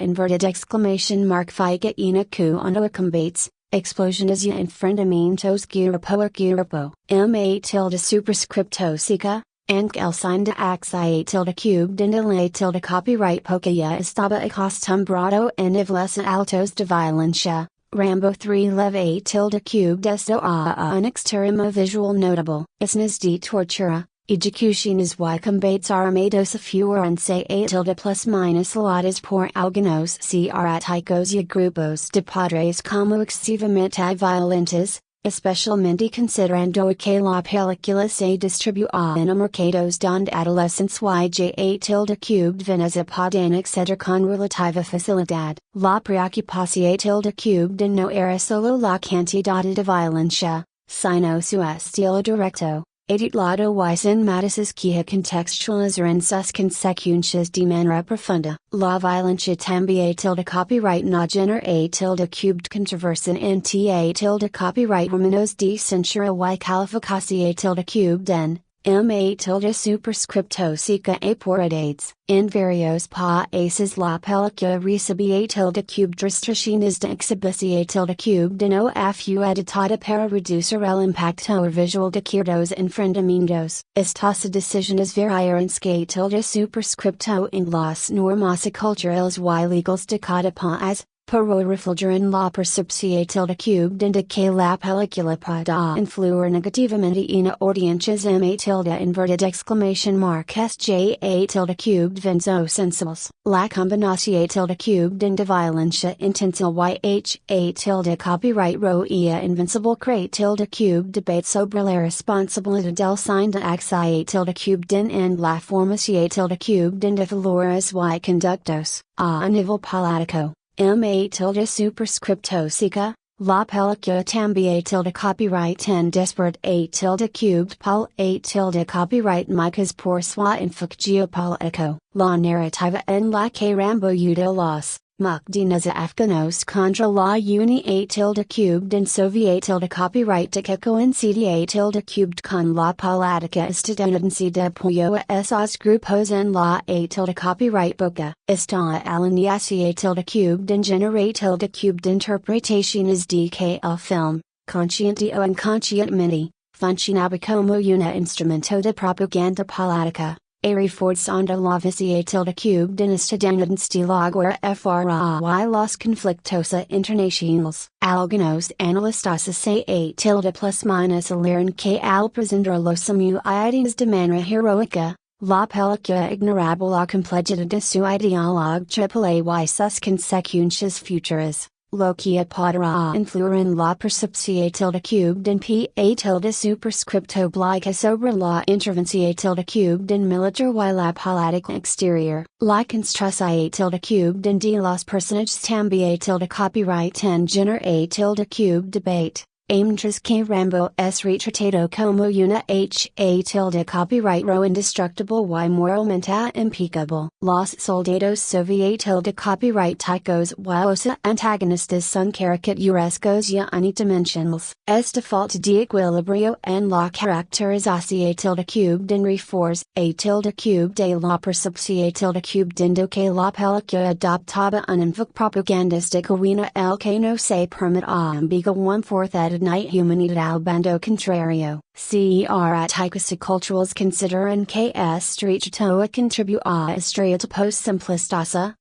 A: inverted exclamation mark fica una cuando combates. Explosiones y enfrentamientos grupo a grupo. Superscripto sica. Aunque el sign de axia cubed en la copyright porque ya estaba acostumbrado en niveles altos de violencia, Rambo III leve cubed esto a un extremo visual notable. Escenas de tortura, ejecuciones y combates armados fueronse plus minus ladas por algunos críticos y grupos de padres como excesivamente violentas, especialmente considerando que la película se distribuyó en mercados donde adolescentes y cubed veneza pueden acceder con relativa facilidad. La preocupación cubed no era solo la cantidad de violencia, sino su estilo directo. Editado y sin matices que contextualizan sus consecuencias de manera profunda. La violencia también copyright no genera cubed controversia en copyright términos de censura y calificación cubed en superscripto sica a por edades. En varios países la película recibe cubed restricciones de exhibición cubed no fue editada para reducir el impacto visual de ciertos enfrentamientos. Estas decisiones variaron que superscripto en las normas culturales y legales de cada país. Pero reflejan la percepción cubed de que la película puede influir negativamente en audiencias inverted exclamation mark sja cubed venzo sensibles. La combinación cubed de violencia intensa y copyright roia invincible crate cubed debate sobre la responsabilidad del sign de axia cubed en la formación cubed de valores y conductos, a nivel político. Superscripto sica, la película también copyright en disparate cubed pol copyright micas por su enfoque geopolítico. La narrativa en la que Rambo ayuda los MacDonald afganos contra la Uni cubed en Soviet copyright de que coincide cubed con la política estadounidense de apoyo a esos grupos en la copyright boca. Esta alineación cubed en genera cubed interpretaciones de que el film, consciente o inconscientemente, funcionaba como un instrumento de propaganda política. Reforzando la visión cubed en estadounidense de la guerra fra y los conflictos internacionales. Algunos analistas se plus minus aleran que al presentar los ideas de manera heroica, la película ignoraba la complejidad de su ideología triple y sus consecuencias futuras. Lo que podrá influir en la percepción cubed en superscripto obliga sobre la intervención cubed en militar y la política exterior. La construcción cubed en de los personajes también copyright en genera cubed debate. Mientras que Rambo es retratado como una copyright ro indestructible y moralmente impecable. Los soldados soviéticos de copyright ticos y los antagonistas son caricaturescos y unidimensionales. Esta falta de equilibrio en la caracterización cubed en reforza cubed de la percepción cubed en que la película adoptaba un enfoque propagandístico en el que no se permite ambigua one fourth night humanidad al bando contrario. Críticos culturales consideran que esto contribuye a estereotipos simplistas,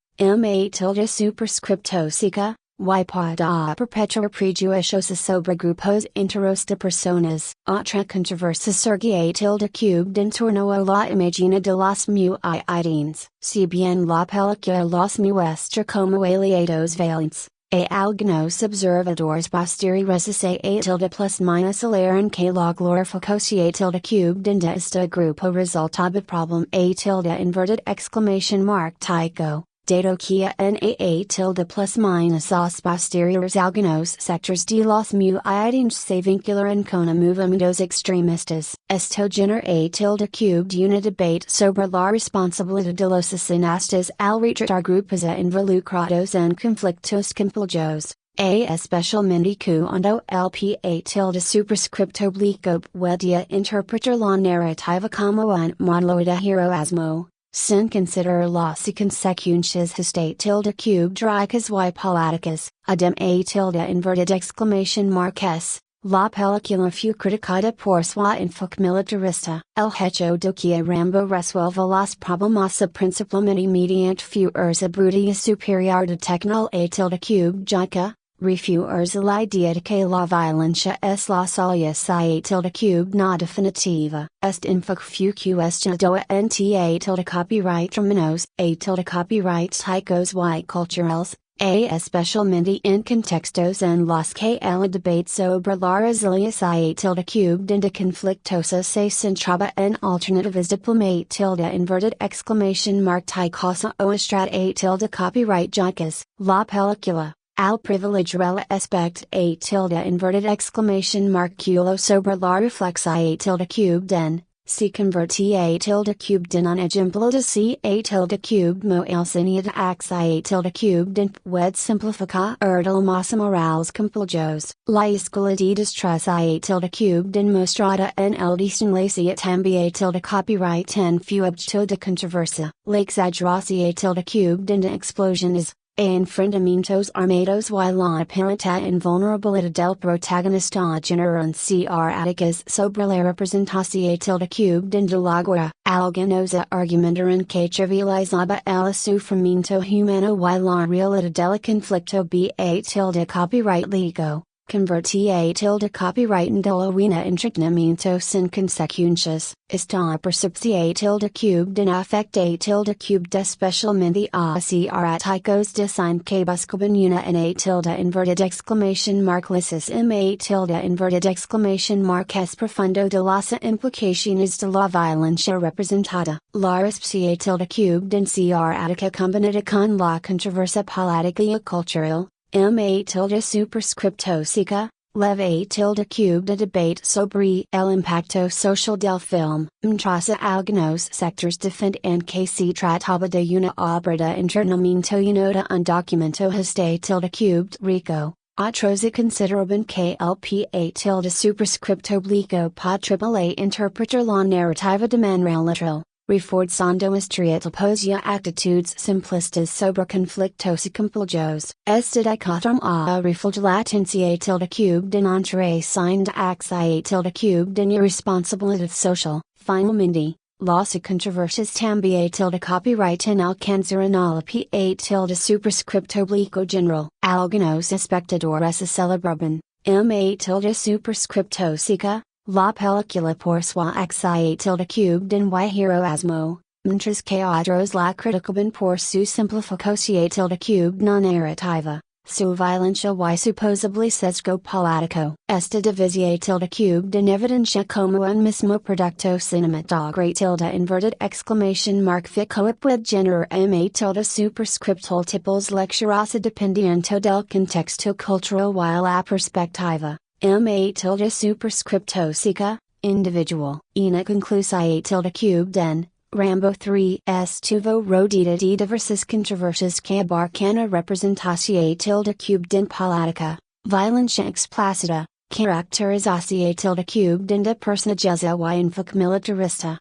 A: superscripto sica, y puede perpetuar prejuicios sobre grupos enteros de personas. Otra controversia surge cubed en torno a la imagen de los muidines. Si bien la película los muestra como aliados valientes, A algunos observadores posteriores a tilde plus minus alaran que la glorificación tilde cubed inda este grupo resultado problem a tilde inverted exclamation mark tyco. Dato kia a tilde plus minus os posteriores algunos sectores de los mu iadines se vincular con movimientos extremistas. Esto genera a tilde cubed una debate sobre la responsabilidad de los cineastas al retratar grupos involucrados en conflictos complejos. Especialmente cuando el pa tilde superscripto obligo puede interpretar la narrativa como un modelo de heroísmo, sin considerar las consecuencias state tilde cubed dricas y políticas, adem a tilde inverted exclamation mark s. La película fue criticada por su enfoque militarista. El hecho de que Rambo resuelva los problemas principalmente mediante fuerza bruta y superior de technical a tilde cubed jaca, refuerza la idea de que la violencia es la solución a tilde cubed no definitiva. Este enfoque fue cuestionado en a tilde copyright terminos, a tilde copyright históricos y culturales, especialmente en contextos en los que el debate sobre la resiliencia a tilde cubed inda conflictosa se centraba en alternativas diploma tilde inverted exclamation mark y cosa o estrada a tilde copyright jacas. La película, al privilegiar el aspect a tilde inverted exclamation mark culo sobre la reflexa a tilde cubed en, se convertí a tilde cubed en un ejemplo de si a tilde cubed mo el cine de ax a tilde cubed en puede simplificar de los morales complejos. La escuela de destreza a tilde cubed en mostrada en el desenlace también a tilde copyright en fue objeto de controversia. La exageración a tilde cubed en explosiones, enfrentamientos armados y la aparente invulnerabilidad del protagonista generan críticas sobre la representación tilde cubed en de la guerra. Algunos argumentaron que trivializaba el sufrimiento humano y la realidad del conflicto a tilde copyright legal. Convertí a tilde copyright en de la arena entretenimiento sin consecuencias. Esta percepción a tilde cubed en afecta a tilde cubed especialmente a críticos de cine que buscaban una en a tilde inverted exclamation mark lisis a tilde inverted exclamation mark es profundo de las implicaciones de la violencia representada. La recepción a tilde cubed en crítica combinada con la controversia política y cultural. A tilde superscripto seca, leve a tilde cubed a debate sobre el impacto social del film. Traza algunos sectores defenden que se trataba de una obra de entretenimiento y no de un documento este tilde cubed rico. Otros consideraban que el pa tilde superscripto obligo podría interpretar la narrativa de manera literal, reforzando estereotipos y actitudes simplistas sobre conflictos complejos. Este dicotomía refleja la atencia tilde cubed en entre cine de ax a tilde cubed en irresponsabilidad social. Finalmente, las controversias también tilde copyright en alcanzaron a la pa tilde superscripto obligo general. Algunos espectadores celebraban, a tilde superscripto seca, la película por su ax a tilde cubed en y heroísmo, mientras que otros la criticaban por su simplificación a tilde cubed no narrativa, su violencia y su posible sesgo político. Esta división a tilde cubed en evidencia como un mismo producto cinematográfico tilde inverted exclamation mark fico puede generar a tilde superscriptal tipos lecturosa dependiendo del contexto cultural y la perspectiva. A tilde superscripto seca, individual. Una conclusa a tilde cubed en, Rambo III estuvo rodeada de diversas controversias que abarcan a representación a tilde cubed en política, violencia explícita, caracterización a tilde cubed en de personajes y enfoque militarista.